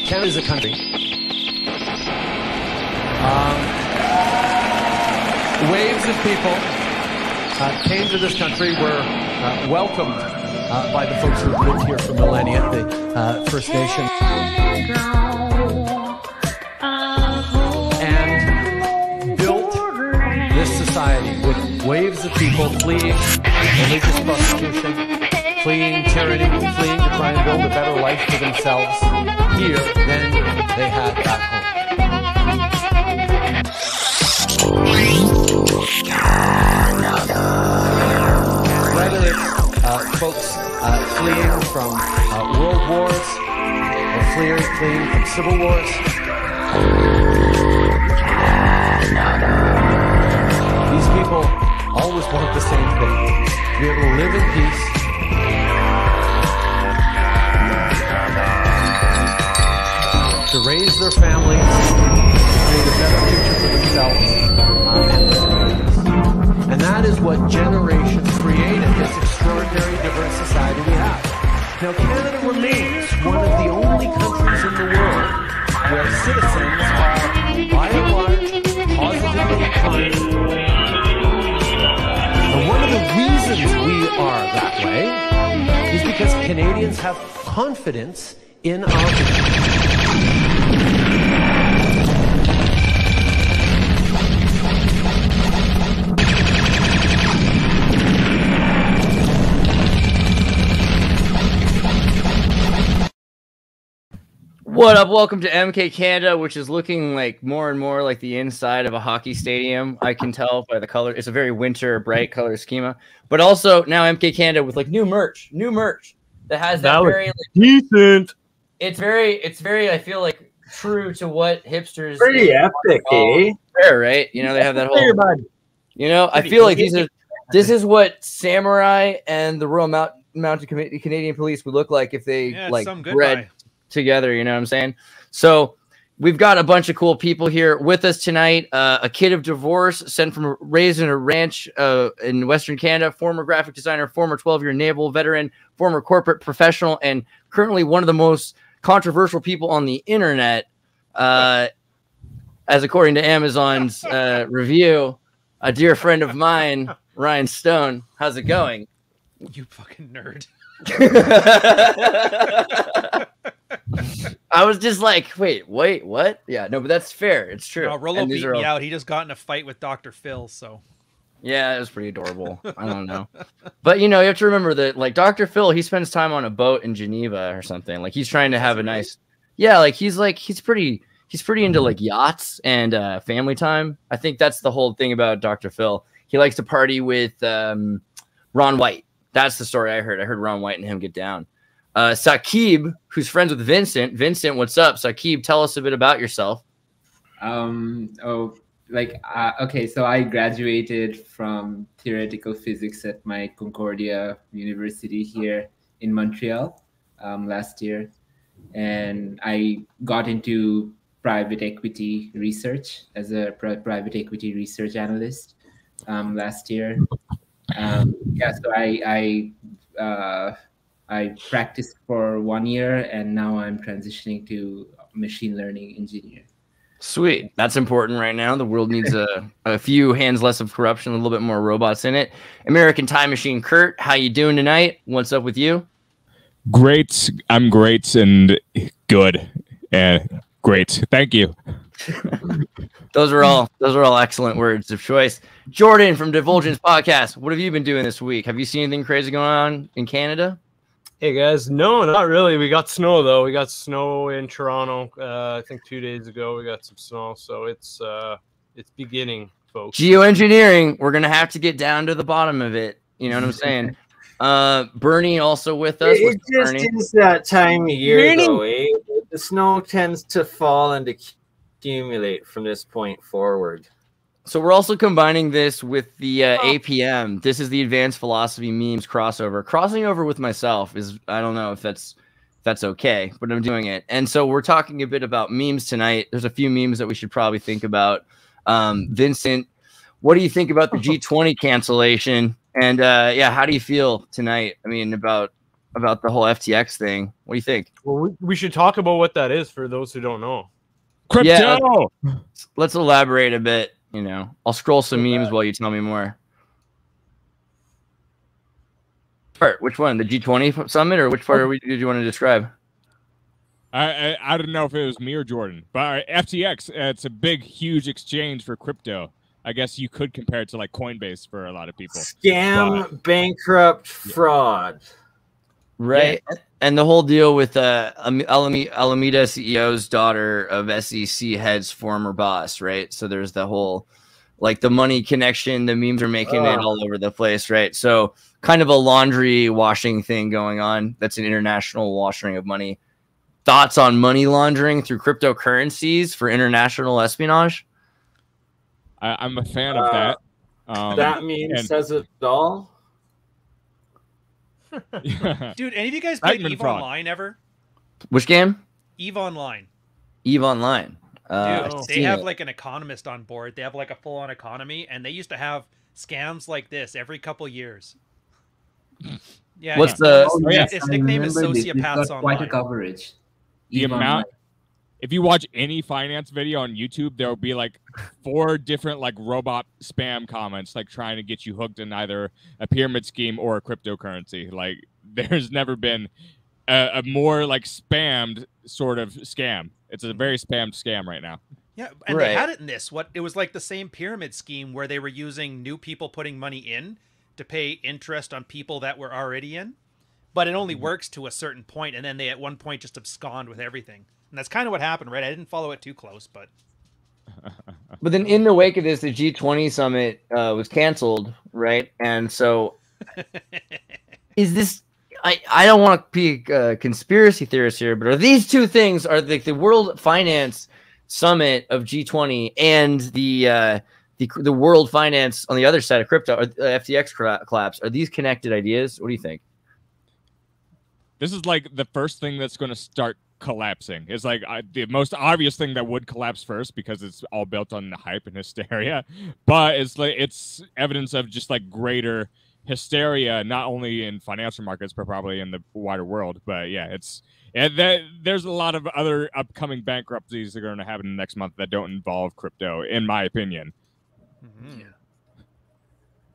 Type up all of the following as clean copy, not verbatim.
Canada is a country. Waves of people came to this country, were welcomed by the folks who have lived here for millennia, the First Nation. And built this society with waves of people fleeing religious persecution, fleeing tyranny, fleeing to try and build a better life for themselves here than they had back home. Whether it's folks fleeing from world wars or fleeing from civil wars, these people always want the same thing: to be able to live in peace, to raise their families, to create a better future for themselves and their communities. And that is what generations created this extraordinary diverse society we have. Now, Canada remains one of the only countries in the world where citizens are, by and large, positively kind. And one of the reasons we are that way is because Canadians have confidence in our people. What up? Welcome to MK Canada, which is looking like more and more like the inside of a hockey stadium. I can tell by the color. It's a very winter, bright color schema. But also now MK Canada with like new merch that has that very like, decent. It's very. I feel like true to what hipsters. Pretty epic, eh? Fair, right? You know, they have that whole. You know, I feel like this is what Samurai and the Royal Mounted Canadian Police would look like if they like bred together, you know what I'm saying? So we've got a bunch of cool people here with us tonight. A kid of divorce, raised in a ranch in Western Canada, former graphic designer, former 12-year naval veteran, former corporate professional, and currently one of the most controversial people on the internet, as according to Amazon's review. A dear friend of mine, Ryan Stone. How's it going? You fucking nerd. I was just like, wait, what? Yeah, no, but that's fair. It's true. No, Rollo beat me out. He just got in a fight with Dr. Phil, so. Yeah, it was pretty adorable. I don't know. But, you know, you have to remember that, like, Dr. Phil, he spends time on a boat in Geneva or something. Like, he's trying to have a nice... Yeah, he's pretty into, like, yachts and family time. I think that's the whole thing about Dr. Phil. He likes to party with Ron White. That's the story I heard. I heard Ron White and him get down. Saqib, who's friends with Vincent. Vincent, what's up? Saqib, tell us a bit about yourself. Okay, so I graduated from theoretical physics at my Concordia University here in Montreal last year. And I got into private equity research as a private equity research analyst last year. So I practiced for 1 year, and now I'm transitioning to machine learning engineer. Sweet. That's important right now. The world needs a few hands less of corruption, a little bit more robots in it. American Time Machine Kurt, how you doing tonight? What's up with you? Great. I'm great and good. And great. Thank you. Those are all excellent words of choice. Jordan from Divulgence Podcast, what have you been doing this week? Have you seen anything crazy going on in Canada? Hey guys, no, not really. We got snow though. We got snow in Toronto. I think 2 days ago we got some snow, so it's beginning, folks. Geoengineering. We're gonna have to get down to the bottom of it. You know what I'm saying? Bernie also with us. It just is that time of year, though. Eh? The snow tends to fall and accumulate from this point forward. So we're also combining this with the APM. This is the Advanced Philosophy Memes crossover. Crossing over with myself is, I don't know if that's okay, but I'm doing it. And so we're talking a bit about memes tonight. There's a few memes that we should probably think about. Vincent, what do you think about the G20 cancellation? And yeah, how do you feel tonight? I mean, about about the whole FTX thing. What do you think? Well, we should talk about what that is for those who don't know. Crypto. Yeah, let's elaborate a bit. You know, I'll scroll some memes while you tell me more. Part, which one? The G20 summit, or which part did you want to describe? I don't know if it was me or Jordan, but FTX, it's a big, huge exchange for crypto. I guess you could compare it to like Coinbase for a lot of people. Scam, bankrupt, fraud. Right. Yeah. And the whole deal with Alameda CEO's daughter of SEC head's former boss, right? So there's the whole, like, the money connection, the memes are making it all over the place, right? So kind of a laundry washing thing going on. That's an international washing of money. Thoughts on money laundering through cryptocurrencies for international espionage? I'm a fan of that. That meme says it all. Dude, any of you guys played EVE Online ever? Which game? EVE Online. EVE Online. Dude, they have like an economist on board. They have like a full-on economy, and they used to have scams like this every couple years. Yeah. What's its nickname is Sociopaths Online. Quite a coverage. The amount. If you watch any finance video on YouTube, there will be like 4 different like robot spam comments, like trying to get you hooked in either a pyramid scheme or a cryptocurrency. Like there's never been a more like spammed sort of scam. It's a very spammed scam right now. Yeah, and they had it in this. It was like the same pyramid scheme where they were using new people putting money in to pay interest on people that were already in, but it only works to a certain point, and then they at one point just abscond with everything. And that's kind of what happened, right? I didn't follow it too close, but then in the wake of this, the G20 summit was canceled, right? And so is this, I don't want to be a conspiracy theorist here, but are these two things, are the World Finance Summit of G20 and the World Finance on the other side of crypto, or FTX collapse, are these connected ideas? What do you think? This is like the first thing that's going to start collapsing. It's like the most obvious thing that would collapse first because it's all built on the hype and hysteria, but it's like it's evidence of just like greater hysteria, not only in financial markets but probably in the wider world. But yeah, there's a lot of other upcoming bankruptcies that are going to happen next month that don't involve crypto, in my opinion. Mm-hmm. Yeah.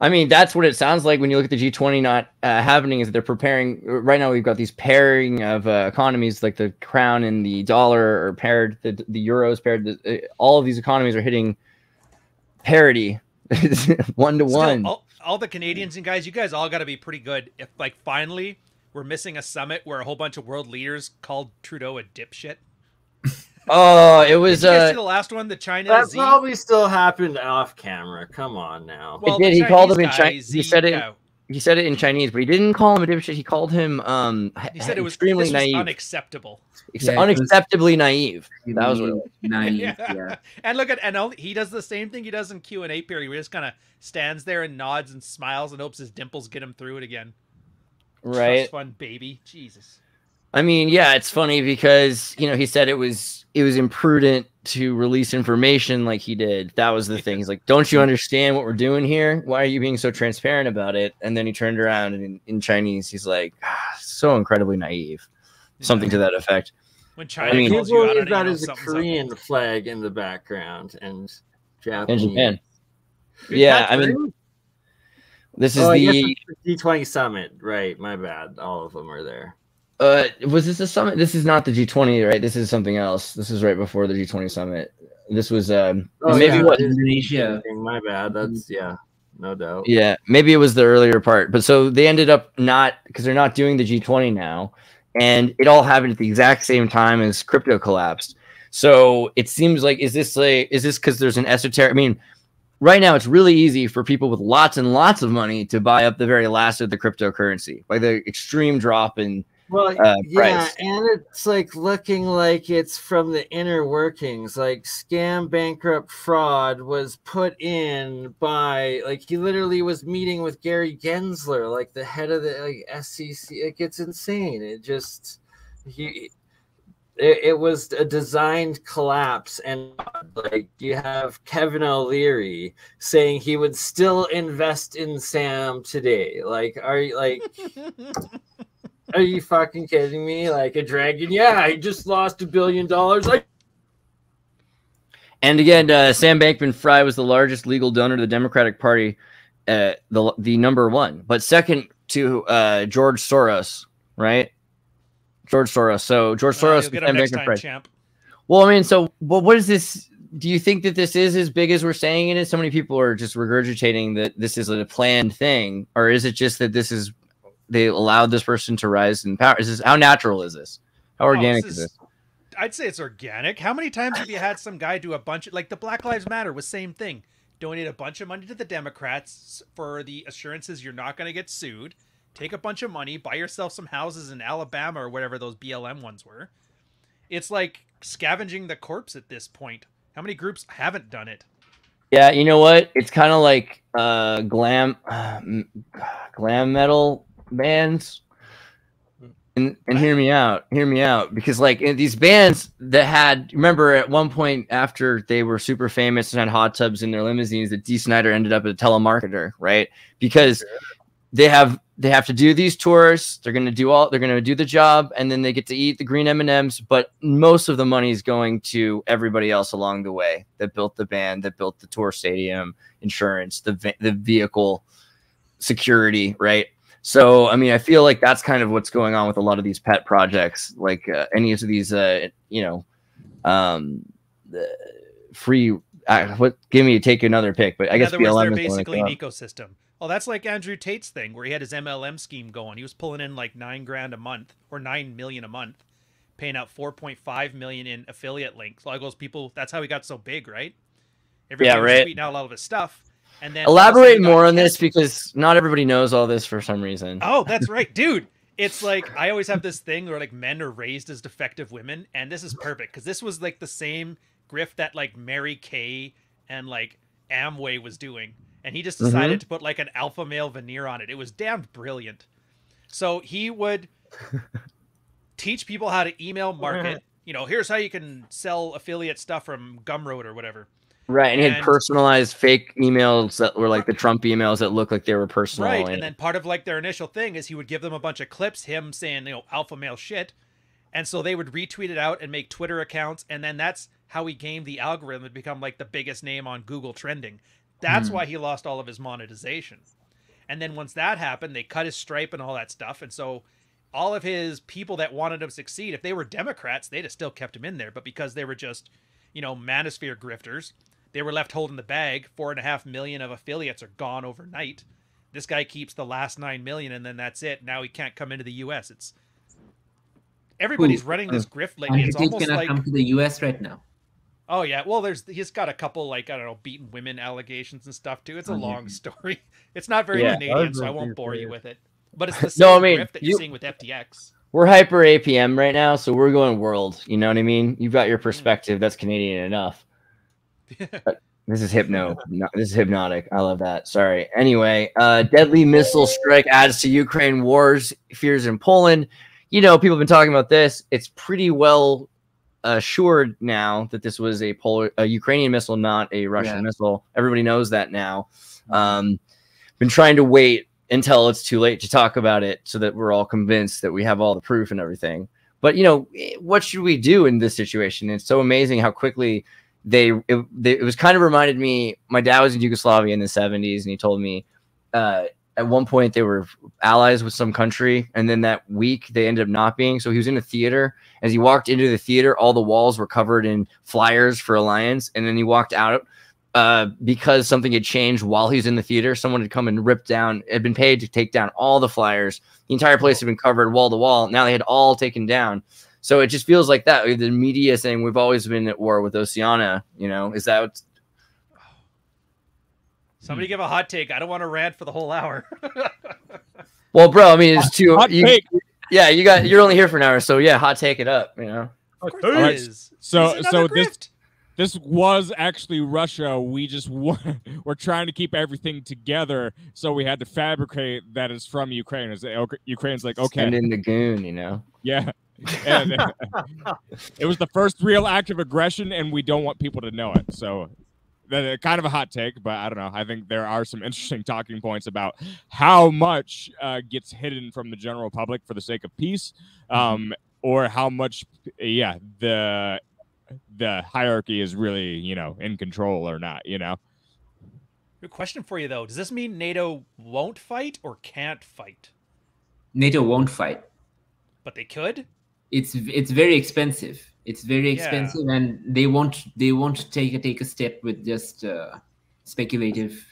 I mean, that's what it sounds like when you look at the G20 not happening, is that they're preparing. Right now, we've got these pairing of economies, like the crown and the dollar are paired, the euros paired. All of these economies are hitting parity, 1-to-1. All the Canadians and guys, you guys all got to be pretty good. If like finally we're missing a summit where a whole bunch of world leaders called Trudeau a dipshit. Oh, it was. Did you guys see the last one, the China? That probably still happened off camera. Come on now. Well, it did. He called him in Chinese. He said it. He said it in Chinese, but he didn't call him a dipshit. He called him. He said it was extremely naive, unacceptable. Unacceptably naive. That was what it was. Naive. Yeah. And look at he does the same thing he does in Q&A period. He just kind of stands there and nods and smiles and hopes his dimples get him through it again. Right. Trust fund baby. Jesus. I mean, yeah, it's funny because, you know, he said it was imprudent to release information like he did. That was the thing. He's like, don't you understand what we're doing here? Why are you being so transparent about it? And then he turned around and in Chinese, he's like, so incredibly naive. Something to that effect. When China calls you out on it, that is a Korean flag in the background and Japanese. And Japan. Yeah, I mean, this is the G20 summit, right? My bad. All of them are there. Was this a summit? This is not the G20, right? This is something else. This is right before the G20 summit. This was maybe what Indonesia. My bad. That's no doubt. Yeah, maybe it was the earlier part. But so they ended up not, because they're not doing the G20 now, and it all happened at the exact same time as crypto collapsed. So it seems like is this because there's an esoteric? I mean, right now it's really easy for people with lots and lots of money to buy up the very last of the cryptocurrency, like the extreme drop in. Well, price. And it's like looking like it's from the inner workings. Like scam, bankrupt, fraud was put in by, like, he literally was meeting with Gary Gensler, like the head of the SEC. Like, it's insane. It was a designed collapse, and like you have Kevin O'Leary saying he would still invest in Sam today. Like, are you like? Are you fucking kidding me? Like a dragon? Yeah, he just lost $1 billion. Like. And again, Sam Bankman-Fried was the largest legal donor to the Democratic Party, the #1, but second to George Soros, right? George Soros. So George Soros. You'll get him next time, champ. Well, I mean, so what is this? Do you think that this is as big as we're saying it is? So many people are just regurgitating that this is a planned thing, or is it just that this is they allowed this person to rise in power? Is this how natural is this? How organic is this? I'd say it's organic. How many times have you had some guy do a bunch of, like the Black Lives Matter was same thing, donate a bunch of money to the Democrats for the assurances you're not going to get sued, take a bunch of money, buy yourself some houses in Alabama or whatever those BLM ones were. It's like scavenging the corpse at this point. How many groups haven't done it? Yeah, you know what? It's kind of like glam metal bands. And hear me out, because like in these bands that had, remember at one point after they were super famous and had hot tubs in their limousines, that Dee Snider ended up as a telemarketer, right? Because they have to do these tours. They're gonna do the job, and then they get to eat the green M&Ms. But most of the money is going to everybody else along the way that built the band, that built the tour stadium, insurance, the vehicle, security, right? So, I mean, I feel like that's kind of what's going on with a lot of these pet projects, like any of these, free. Take another pick, but I guess BLM they're basically an ecosystem. Well, that's like Andrew Tate's thing, where he had his MLM scheme going. He was pulling in like $9,000 a month or $9 million a month, paying out $4.5 million in affiliate links. A lot of those people. That's how he got so big, right? Everybody was tweeting out a lot of his stuff. And then elaborate more on this, because not everybody knows all this for some reason. Oh, that's right, dude. It's like I always have this thing where like men are raised as defective women, and this is perfect because this was like the same grift that like Mary Kay and like Amway was doing, and he just decided to put like an alpha male veneer on it. It was damned brilliant. So he would teach people how to email market. You know, here's how you can sell affiliate stuff from Gumroad or whatever. Right, and he had personalized fake emails that were like the Trump emails that looked like they were personal. Right, and then part of like their initial thing is he would give them a bunch of clips, him saying, you know, alpha male shit, and so they would retweet it out and make Twitter accounts, and then that's how he gamed the algorithm to become like the biggest name on Google trending. That's why he lost all of his monetization. And then once that happened, they cut his Stripe and all that stuff, and so all of his people that wanted him to succeed, if they were Democrats, they'd have still kept him in there, but because they were just, you know, manosphere grifters, they were left holding the bag. 4.5 million of affiliates are gone overnight. This guy keeps the last 9 million, and then that's it. Now he can't come into the U.S. It's everybody's running this grift lately. It's almost like come to the U.S. right now. Oh yeah, well, he's got a couple like I don't know beaten women allegations and stuff too. It's a long story. It's not very Canadian, so I won't bore you with it. But it's the same grift that you're seeing with FTX. We're hyper APM right now, so we're going world. You know what I mean? You've got your perspective. That's Canadian enough. This is this is hypnotic. I love that. Sorry. Anyway, deadly missile strike adds to Ukraine wars fears in Poland. You know, people have been talking about this. It's pretty well assured now that this was a Ukrainian missile, not a Russian missile. Everybody knows that now. Been trying to wait until it's too late to talk about it so that we're all convinced that we have all the proof and everything. But, you know, what should we do in this situation? It's so amazing how quickly it was kind of reminded me. My dad was in Yugoslavia in the 70s, and he told me at one point they were allies with some country, and then that week they ended up not being. So he was in a theater. As he walked into the theater, all the walls were covered in flyers for alliance, and then he walked out because something had changed while he was in the theater. Someone had come and had been paid to take down all the flyers. The entire place had been covered wall to wall. Now they had all taken down. So it just feels like that. The media saying we've always been at war with Oceania, you know, is that what's... Somebody give a hot take. I don't want to rant for the whole hour. Well, bro, I mean, it's too... Yeah, you're only here for an hour, so yeah, hot take it up, you know. Of course it is. So this was actually Russia. We just we're trying to keep everything together, so we had to fabricate that it's from Ukraine. Ukraine's like, okay. Send in the goon, you know. Yeah. And it was the first real act of aggression, and we don't want people to know it. So kind of a hot take, but I don't know. I think there are some interesting talking points about how much gets hidden from the general public for the sake of peace, or how much, the hierarchy is really, in control or not, Good question for you, though. Does this mean NATO won't fight or can't fight? NATO won't fight. But they could? It's very expensive. It's very expensive, and they won't take a step with just speculative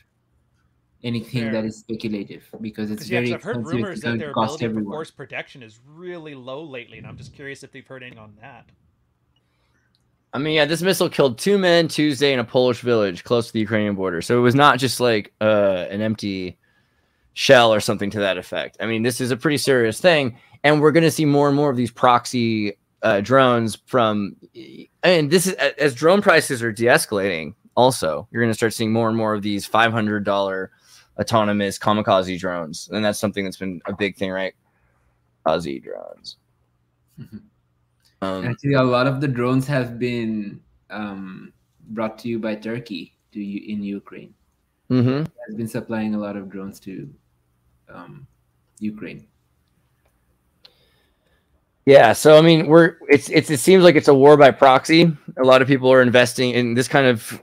anything that is speculative, because it's very expensive. I've heard rumors that their ability for force protection is really low lately, and I'm just curious if they've heard anything on that. I mean, yeah, this missile killed 2 men Tuesday in a Polish village close to the Ukrainian border. So it was not just like an empty shell or something to that effect. I mean, this is a pretty serious thing, and we're going to see more and more of these proxy drones from. And this is as drone prices are de-escalating. Also, you're going to start seeing more and more of these $500 autonomous kamikaze drones, and that's something that's been a big thing, right? Kamikaze drones. Actually, a lot of the drones have been brought to you by Turkey in Ukraine. It has been supplying a lot of drones to Ukraine. Yeah, so I mean, it seems like it's a war by proxy. A lot of people are investing in this kind of.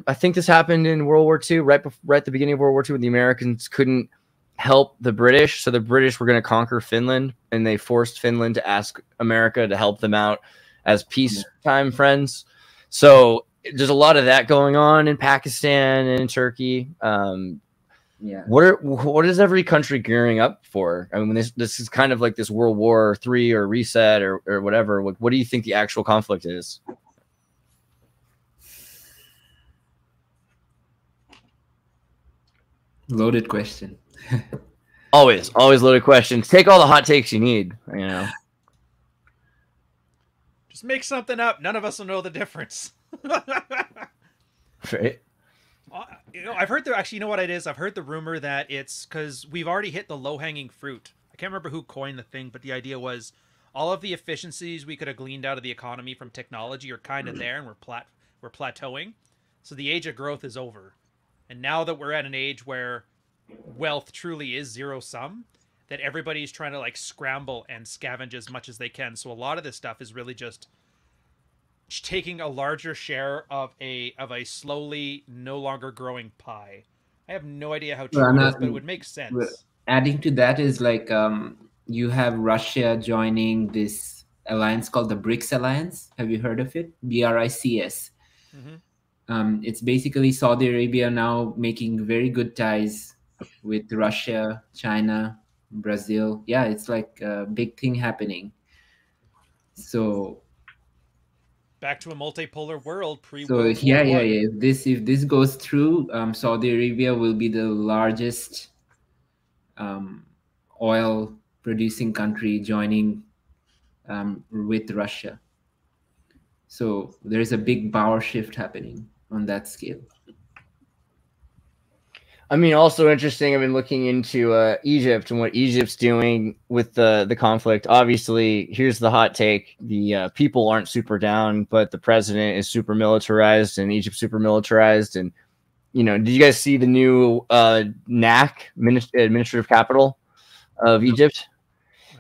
I think this happened in World War II, right at the beginning of World War II, when the Americans couldn't help the British, so the British were going to conquer Finland, and they forced Finland to ask America to help them out as peacetime friends. So there's a lot of that going on in Pakistan and in Turkey. What is every country gearing up for? I mean, this is kind of like this World War III or reset or whatever. What do you think the actual conflict is? Loaded question. always loaded questions. Take all the hot takes you need. Just make something up. None of us will know the difference. Right. I've heard actually, you know what it is? I've heard the rumor that it's because we've already hit the low-hanging fruit. I can't remember who coined the thing, but the idea was all of the efficiencies we could have gleaned out of the economy from technology are kind of there, and we're plateauing. So the age of growth is over. And now that we're at an age where wealth truly is zero-sum, that everybody's trying to like scramble and scavenge as much as they can. So a lot of this stuff is really just taking a larger share of a slowly no longer growing pie. I have no idea how true it is, but it would make sense. Adding to that is like you have Russia joining this alliance called the BRICS Alliance. Have you heard of it? BRICS. It's basically Saudi Arabia now making very good ties with Russia, China, Brazil. Yeah, it's like a big thing happening. So back to a multipolar world pre-World War I. If this goes through, Saudi Arabia will be the largest oil producing country joining with Russia. So there's a big power shift happening on that scale. I mean, also interesting. I've been looking into Egypt and what Egypt's doing with the conflict. Obviously, here's the hot take: the people aren't super down, but the president is super militarized, and Egypt's super militarized. And did you guys see the new NAC, administrative capital of Egypt?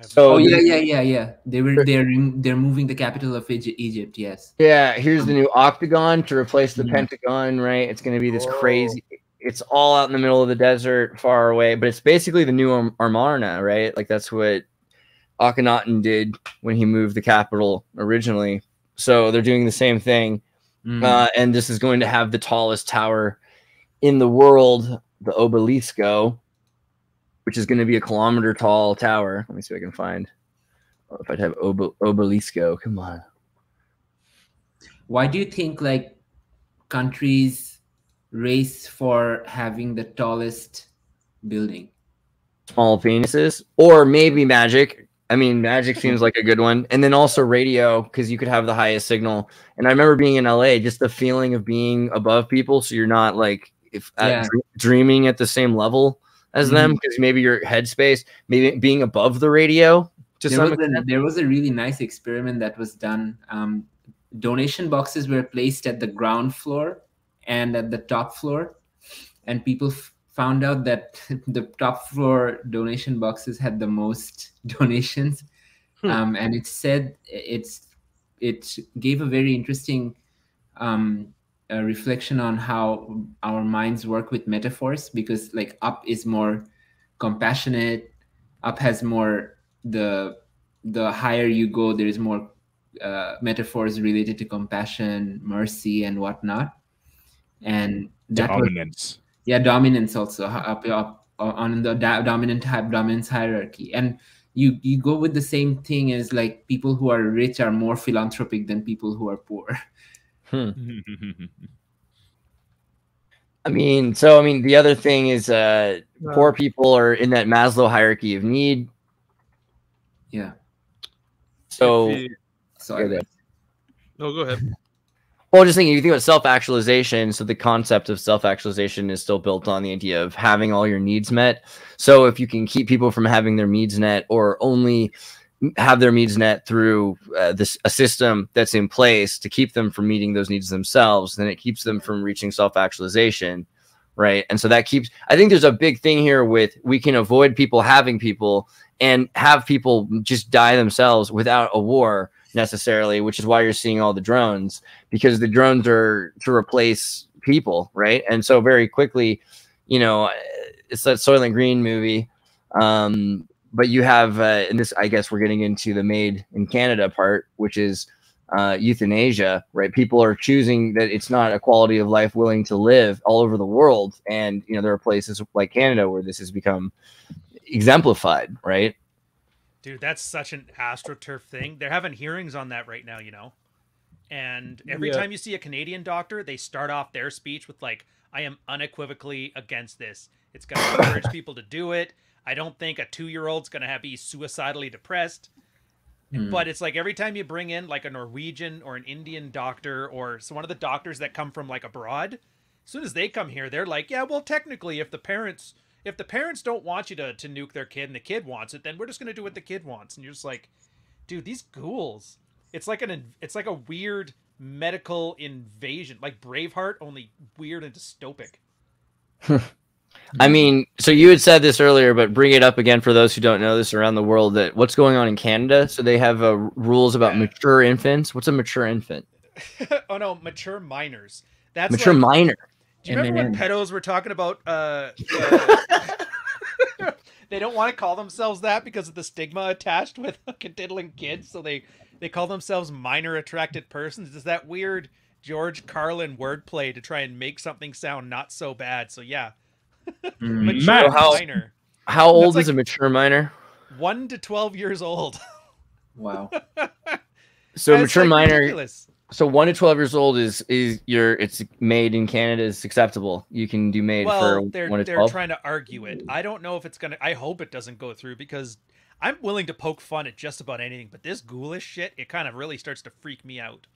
So yeah. They're moving the capital of Egypt. Yes. Yeah. Here's the new octagon to replace the Pentagon. Right. It's going to be this crazy. It's all out in the middle of the desert, far away, but it's basically the new Amarna, right? Like that's what Akhenaten did when he moved the capital originally. So they're doing the same thing, and this is going to have the tallest tower in the world, the Obelisco, which is going to be a kilometer tall tower. Let me see if I can find. If I type Obelisco, come on. Why do you think like countries race for having the tallest building? Small penises, or maybe magic. I mean, magic seems like a good one. And then also radio, because you could have the highest signal. And I remember being in LA, just the feeling of being above people, so you're not like dreaming at the same level as them, because maybe your headspace, maybe being above the radio. There was a really nice experiment that was done. Donation boxes were placed at the ground floor, and at the top floor, and people found out that the top floor donation boxes had the most donations. And it said it gave a very interesting reflection on how our minds work with metaphors, because like up is more compassionate, up has more the higher you go, there is more metaphors related to compassion, mercy, and whatnot. And that dominance. Dominance also up on the dominance hierarchy. And you go with the same thing as like people who are rich are more philanthropic than people who are poor. I mean, the other thing is poor people are in that Maslow hierarchy of need. Yeah. So, No, go ahead. Well, just thinking, you think about self-actualization. So the concept of self-actualization is still built on the idea of having all your needs met. So if you can keep people from having their needs met, or only have their needs met through a system that's in place to keep them from meeting those needs themselves, then it keeps them from reaching self-actualization, right? And so that keeps, I think there's a big thing here with, we can avoid people having people and have people just die themselves without a war necessarily, which is why you're seeing all the drones, because the drones are to replace people, right? And so very quickly, you know, it's that Soylent Green movie. But you have, and this, I guess we're getting into the MAID in Canada part, which is euthanasia, right? People are choosing that it's not a quality of life willing to live all over the world. And, you know, there are places like Canada where this has become exemplified, right? Dude, that's such an AstroTurf thing. They're having hearings on that right now, you know? And every time you see a Canadian doctor, they start off their speech with like, I am unequivocally against this. It's going to encourage people to do it. I don't think a 2-year-old's going to be suicidally depressed. But it's like every time you bring in like a Norwegian or an Indian doctor, or one of the doctors that come from like abroad, as soon as they come here, they're like, yeah, well, technically, if the parents don't want you to nuke their kid and the kid wants it, then we're just going to do what the kid wants. And you're just like, dude, these ghouls. It's like a weird medical invasion, like Braveheart, only weird and dystopic. I mean, so you had said this earlier, but bring it up again for those who don't know this around the world, that what's going on in Canada. So they have rules about mature infants. What's a mature infant? Oh no, mature minors. That's mature minor. Do you remember when pedos were talking about they don't want to call themselves that because of the stigma attached with diddling kids, so they call themselves minor attracted persons. It's that weird George Carlin wordplay to try and make something sound not so bad. So yeah. Mature minor. How old is a mature minor? 1 to 12 years old. Wow. So mature minor. Ridiculous. So 1 to 12 years old it's MAID in Canada is acceptable. You can do MAID for 1 to 12. They're trying to argue it. I don't know if it's gonna. I hope it doesn't go through, because I'm willing to poke fun at just about anything, but this ghoulish shit, it kind of really starts to freak me out.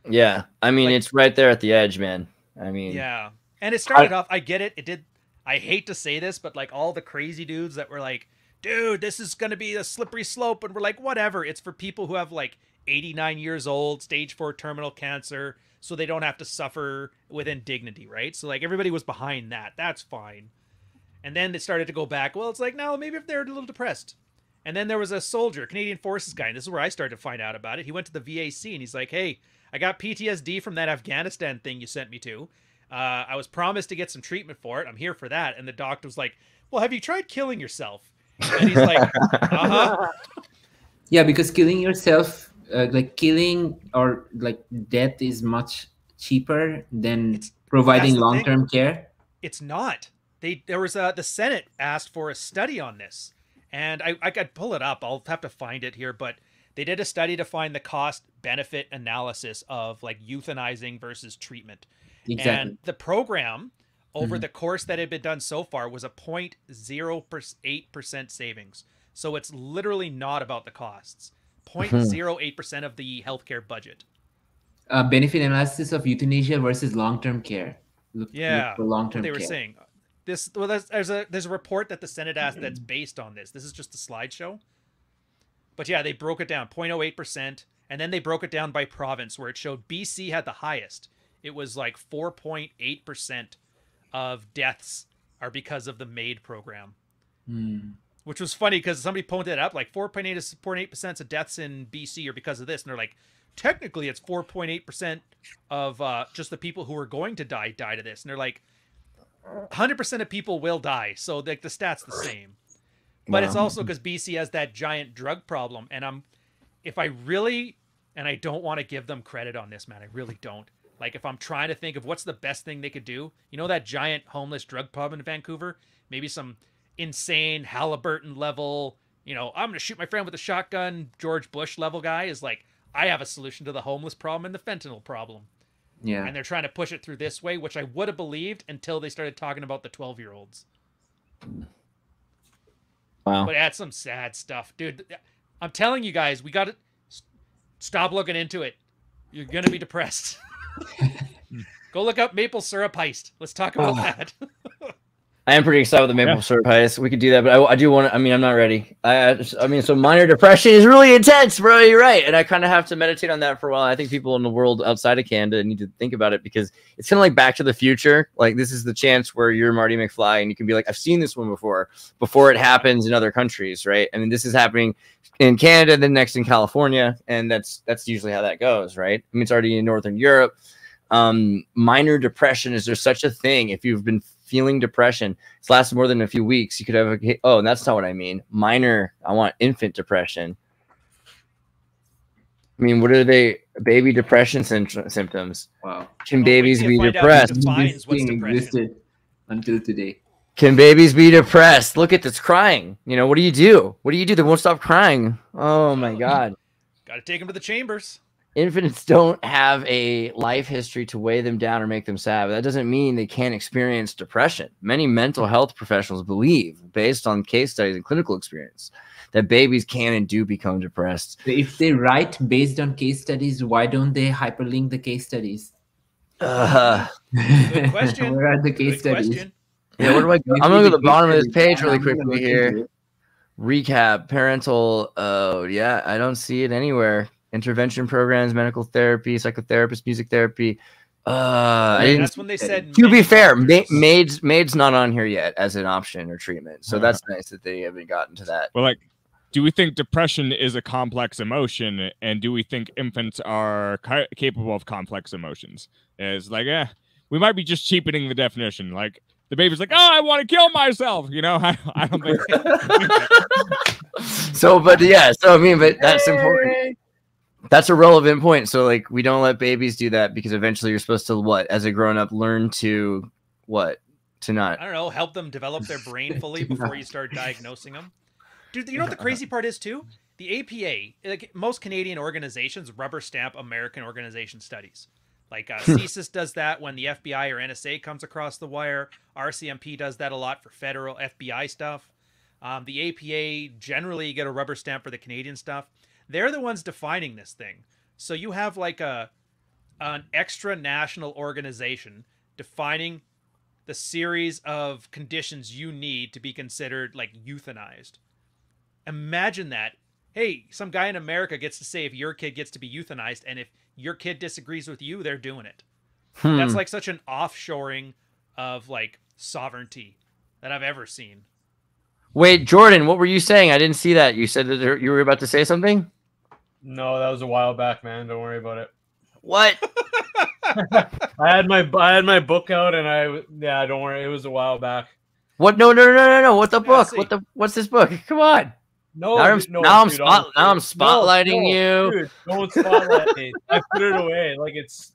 Yeah, I mean, like, it's right there at the edge, man. I mean, yeah, and it started off. I get it. It did. I hate to say this, but like all the crazy dudes that were like, dude, this is going to be a slippery slope. And we're like, whatever. It's for people who have like 89 years old, stage 4 terminal cancer, so they don't have to suffer with indignity, right? So like everybody was behind that. That's fine. And then it started to go back. Well, it's like, no, maybe if they're a little depressed. And then there was a soldier, Canadian Forces guy, and this is where I started to find out about it. He went to the VAC and he's like, hey, I got PTSD from that Afghanistan thing you sent me to. I was promised to get some treatment for it. I'm here for that. And the doctor was like, well, have you tried killing yourself? And he's like, uh-huh. Yeah, because killing yourself, like killing or like death is much cheaper than providing long-term care. It's not. There was the Senate asked for a study on this. And I could pull it up. I'll have to find it here. But they did a study to find the cost-benefit analysis of like euthanizing versus treatment. Exactly. And the program over the course that had been done so far was a 0.08% savings. So it's literally not about the costs. 0.08% of the healthcare budget. Benefit analysis of euthanasia versus long-term care. Look for long-term care. They care. were saying this. Well, there's a report that the Senate asked that's based on this. This is just a slideshow. But yeah, they broke it down 0.08%, and then they broke it down by province, where it showed BC had the highest. it was like 4.8% of deaths are because of the MAID program. Which was funny because somebody pointed it up, like 4.8% of deaths in BC are because of this. And they're like, technically it's 4.8% of just the people who are going to die to this. And they're like, 100% of people will die. So like the stat's the same. But it's also because BC has that giant drug problem. And if I really, and I don't want to give them credit on this, man, I really don't. Like if I'm trying to think of what's the best thing they could do, you know, that giant homeless drug problem in Vancouver, maybe some insane Halliburton level, you know, I'm going to shoot my friend with a shotgun, George Bush level guy is like, I have a solution to the homeless problem and the fentanyl problem. Yeah. And they're trying to push it through this way, which I would have believed until they started talking about the 12-year-olds. Wow. But that's some sad stuff, dude. I'm telling you guys, we got to stop looking into it. You're going to be depressed. Go look up maple syrup heist. Let's talk about that. I am pretty excited with the maple syrup heist. We could do that, but I do want to. I mean, I'm not ready. I mean, so minor depression is really intense, bro. You're right, and I kind of have to meditate on that for a while. I think people in the world outside of Canada need to think about it because it's kind of like Back to the Future. Like this is the chance where you're Marty McFly and you can be like, I've seen this one before it happens in other countries, right? I mean, this is happening in Canada, then next in California, and that's usually how that goes, right? I mean, it's already in Northern Europe. Minor depression, is there such a thing? If you've been feeling depression, it's lasted more than a few weeks, you could have and that's not what I mean. Minor, I want infant depression. I mean, what are they? Baby depression symptoms. Wow. Can babies be depressed? This thing existed until today. Can babies be depressed? Look at this crying. You know, what do you do? What do you do? They won't stop crying. Oh my God. Got to take them to the chambers. Infants don't have a life history to weigh them down or make them sad. But that doesn't mean they can't experience depression. Many mental health professionals believe, based on case studies and clinical experience, that babies can and do become depressed. If they write based on case studies, why don't they hyperlink the case studies? Good question. Where are the case studies? Question. Yeah, where do I go? I'm going to go to the bottom of this page really quickly here. Recap, parental. Oh, yeah, I don't see it anywhere. Intervention programs, medical therapy, psychotherapist, music therapy. That's when they said. To be fair, MAID's not on here yet as an option or treatment, so that's nice that they haven't gotten to that. Well, like, do we think depression is a complex emotion, and do we think infants are capable of complex emotions? It's like, we might be just cheapening the definition. Like the baby's like, oh, I want to kill myself. You know, I don't think. But that's important. That's a relevant point. So like we don't let babies do that because eventually you're supposed to as a grown up learn to not. I don't know, help them develop their brain fully before you start diagnosing them. Dude, you know what the crazy part is too? The APA, like most Canadian organizations, rubber stamp American organization studies. Like CSIS does that when the FBI or NSA comes across the wire. RCMP does that a lot for federal FBI stuff. The APA generally get a rubber stamp for the Canadian stuff. They're the ones defining this thing. So you have like an extra national organization defining the series of conditions you need to be considered like euthanized. Imagine that. Hey, some guy in America gets to say if your kid gets to be euthanized, and if your kid disagrees with you, they're doing it. That's like such an offshoring of like sovereignty that I've ever seen. Wait, Jordan, what were you saying? I didn't see that. You said that you were about to say something? No, that was a while back, man. Don't worry about it. What? I had my book out, and don't worry. It was a while back. What? No. What the book? What's this book? Come on. No, now I'm spotlighting you. Dude, don't spotlight me. I put it away. Like it's.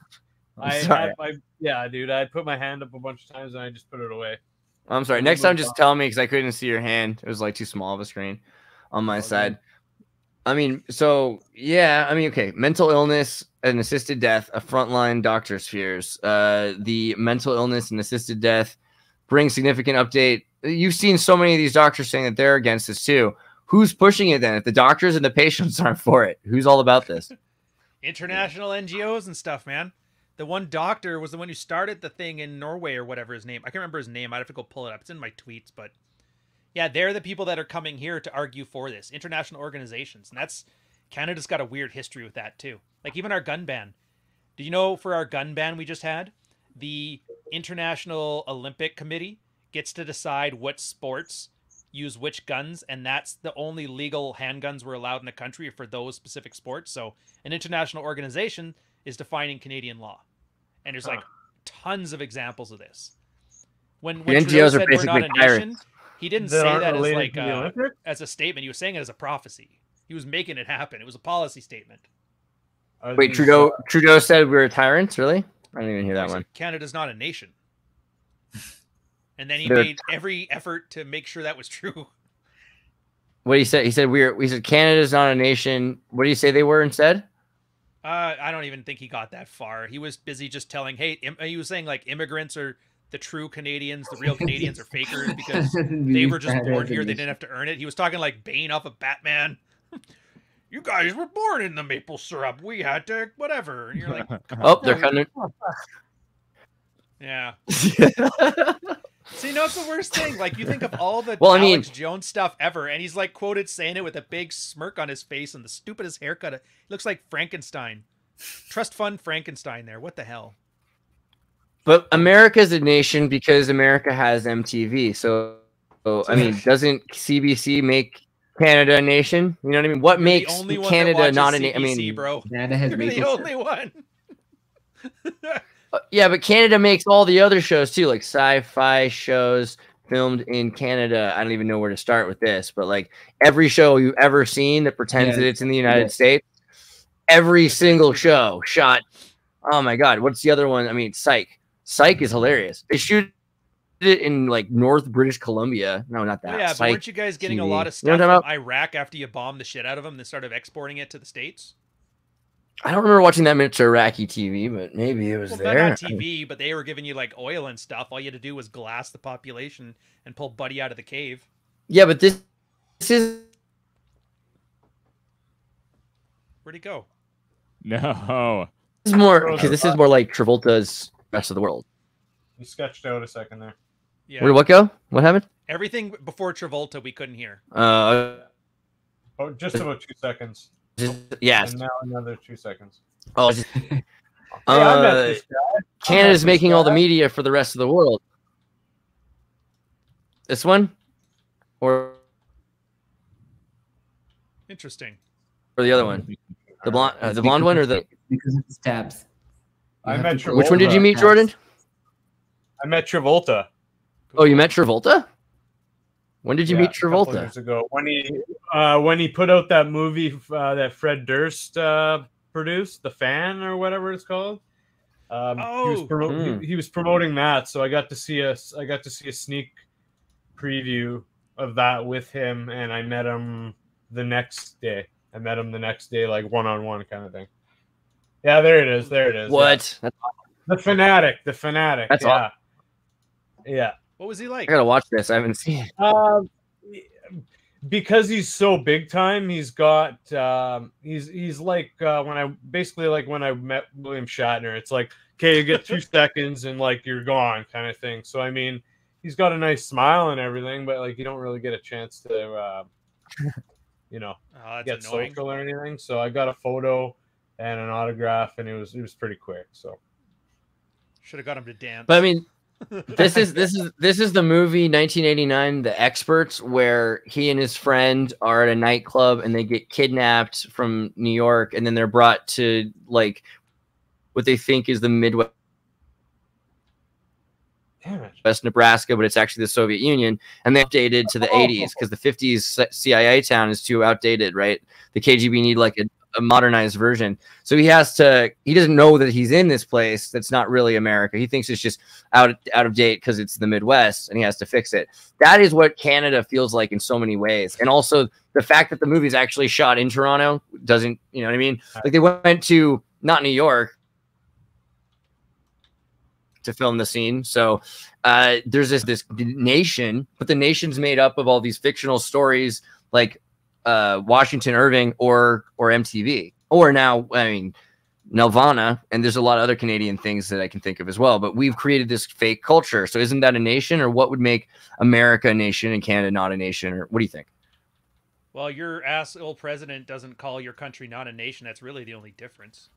Dude. I put my hand up a bunch of times and I just put it away. I'm sorry. Next time, just tell me because I couldn't see your hand. It was like too small of a screen on my side. I mean, okay. Mental illness and assisted death, a frontline doctor's fears. The mental illness and assisted death brings significant update. You've seen so many of these doctors saying that they're against this too. Who's pushing it then? If the doctors and the patients aren't for it, who's all about this? International NGOs and stuff, man. The one doctor was the one who started the thing in Norway or whatever his name. I can't remember his name. I'd have to go pull it up. It's in my tweets, but yeah, they're the people that are coming here to argue for this. International organizations. And Canada's got a weird history with that too. Like even our gun ban. Do you know for our gun ban we just had, the International Olympic Committee gets to decide what sports use which guns, and that's the only legal handguns we're allowed in the country for those specific sports. So an international organization is defining Canadian law. And there's like tons of examples of this. When Trudeau said we're not a nation, he didn't say that as like as a statement. He was saying it as a prophecy. He was making it happen. It was a policy statement. Wait, Trudeau said we were tyrants? Really? I didn't even hear that one. Canada's not a nation. And then he made every effort to make sure that was true. What he said? He said Canada's not a nation. What do you say they were instead? I don't even think he got that far. He was busy just telling, hey, he was saying like immigrants are the true Canadians, the real Canadians are fakers because they were just born here. They didn't have to earn it. He was talking like Bane off of Batman. You guys were born in the maple syrup. We had to, whatever. And you're like, oh, they're coming. Yeah. See, no, it's the worst thing. Like, you think of all the Alex Jones stuff ever, and he's like quoted saying it with a big smirk on his face and the stupidest haircut. It looks like Frankenstein. Trust fund Frankenstein there. What the hell? But America's a nation because America has MTV. So I mean, doesn't CBC make Canada a nation? You know what I mean? What makes Canada not a nation? I mean, bro, Canada has you're the only one. Yeah, but Canada makes all the other shows too, like sci-fi shows filmed in Canada. I don't even know where to start with this, but like every show you've ever seen that pretends that it's in the United States, every single show shot. Oh my God, what's the other one? I mean, Psych. Psych is hilarious. They shoot it in like North British Columbia. No, not that. Oh, yeah, Psych but weren't you guys getting TV. a lot of stuff from Iraq after you bombed the shit out of them and then started exporting it to the States? I don't remember watching that much Iraqi TV, but maybe it was there. Not TV, but they were giving you like oil and stuff. All you had to do was glass the population and pull Buddy out of the cave. Yeah, but this is... Where'd he go? No. This is more because this is more like Travolta's Rest of the World. You sketched out a second there. Yeah. Where'd what go? What happened? Everything before Travolta we couldn't hear. Oh, just about 2 seconds. Yes. And now another 2 seconds. Oh, Canada's making all the media for the rest of the world. This one, or interesting, or the other one, the blonde one, or the because of his tabs. I met Travolta. Which one did you meet, Jordan? I met Travolta. Oh, you met Travolta? When did you meet Travolta? Years ago, when he put out that movie that Fred Durst produced, The Fan or whatever it's called. He was promoting that, so I got to see a sneak preview of that with him, and I met him the next day. Like one-on-one kind of thing. Yeah, there it is. What? Yeah. The Fanatic. That's awesome. Yeah. What was he like? I gotta watch this. I haven't seen it. Because he's so big time, he's got he's like when I met William Shatner, it's like, okay, you get 2 seconds and like you're gone kind of thing. So I mean, he's got a nice smile and everything, but like you don't really get a chance to get annoying. social or anything. So I got a photo and an autograph, and it was pretty quick. So should have got him to dance. But I mean, this is the movie 1989, The Experts, where he and his friend are at a nightclub and they get kidnapped from New York, and then they're brought to like what they think is the Midwest, West Nebraska, but it's actually the Soviet Union, and they updated to the 80s because the 50s CIA town is too outdated, right? The KGB need like a modernized version. So he doesn't know that he's in this place that's not really America. He thinks it's just out of date because it's the Midwest, and he has to fix it. That is what Canada feels like in so many ways. And also the fact that the movie is actually shot in Toronto doesn't, you know what I mean? Like they went to not New York to film the scene. So there's this nation, but the nation's made up of all these fictional stories like Washington Irving or MTV, or now, I mean, Nelvana, and there's a lot of other Canadian things that I can think of as well, but we've created this fake culture. So isn't that a nation, or what would make America a nation and Canada not a nation, or what do you think? Well, your asshole president doesn't call your country not a nation. That's really the only difference.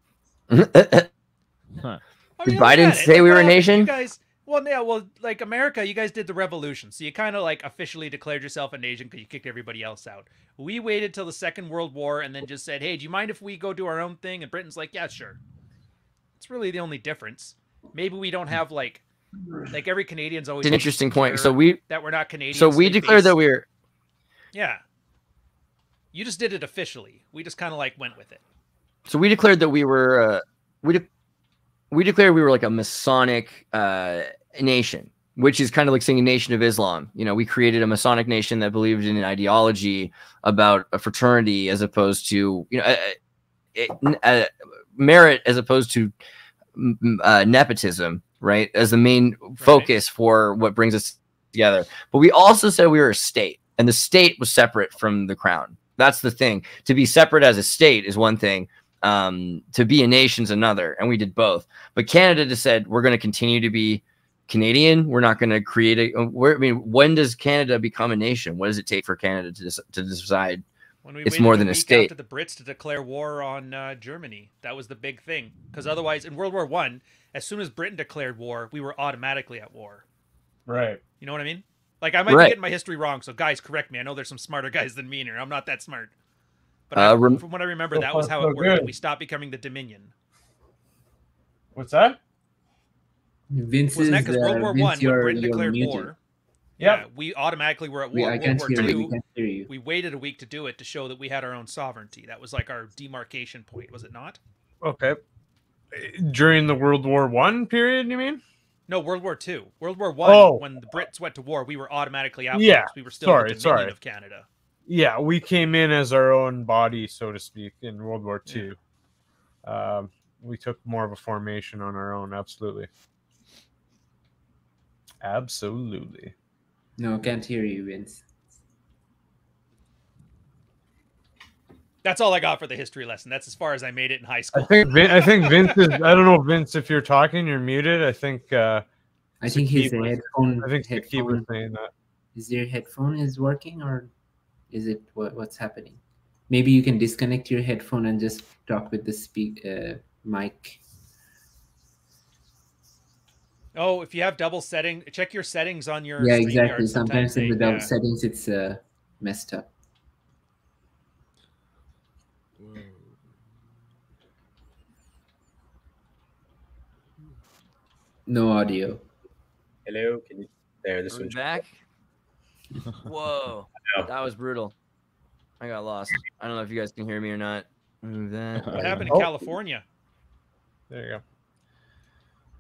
Huh. Did Biden say we were a nation? You guys, well, yeah, well, like America, you guys did the revolution, so you kind of like officially declared yourself a nation because you kicked everybody else out. We waited till the Second World War and then just said, "Hey, do you mind if we go do our own thing?" And Britain's like, "Yeah, sure." It's really the only difference. Maybe we don't have like every Canadian's always. It's an interesting point. So we're not Canadian. So we declared that we were. Yeah. You just did it officially. We just kind of like went with it. So we declared that we were. We declared we were like a Masonic nation, which is kind of like saying a nation of Islam. You know, we created a Masonic nation that believed in an ideology about a fraternity as opposed to, you know, merit as opposed to nepotism, right? As the main focus for what brings us together. But we also said we were a state, and the state was separate from the crown. That's the thing. To be separate as a state is one thing. To be a nation's another, and we did both. But Canada just said we're going to continue to be Canadian. We're not going to create a. I mean, when does Canada become a nation? What does it take for Canada to decide it's more than a state? After the Brits to declare war on Germany, that was the big thing. Because otherwise, in World War I, as soon as Britain declared war, we were automatically at war. Right. You know what I mean? Like I might be getting my history wrong, so guys, correct me. I know there's some smarter guys than me here. I'm not that smart. But from what I remember, that was how it worked. We stopped becoming the Dominion. What's that? Vince wasn't that because World War I, when Britain declared war, yeah, we automatically were at war. World War II, we waited a week to do it to show that we had our own sovereignty. That was like our demarcation point, was it not? Okay. During the World War I period, you mean? No, World War II. World War I, when the Brits went to war, we were automatically out. Yeah, we were still the Dominion of Canada. Yeah, we came in as our own body, so to speak, in World War II. We took more of a formation on our own, absolutely. Absolutely. No, can't hear you, Vince. That's all I got for the history lesson. That's as far as I made it in high school. I think Vince is. I don't know, Vince, if you're talking, you're muted. I think his headphone. I think Saki was saying that. Is your headphone is working, or is it what's happening? Maybe you can disconnect your headphone and just talk with the mic. Oh, if you have double setting, check your settings on your. Yeah, exactly. Sometimes in the double settings, it's messed up. No audio. Hello, can you? There, this one's back. Whoa, that was brutal. I got lost. I don't know if you guys can hear me or not. Move that. What happened in California? There you go.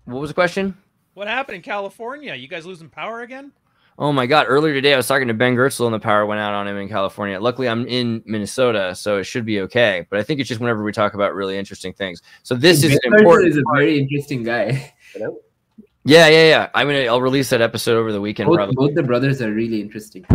What was the question? What happened in California? You guys losing power again? Oh my God! Earlier today, I was talking to Ben Gertzel, and the power went out on him in California. Luckily, I'm in Minnesota, so it should be okay. But I think it's just whenever we talk about really interesting things. So this is important. Is a very interesting guy. Hello? Yeah. I'll release that episode over the weekend. Both the brothers are really interesting.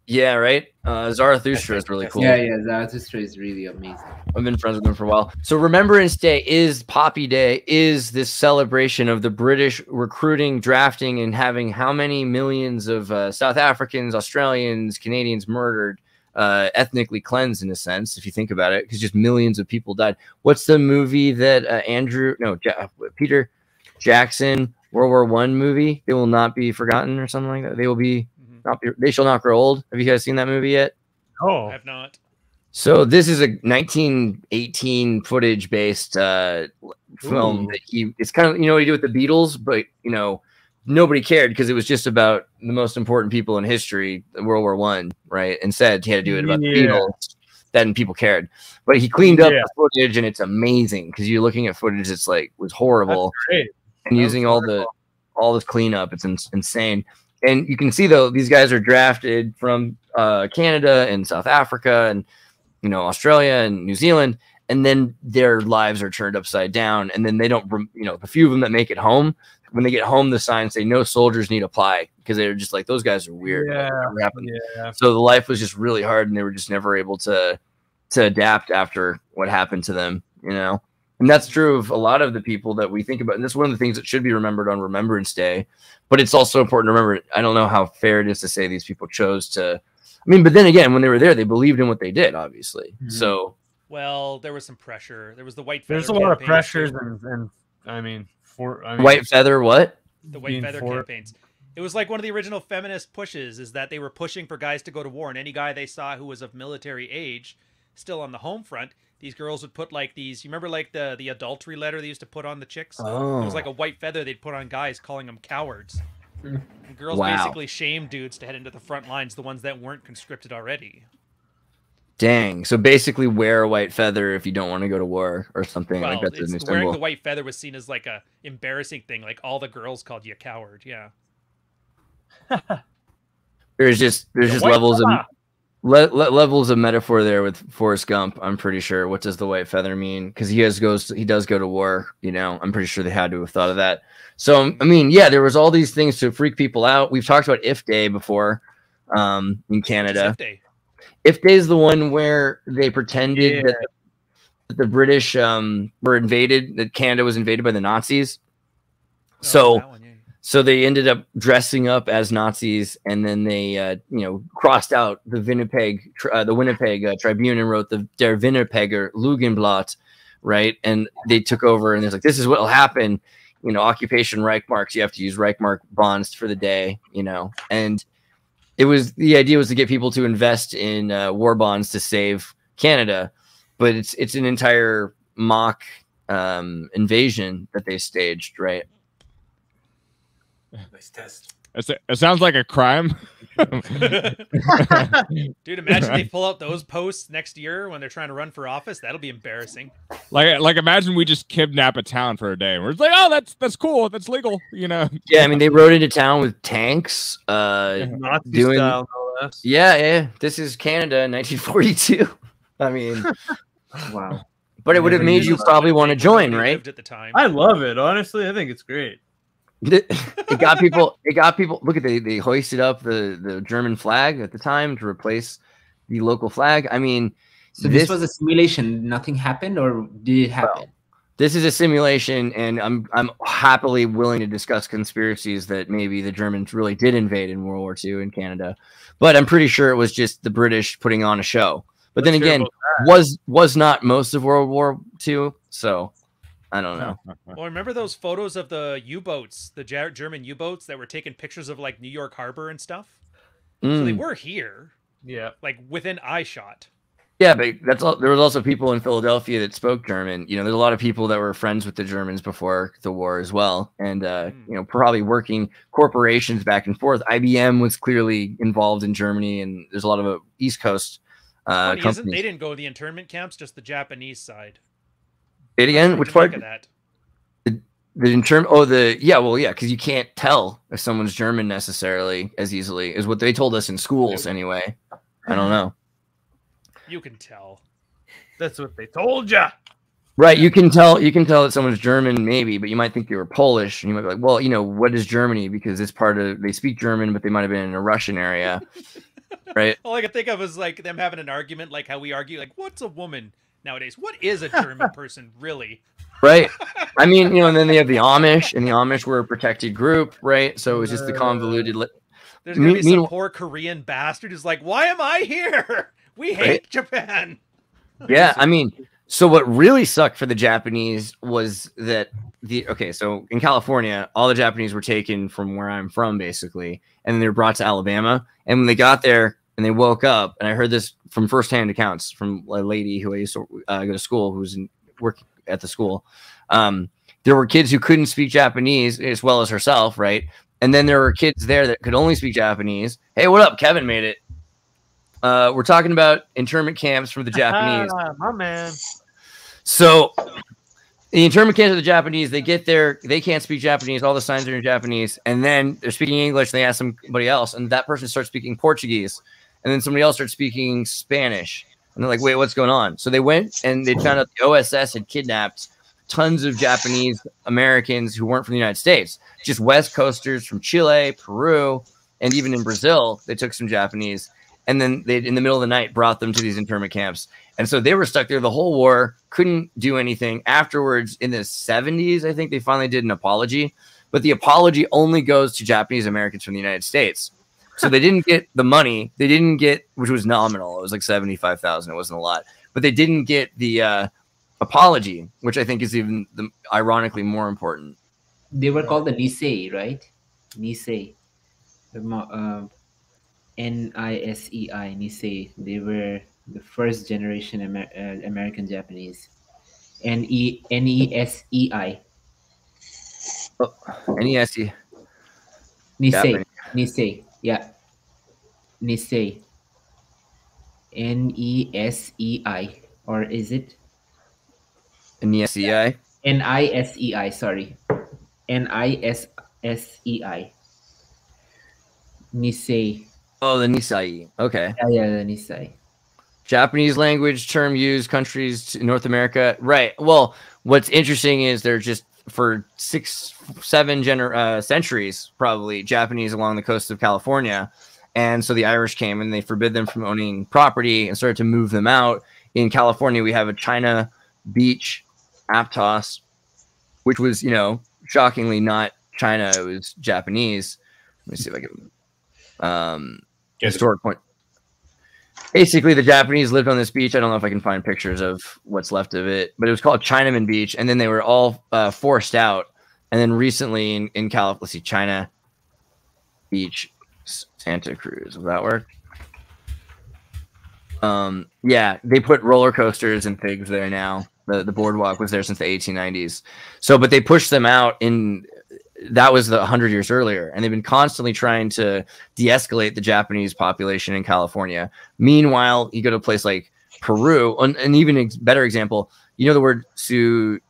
Yeah, right. Zarathustra is really cool. Yeah, Zarathustra is really amazing. I've been friends with him for a while. So Remembrance Day is Poppy Day, is this celebration of the British recruiting, drafting, and having how many millions of South Africans, Australians, Canadians murdered, ethnically cleansed in a sense, if you think about it, because just millions of people died. What's the movie that Peter Jackson, World War I movie? They will not be forgotten or something like that. They will be. They shall not grow old. Have you guys seen that movie yet? Oh, I have not. So this is a 1918 footage based film that it's kind of, what he did with the Beatles, but nobody cared because it was just about the most important people in history, World War I, right? Instead, he had to do it about the Beatles. Then people cared, but he cleaned up the footage, and it's amazing because you're looking at footage that's was horrible, and using all this cleanup, it's insane. And you can see, though, these guys are drafted from Canada and South Africa and, Australia and New Zealand. And then their lives are turned upside down. And then they don't, the few of them that make it home, when they get home, the signs say no soldiers need apply because they're just like, those guys are weird. Yeah. So the life was just really hard, and they were just never able to adapt after what happened to them, And that's true of a lot of the people that we think about. And that's one of the things that should be remembered on Remembrance Day. But it's also important to remember, I don't know how fair it is to say these people chose to. But then again, when they were there, they believed in what they did, obviously. Mm-hmm. So. Well, there was some pressure. There was the white. There's a lot of pressures and I mean, white feather what? The white feather campaigns. It was like one of the original feminist pushes, is that they were pushing for guys to go to war, and any guy they saw who was of military age, still on the home front, these girls would put like these. You remember like the adultery letter they used to put on the chicks? Oh. It was like a white feather they'd put on guys, calling them cowards. And girls basically shamed dudes to head into the front lines, the ones that weren't conscripted already. Dang. So basically wear a white feather if you don't want to go to war or something. Well, like that's a new symbol. Wearing the white feather was seen as like a embarrassing thing. Like all the girls called you a coward. Yeah. There's just levels of levels of metaphor there with Forrest Gump. I'm pretty sure. What does the white feather mean? Because he does go to war. You know, I'm pretty sure they had to have thought of that. So I mean, yeah, there was all these things to freak people out. We've talked about If Day before, in Canada. If Day? If Day is the one where they pretended that the British were invaded, that Canada was invaded by the Nazis. So they ended up dressing up as Nazis, and then they, crossed out the Winnipeg Tribune and wrote the Der Winnipegger Lugenblatt, right? And they took over, and it's like, this is what will happen. You know, occupation Reichmarks. You have to use Reichmark bonds for the day. You know, and the idea was to get people to invest in war bonds to save Canada, but it's an entire mock invasion that they staged, right? Nice test. It sounds like a crime. Dude, imagine they pull out those posts next year when they're trying to run for office. That'll be embarrassing. Like imagine we just kidnap a town for a day. We're just like, oh, that's cool. That's legal. You know? Yeah, I mean, they rode into town with tanks. Nazi style, no less. Yeah. This is Canada in 1942. I mean, wow. But it would have made you probably want to join, right? At the time. I love it. Honestly, I think it's great. It got people. Look at they hoisted up the German flag at the time to replace the local flag. I mean, so this was a simulation. Nothing happened, or did it happen? Well, this is a simulation, and I'm happily willing to discuss conspiracies that maybe the Germans really did invade in World War II in Canada, but I'm pretty sure it was just the British putting on a show. But then again, was not most of World War II, so. I don't know. Well, remember those photos of the U-boats, the German U-boats that were taking pictures of like New York Harbor and stuff? So they were here. Yeah. Like within eye shot. Yeah, but there was also people in Philadelphia that spoke German. You know, there's a lot of people that were friends with the Germans before the war as well. And, probably working corporations back and forth. IBM was clearly involved in Germany, and there's a lot of East Coast companies. They didn't go to the internment camps, just the Japanese side. It again, which part? That? Because you can't tell if someone's German necessarily as easily, is what they told us in schools anyway. I don't know. You can tell. That's what they told you. Right, you can tell that someone's German maybe, but you might think they were Polish, and you might be like, well, what is Germany? Because it's they speak German, but they might have been in a Russian area. Right? All I can think of is like them having an argument, like how we argue, like, what's a woman nowadays? What is a German person really? Right. I mean, and then they have the Amish, and the Amish were a protected group, right? So it was just the convoluted. There's gonna be some poor Korean bastard who's like, "Why am I here? We hate Japan." Yeah, I mean, so what really sucked for the Japanese was that so in California, all the Japanese were taken from where I'm from, basically, and then they were brought to Alabama. And when they got there, and they woke up, and I heard this from firsthand accounts from a lady who I used to go to school, who's working at the school. There were kids who couldn't speak Japanese as well as herself, right? And then there were kids there that could only speak Japanese. Hey, what up? Kevin made it. We're talking about internment camps for the Japanese. My man. So the internment camps of the Japanese, they get there, they can't speak Japanese. All the signs are in Japanese. And then they're speaking English, and they ask somebody else, and that person starts speaking Portuguese. And then somebody else starts speaking Spanish. And they're like, wait, what's going on? So they went and they found out the OSS had kidnapped tons of Japanese Americans who weren't from the United States, just West Coasters from Chile, Peru, and even in Brazil, they took some Japanese. And then they, in the middle of the night, brought them to these internment camps. And so they were stuck there the whole war, couldn't do anything. Afterwards, in the 70s, I think they finally did an apology. But the apology only goes to Japanese Americans from the United States. So they didn't get the money. They didn't get, which was nominal. It was like $75,000. It wasn't a lot. But they didn't get the apology, which I think is even ironically more important. They were called the Nisei, right? Nisei. Nisei, Nisei. They were the first generation American Japanese. Nesei. Oh, Nesei. Nisei. Nisei. Yeah. Nisei. Nesei. Or is it? Nesei? Nisei, sorry. Nisei. Nisei. Oh, the Nisei. Okay. Yeah, the Nisei. Japanese language term used countries in North America. Right. Well, what's interesting is they're just for 6-7 centuries, probably Japanese along the coast of California. And so the Irish came and they forbid them from owning property and started to move them out. In California, we have a China Beach Aptos, which was, you know, shockingly not China. It was Japanese. Let me see if I can historic point. Basically, the Japanese lived on this beach. I don't know if I can find pictures of what's left of it, but it was called Chinaman Beach. And then they were all forced out. And then recently in California, let's see, China Beach, Santa Cruz. Will that work? Yeah, they put roller coasters and things there now. The boardwalk was there since the 1890s. So, but they pushed them out that was 100 years earlier, and they've been constantly trying to de-escalate the Japanese population in California. Meanwhile, you go to a place like Peru, an even better example. You know the word ceviche,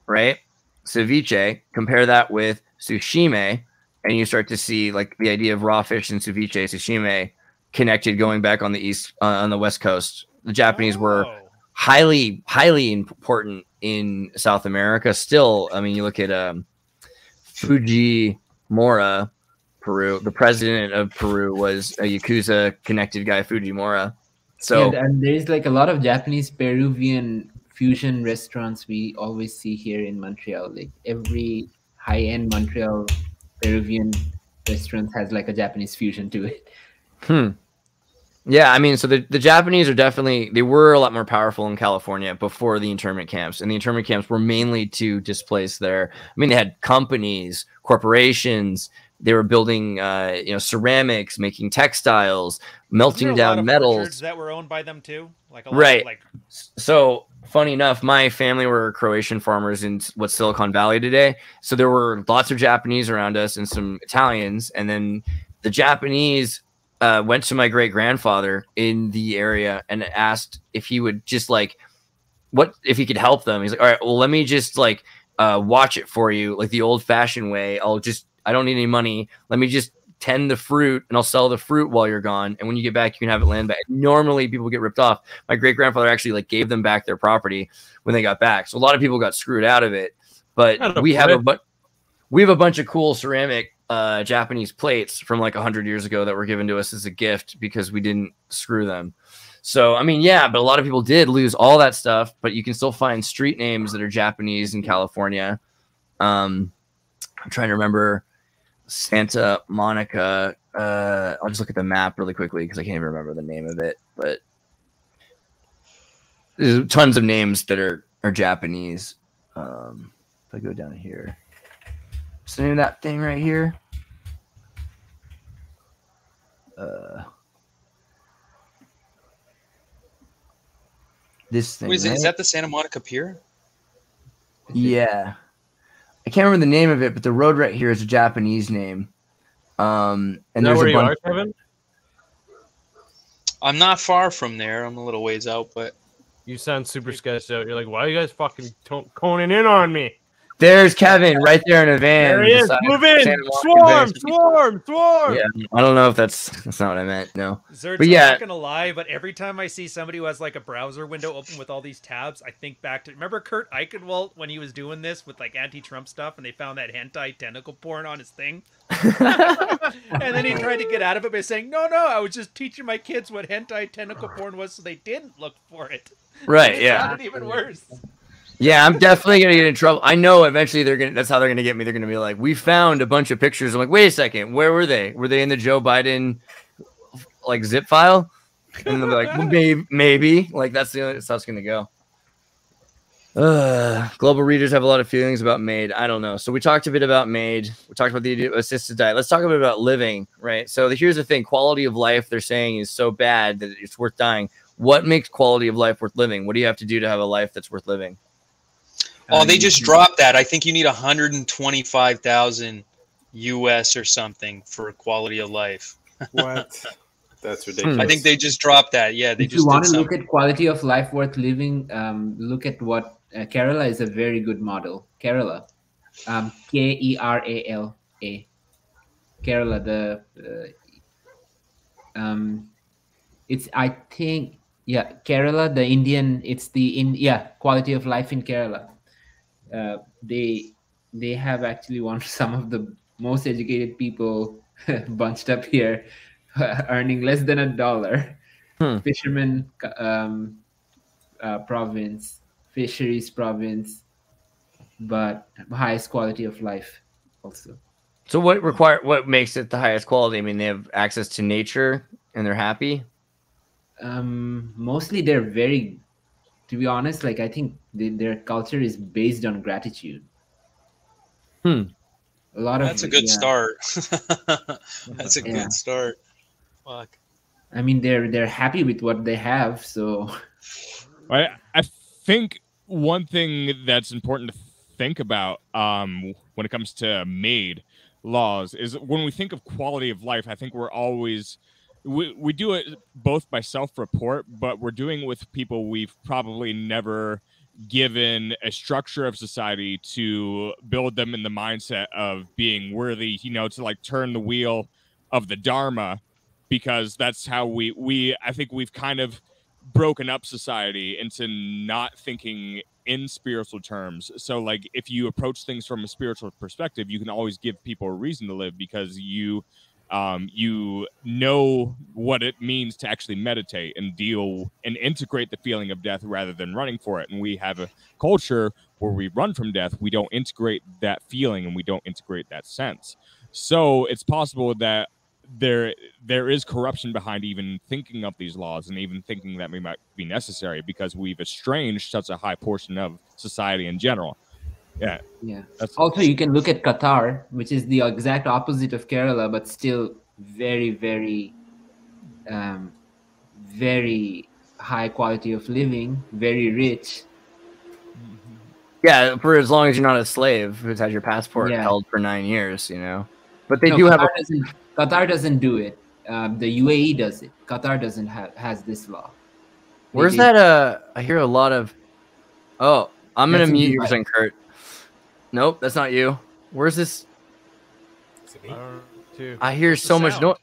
right? Ceviche. Compare that with sushime, and you start to see like the idea of raw fish and ceviche, sushime connected, going back on the east, on the west coast. The Japanese were highly important in South America. Still, I mean, you look at Fujimori, Peru. The president of Peru was a Yakuza connected guy, Fujimori. So, yeah, and there's like a lot of Japanese Peruvian fusion restaurants we always see here in Montreal. Like every high-end Montreal Peruvian restaurant has like a Japanese fusion to it. Yeah, I mean, so the Japanese are definitely, they were a lot more powerful in California before the internment camps. And the internment camps were mainly to displace their, I mean, they had companies, corporations, they were building, ceramics, making textiles, melting down metals. That were owned by them too? Like a lot right. Of, like... So, funny enough, my family were Croatian farmers in what's Silicon Valley today. So there were lots of Japanese around us and some Italians. And then the Japanese went to my great-grandfather in the area and asked if he would just if he could help them. He's like, all right, well, let me just watch it for you, like the old-fashioned way. I don't need any money. Let me just tend the fruit and I'll sell the fruit while you're gone. And when you get back, you can have it land back. Normally people get ripped off. My great-grandfather actually gave them back their property when they got back. So a lot of people got screwed out of it, but we have a bunch of cool ceramic Japanese plates from like 100 years ago that were given to us as a gift because we didn't screw them. So, I mean, yeah, but a lot of people did lose all that stuff, but you can still find street names that are Japanese in California. I'm trying to remember Santa Monica. I'll just look at the map really quickly because I can't even remember the name of it, but there's tons of names that are Japanese. If I go down here, what's the name of that thing right here? This thing. Wait, is that the Santa Monica Pier? Yeah. I can't remember the name of it, but the road right here is a Japanese name. And there's where a you are, Kevin? I'm not far from there. I'm a little ways out, but you sound super sketched out. You're like, why are you guys fucking coning in on me? There's Kevin right there in a van. There he is. Move in. Swarm. Yeah, I don't know if that's not what I meant. No. Zertz, but yeah, I'm not gonna lie, but every time I see somebody who has like a browser window open with all these tabs, I think back to, remember Kurt Eichenwald when he was doing this with like anti-Trump stuff, and they found that hentai tentacle porn on his thing, and then he tried to get out of it by saying, "No, I was just teaching my kids what hentai tentacle porn was, so they didn't look for it." Right. Yeah. Sounded even worse. Yeah, I'm definitely gonna get in trouble. I know eventually that's how they're gonna get me. They're gonna be like, we found a bunch of pictures. I'm like, wait a second, where were they? Were they in the Joe Biden like zip file? And they'll be like, well, maybe. Like, that's the only that's how it's going to go. Global readers have a lot of feelings about MAID. I don't know. So we talked a bit about MAID. We talked about the assisted diet. Let's talk a bit about living, right? So here's the thing. Quality of life, they're saying, is so bad that it's worth dying. What makes quality of life worth living? What do you have to do to have a life that's worth living? Oh, they just dropped that. I think you need 125,000 US or something for quality of life. What? That's ridiculous. I think they just dropped that. Yeah, they if just you want did to look at quality of life worth living, look at what Kerala is a very good model. Kerala, Kerala. Kerala, it's I think Kerala, the Indian. It's quality of life in Kerala. They have actually one some of the most educated people bunched up here, earning less than $1. Fisherman province, fisheries province, but highest quality of life also. So what makes it the highest quality? I mean, they have access to nature and they're happy. Mostly they're very, to be honest, like I think their culture is based on gratitude. A lot That's a good start. That's a good start. Fuck. I mean, they're happy with what they have, so. I think one thing that's important to think about when it comes to MAID laws is when we think of quality of life, I think we're always we do it both by self-report, but we're doing it with people we've probably never given a structure of society to build them in the mindset of being worthy, to like turn the wheel of the Dharma, because that's how I think we've kind of broken up society into not thinking in spiritual terms. So like if you approach things from a spiritual perspective, you can always give people a reason to live because you know what it means to actually meditate and deal and integrate the feeling of death rather than running for it. And we have a culture where we run from death. We don't integrate that feeling and we don't integrate that sense. So it's possible that there is corruption behind even thinking of these laws and even thinking that they might be necessary because we've estranged such a high portion of society in general. Yeah. Also, you can look at Qatar, which is the exact opposite of Kerala, but still very, very, very high quality of living, very rich. Yeah, for as long as you're not a slave who's had your passport held for 9 years, But they do Qatar have Qatar doesn't do it. The UAE does it. Qatar doesn't has this law. Where's that? I hear a lot of. Oh, I'm gonna mute you, Kurt. Nope, that's not you. Where's this? I hear so much noise.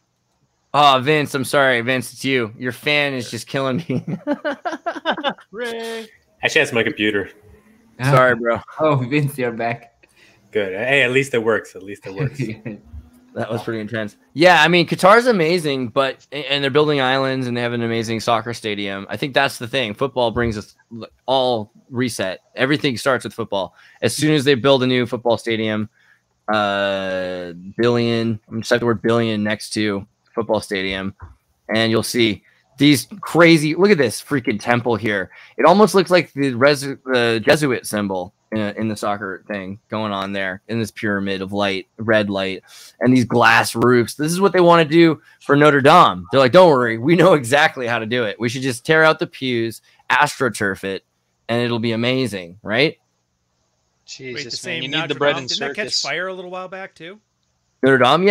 Oh, Vince, I'm sorry, Vince. It's you. Your fan is just killing me. Ray. Actually, that's my computer. Sorry, bro. Oh, Vince, you're back. Good. Hey, at least it works. That was pretty intense. Yeah, I mean, Qatar's amazing, and they're building islands and they have an amazing soccer stadium. I think that's the thing. Football brings us all reset. Everything starts with football. As soon as they build a new football stadium, billion, I'm just type the word billion next to football stadium, and you'll see these crazy. Look at this freaking temple here. It almost looks like the Jesuit symbol in the soccer thing going on there in this pyramid of light, red light, and these glass roofs. This is what they want to do for Notre Dame. They're like, don't worry, we know exactly how to do it. We should just tear out the pews, astroturf it, and it'll be amazing, right? Jesus, man, you need the bread and circus. Didn't that catch fire a little while back too? Notre Dame,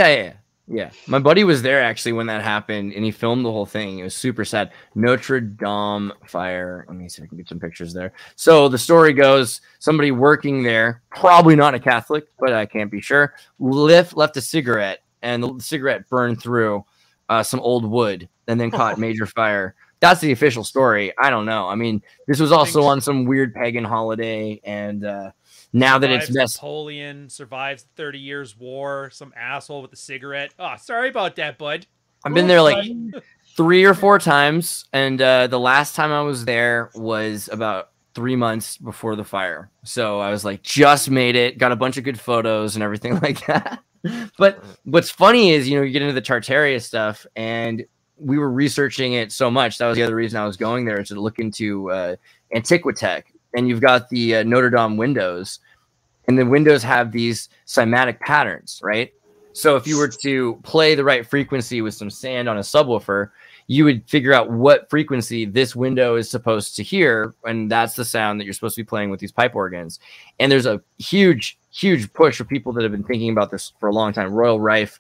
yeah. My buddy was there actually when that happened, and he filmed the whole thing. It was super sad. Notre Dame fire. Let me see if I can get some pictures there. So the story goes, somebody working there, probably not a Catholic, but I can't be sure, left a cigarette, and the cigarette burned through some old wood, and then caught major fire. That's the official story. I don't know. I mean, this was also on some weird pagan holiday, and now that it's Napoleon survives 30 Years War, some asshole with a cigarette. Oh, sorry about that, bud. I've been there like 3 or 4 times, and the last time I was there was about 3 months before the fire. So I was like, just made it, got a bunch of good photos and everything like that. But what's funny is, you get into the Tartaria stuff, and we were researching it so much. That was the other reason I was going there, to look into Antiquitech. And you've got the Notre Dame windows, and the windows have these cymatic patterns, right? So if you were to play the right frequency with some sand on a subwoofer, you would figure out what frequency this window is supposed to hear, and that's the sound that you're supposed to be playing with these pipe organs. And there's a huge push for people that have been thinking about this for a long time. Royal Rife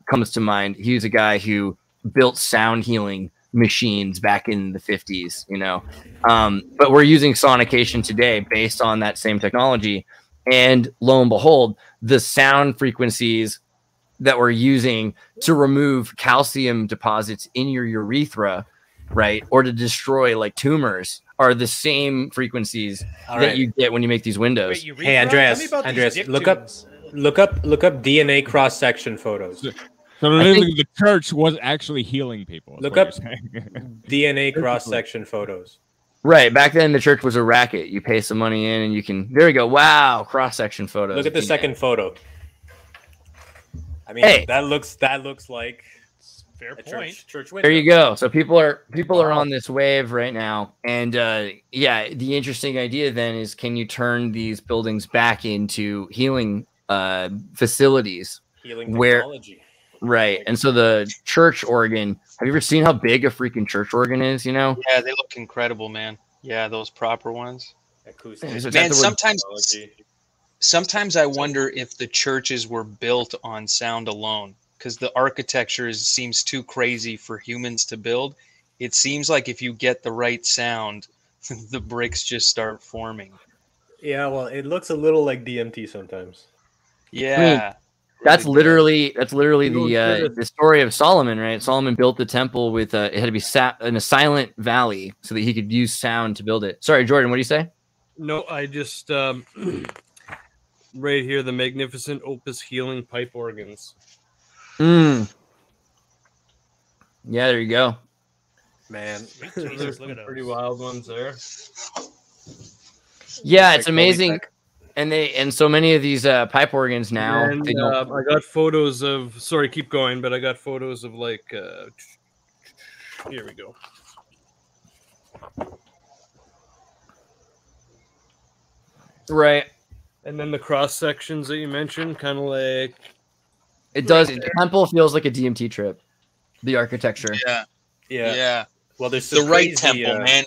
comes to mind. He's a guy who built sound healing machines back in the 50s, you know. But we're using sonication today based on that same technology. And lo and behold, the sound frequencies that we're using to remove calcium deposits in your urethra, right, or to destroy like tumors, are the same frequencies that you get when you make these windows. Wait, hey, Andreas, look up DNA cross section photos. So literally, the church was actually healing people. Look up DNA cross section photos. Right, back then the church was a racket. You pay some money in, and you can. There you go. Wow, cross section photos. Look at the second photo. I mean, that looks like fair point. Church window. There you go. So people are on this wave right now, and yeah, the interesting idea then is, can you turn these buildings back into healing facilities? Healing technology. Right. And so the church organ, have you ever seen how big a freaking church organ is, you know? Yeah, they look incredible, man. Yeah, those proper ones. Acoustic. Man, sometimes I wonder if the churches were built on sound alone, because the architecture seems too crazy for humans to build. It seems like if you get the right sound, the bricks just start forming. Yeah, well, it looks a little like DMT sometimes. Yeah. That's literally the story of Solomon, right? Solomon built the temple with it had to be sat in a silent valley so that he could use sound to build it. Sorry, Jordan, what do you say? No, I just right here, the magnificent opus healing pipe organs. Yeah, there you go. Man, there's some pretty wild ones there. Yeah, it's amazing. And so many of these pipe organs now. And, I got photos of. Sorry, keep going. But I got photos of like. Here we go. Right. And then the cross sections that you mentioned, kind of like. It does. The temple feels like a DMT trip. The architecture. Yeah. Well, there's the right temple, man.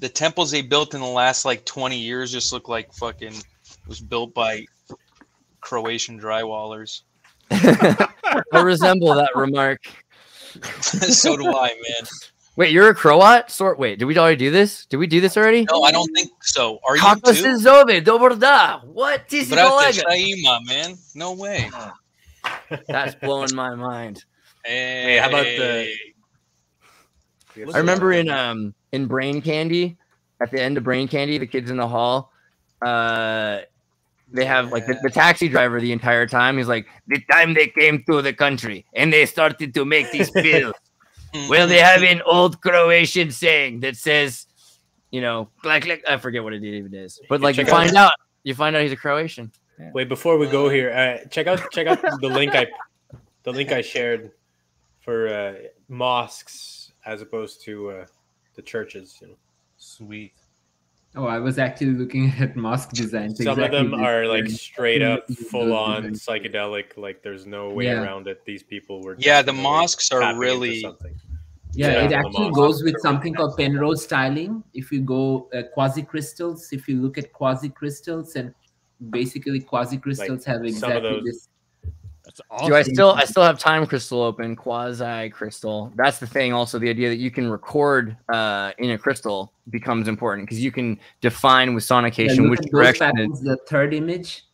The temples they built in the last like 20 years just look like fucking. Was built by Croatian drywallers. I resemble that remark. So do I, man. Wait, you're a Croat? Wait, did we already do this? Did we do this already? No, I don't think so. Are you Kako too? se zove? Dobar da. What? Ti si kolega? Man. No way. That's blowing my mind. Hey, how about the... I remember in Brain Candy, at the end of Brain Candy, the kids in the hall, they have like the taxi driver the entire time. He's like, the time they came to the country and they started to make these pills. Well, they have an old Croatian saying that says, you know, like I forget what it even is, but like you find out he's a Croatian. Yeah. Wait, before we go here, check out the link I shared for mosques as opposed to the churches. You know, sweet. Oh, I was actually looking at mosque designs. Some of them are like straight up full on psychedelic. Like there's no way around it. These people were. Yeah, the mosques are really. Yeah, it actually goes with something called Penrose styling. If you go quasi-crystals, if you look at quasi-crystals, and basically quasi-crystals have exactly this. That's awesome. I still have time crystal open, quasi crystal. That's the thing. Also, the idea that you can record in a crystal becomes important because you can define with sonication which direction. The third image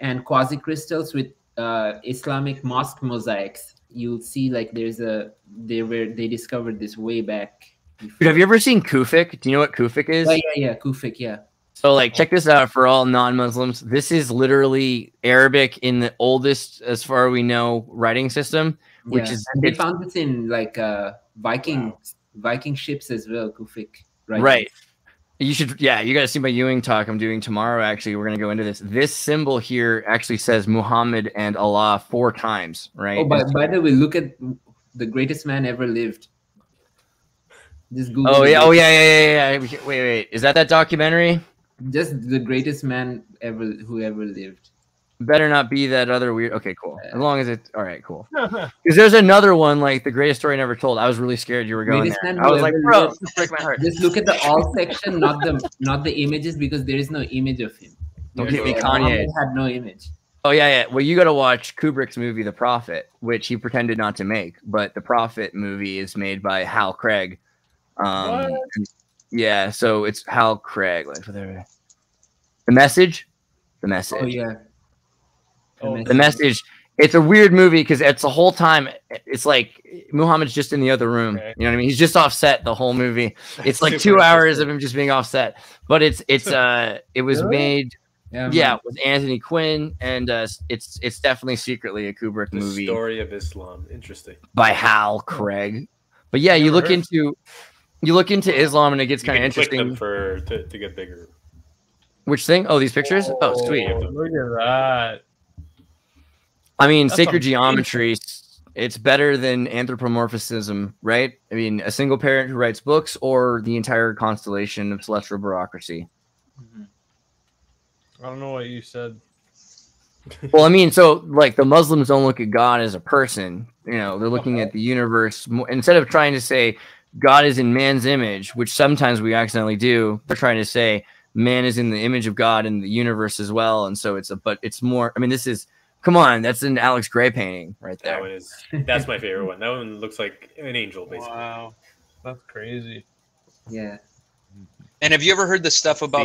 and quasi crystals with Islamic mosque mosaics. You'll see like they discovered this way back. Dude, have you ever seen Kufik? Do you know what Kufik is? Yeah, Kufik, yeah. So, like, check this out for all non-Muslims. This is literally Arabic in the oldest, as far as we know, writing system. Which is and they found this in like Viking ships as well. Kufik, right? You should, you got to see my Ewing talk I'm doing tomorrow. Actually, we're gonna go into this. This symbol here actually says Muhammad and Allah 4 times, right? Oh, by the way, look at the greatest man ever lived. Just Google. Oh yeah, yeah. Wait. Is that documentary? Just the greatest man who ever lived. Better not be that other weird. Okay, cool. As long as it's all right, cool. Because there's another one like the greatest story never told. I was really scared you were going there. I was like, bro, break my heart. Just look at the all section, not the images, because there is no image of him. Don't get me Kanye. Had no image. Oh yeah. Well, you got to watch Kubrick's movie The Prophet, which he pretended not to make, but The Prophet movie is made by Hal Craig. Yeah, so it's Hal Craig. Like The Message. Oh yeah. The Message. It's a weird movie because it's the whole time. It's like Muhammad's just in the other room. Okay. You know what I mean? He's just offset the whole movie. It's like 2 hours of him just being offset. But it was made. Yeah, with Anthony Quinn, and it's definitely secretly a Kubrick movie. The Story of Islam. Interesting. By Hal Craig. But yeah, you look into Islam and it gets kind of interesting. Click them to get bigger. Which thing? Oh, these pictures? Oh, sweet. Look at that. I mean, sacred geometry, it's better than anthropomorphism, right? I mean, a single parent who writes books or the entire constellation of celestial bureaucracy. I don't know what you said. Well, I mean, so like the Muslims don't look at God as a person. You know, they're looking at the universe. Instead of trying to say God is in man's image, which sometimes we accidentally do, they're trying to say man is in the image of God in the universe as well. And so it's more, I mean, come on, that's an Alex Gray painting right there. That's my favorite one. That one looks like an angel, basically. Wow. That's crazy. Yeah. And have you ever heard the stuff about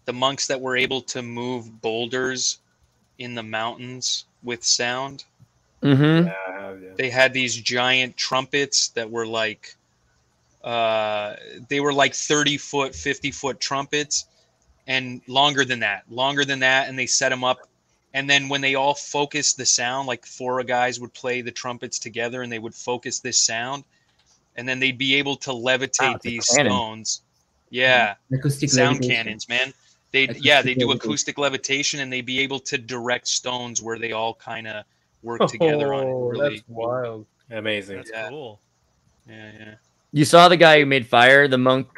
the monks that were able to move boulders in the mountains with sound? Mm-hmm. Yeah. They had these giant trumpets that were like, they were like 30-foot, 50-foot trumpets, and longer than that. And they set them up. And then when they all focused the sound, like 4 guys would play the trumpets together and they would focus this sound. And then they'd be able to levitate these stones. Yeah. Acoustic sound levitation. Cannons, man. They do acoustic levitation, and they'd be able to direct stones where they all kind of work together on it. Really, that's wild. Amazing. That's cool. Yeah. You saw the guy who made fire monk.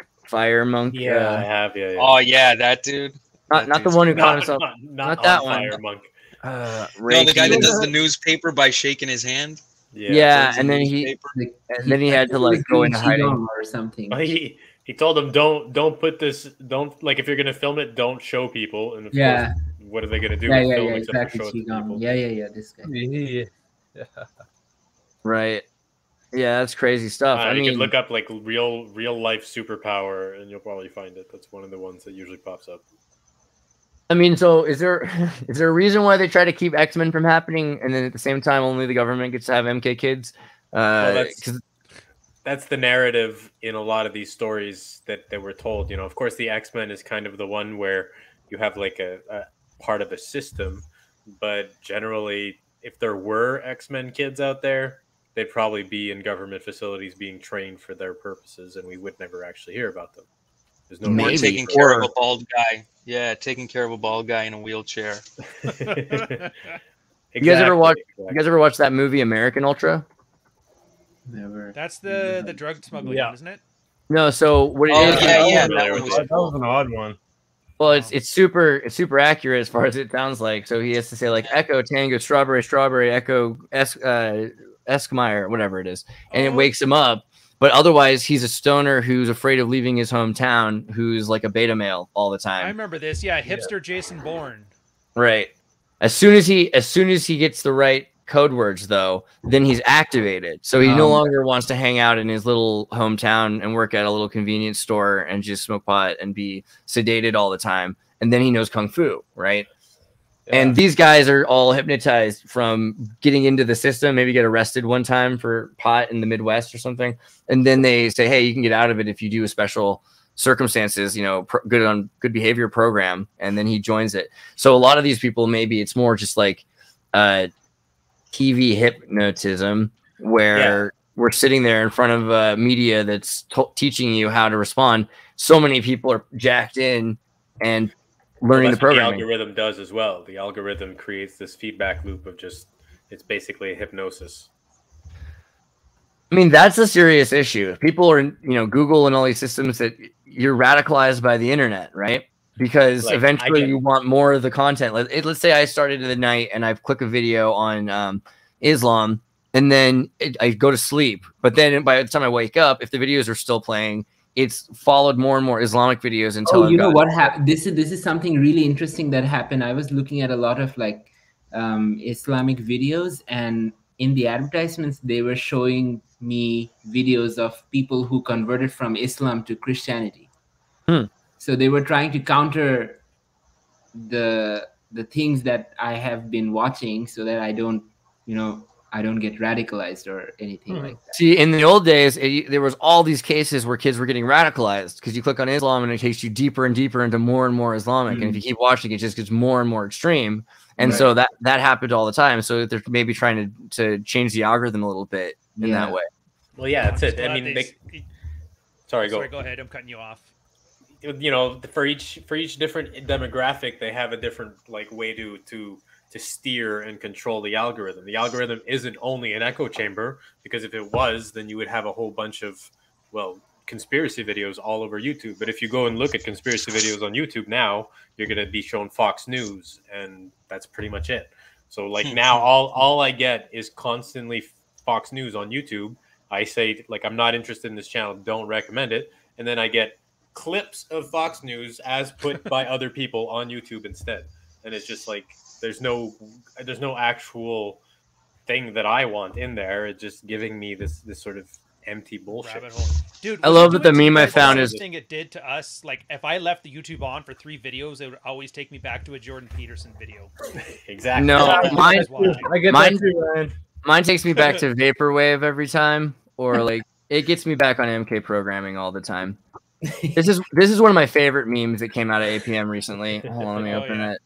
Yeah, I have. Yeah. Oh yeah, that dude. Not the one who called himself. Not that one. Fire monk. No, the guy that does the newspaper by shaking his hand. Yeah, and then he had to like go into hiding or something. He told them don't put this, like if you're gonna film it, don't show people. And of course, what are they gonna do? Exactly. Yeah. This guy. Yeah. Right. Yeah, that's crazy stuff. I mean, you can look up like real life superpower, and you'll probably find it. That's one of the ones that usually pops up. I mean, so is there a reason why they try to keep X-Men from happening, and then at the same time only the government gets to have MK kids? That's the narrative in a lot of these stories that were told. You know, of course, the X-Men is kind of the one where you have like a part of a system, but generally, if there were X-Men kids out there, they'd probably be in government facilities being trained for their purposes, and we would never actually hear about them. There's no Maybe taking care of a bald guy. Yeah, taking care of a bald guy in a wheelchair. Exactly. You guys ever watch that movie American Ultra? Never. That's the drug smuggling one, isn't it? No, so what it is? Yeah. That was an odd one. Well, it's super accurate as far as it sounds like. So he has to say like Echo Tango Strawberry Echo Eskmeyer, whatever it is, and it wakes him up. But otherwise, he's a stoner who's afraid of leaving his hometown, who's like a beta male all the time. I remember this. Yeah, hipster Jason Bourne. Right. As soon as he gets the right code words, though, then he's activated. So he no longer wants to hang out in his little hometown and work at a little convenience store and just smoke pot and be sedated all the time. And then he knows kung fu, right? Yeah. And these guys are all hypnotized from getting into the system, maybe get arrested one time for pot in the Midwest or something. And then they say, hey, you can get out of it if you do a special circumstances, good behavior program. And then he joins it. So a lot of these people, maybe it's more just like TV hypnotism where we're sitting there in front of media that's teaching you how to respond. So many people are jacked in and learning the programming. The algorithm does as well. The algorithm creates this feedback loop of it's basically a hypnosis. I mean, that's a serious issue. If people are, Google and all these systems that you're radicalized by the internet, right? Because eventually you want more of the content. Let's say I started the night and I click a video on Islam, and then I go to sleep. But then by the time I wake up, if the videos are still playing, it's followed more and more Islamic videos until you know what happened. This is something really interesting that happened. I was looking at a lot of Islamic videos, and in the advertisements they were showing me videos of people who converted from Islam to Christianity. So they were trying to counter the things that I have been watching, so that I don't get radicalized or anything like that. See, in the old days, there was all these cases where kids were getting radicalized because you click on Islam and it takes you deeper and deeper into more and more Islamic. And if you keep watching, it just gets more and more extreme. And so that happened all the time. So they're maybe trying to change the algorithm a little bit in that way. Well, yeah, that's it. I mean, sorry, go ahead. I'm cutting you off. For each different demographic, they have a different way to steer and control the algorithm. The algorithm isn't only an echo chamber, because if it was, then you would have a whole bunch of conspiracy videos all over YouTube. But if you go and look at conspiracy videos on YouTube now, you're going to be shown Fox News, and that's pretty much it. So now all I get is constantly Fox News on YouTube. I say I'm not interested in this channel, don't recommend it, and then I get clips of Fox News as put by other people on YouTube instead. And it's just there's no actual thing that I want in there. It's just giving me this sort of empty bullshit. Dude, I love that the meme I found is thing it did to us. If I left the YouTube on for 3 videos, it would always take me back to a Jordan Peterson video. Exactly. No, I get that too, Ryan. Mine takes me back to Vaporwave every time, or it gets me back on MK programming all the time. This is one of my favorite memes that came out of APM recently. Hold on, let me open it.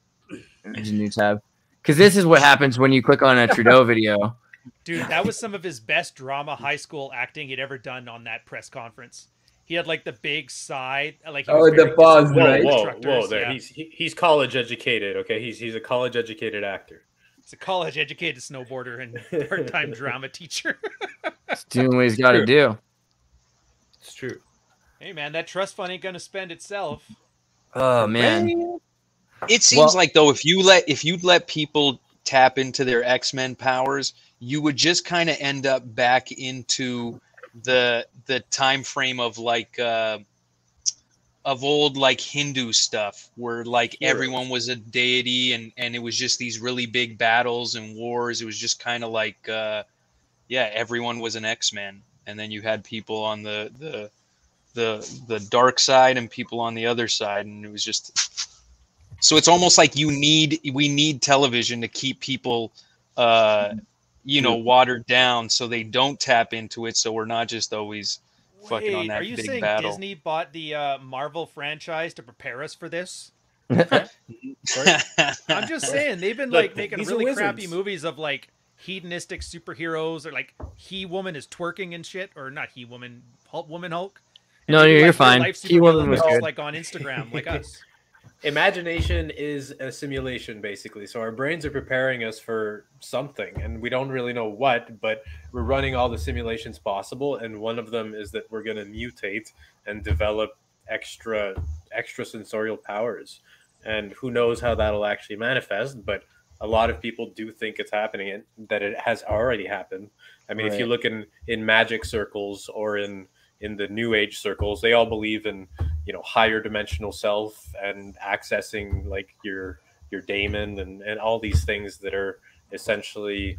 There's a new tab. Because this is what happens when you click on a Trudeau video. Dude, that was some of his best drama high school acting he'd ever done on that press conference. He had the big sigh, the pause, right? Whoa, there. Yeah. He's college educated, okay? He's a college educated actor. He's a college educated snowboarder and part-time drama teacher. He's doing what he's got to do. It's true. Hey man, that trust fund ain't gonna spend itself. Oh man. It seems like though, if you'd let people tap into their X-Men powers, you would just kind of end up back into the time frame of old Hindu stuff, where everyone was a deity and it was just these really big battles and wars. It was just kind of everyone was an X-Men, and then you had people on the dark side and people on the other side, and it was just. So it's almost like we need television to keep people, watered down so they don't tap into it. So we're not just always fucking on that big battle. Are you saying Disney bought the Marvel franchise to prepare us for this? I'm just saying they've been making really crappy movies of hedonistic superheroes, or He-Woman is twerking and shit, or not He-Woman, Woman Hulk. And no, you're fine. He-Woman was good. On Instagram, like us. Imagination is a simulation, basically. So our brains are preparing us for something, and we don't really know what, but we're running all the simulations possible. And one of them is that we're going to mutate and develop extra sensorial powers. And who knows how that'll actually manifest, but a lot of people do think it's happening and that it has already happened. I mean, if you look in magic circles or in the new age circles, they all believe in, higher dimensional self and accessing your daemon and all these things that are essentially,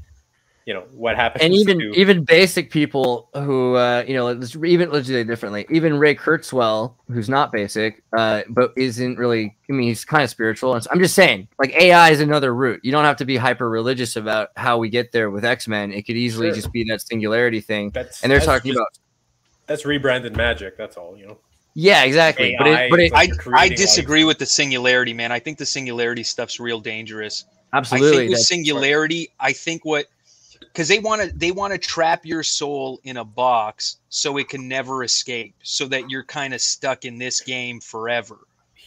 what happens. And even basic people who, let's do it differently. Even Ray Kurzweil, who's not basic, but isn't really, he's kind of spiritual. I'm just saying, AI is another route. You don't have to be hyper religious about how we get there with X-Men. It could easily just be that singularity thing. That's rebranded magic. That's all, Yeah, exactly. I disagree with the singularity, man. I think the singularity stuff's real dangerous. Absolutely. I think with singularity, because they want to trap your soul in a box so it can never escape, so that you're kind of stuck in this game forever.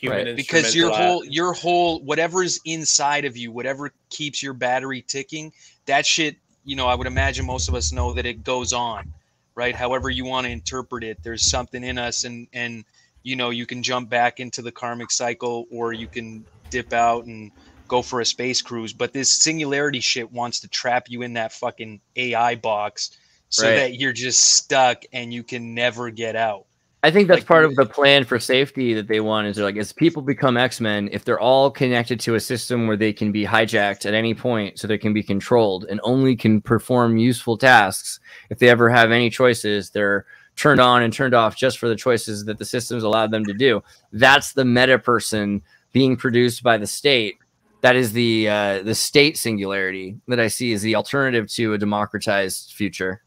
Because your whole whatever's inside of you, whatever keeps your battery ticking, that shit, I would imagine most of us know that it goes on. right? However you want to interpret it, there's something in us, and you know, you can jump back into the karmic cycle, or you can dip out and go for a space cruise. But this singularity shit wants to trap you in that fucking AI box so that you're just stuck and you can never get out. I think that's part of the plan for safety that they want, is like, as people become X-Men, if they're all connected to a system where they can be hijacked at any point so they can be controlled and only can perform useful tasks, if they ever have any choices, they're turned on and turned off just for the choices that the systems allowed them to do. That's the meta person being produced by the state. That is the state singularity that I see as the alternative to a democratized future.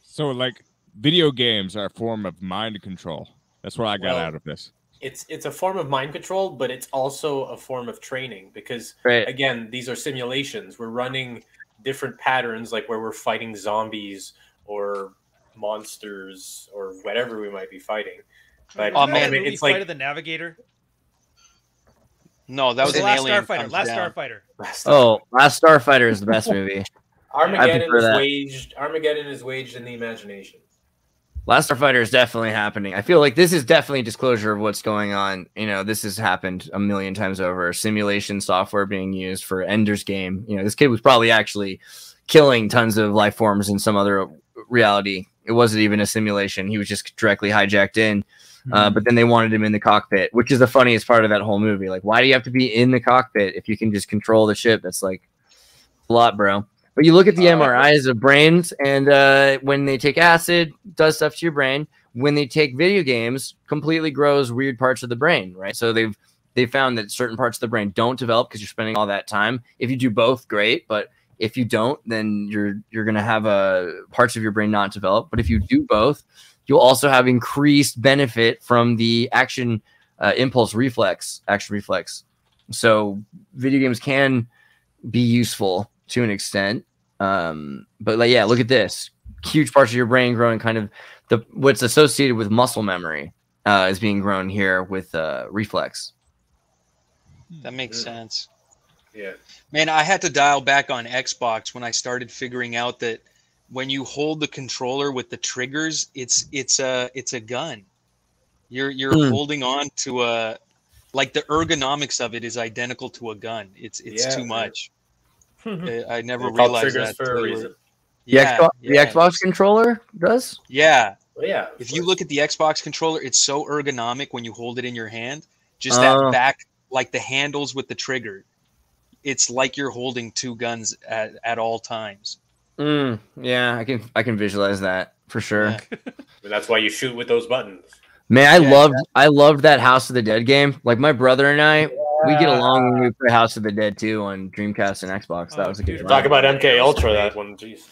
So, like, video games are a form of mind control. That's what I got out of this. It's a form of mind control, but it's also a form of training because, again, these are simulations. We're running different patterns, like where we're fighting zombies or monsters or whatever we might be fighting. But it's like the Navigator. No, that was an Alien. Last Starfighter. Last Starfighter is the best movie. Armageddon is waged in the imagination. Last Starfighter is definitely happening. I feel like this is definitely disclosure of what's going on. You know, this has happened a million times over. Simulation software being used for Ender's Game. You know, this kid was probably actually killing tons of life forms in some other reality. It wasn't even a simulation. He was just directly hijacked in. But then they wanted him in the cockpit, which is the funniest part of that whole movie. Like, why do you have to be in the cockpit if you can just control the ship? That's like a lot, bro. But you look at the MRIs of brains, and when they take acid, does stuff to your brain. When they take video games, completely grows weird parts of the brain, right? So they've found that certain parts of the brain don't develop because you're spending all that time. If you do both, great. But if you don't, then you're gonna have parts of your brain not develop. But if you do both, you'll also have increased benefit from the action reflex. So video games can be useful to an extent. But like, yeah, look at this. Huge parts of your brain growing, kind of what's associated with muscle memory is being grown here with reflex. That makes sense. Yeah. Man, I had to dial back on Xbox when I started figuring out that when you hold the controller with the triggers, it's a gun. You're holding on to like the ergonomics of it is identical to a gun. It's too much. I never realized that. For a reason. The Xbox controller does? Yeah. Well, yeah. If you look at the Xbox controller, it's so ergonomic when you hold it in your hand. Just that back, like the handles with the trigger. It's like you're holding two guns at all times. Yeah, I can visualize that for sure. Yeah. And that's why you shoot with those buttons. Man, I loved that House of the Dead game. Like my brother and I, we get along when we play House of the Dead 2 on Dreamcast and Xbox. That was a good Talk about MK Ultra, that one. Jeez.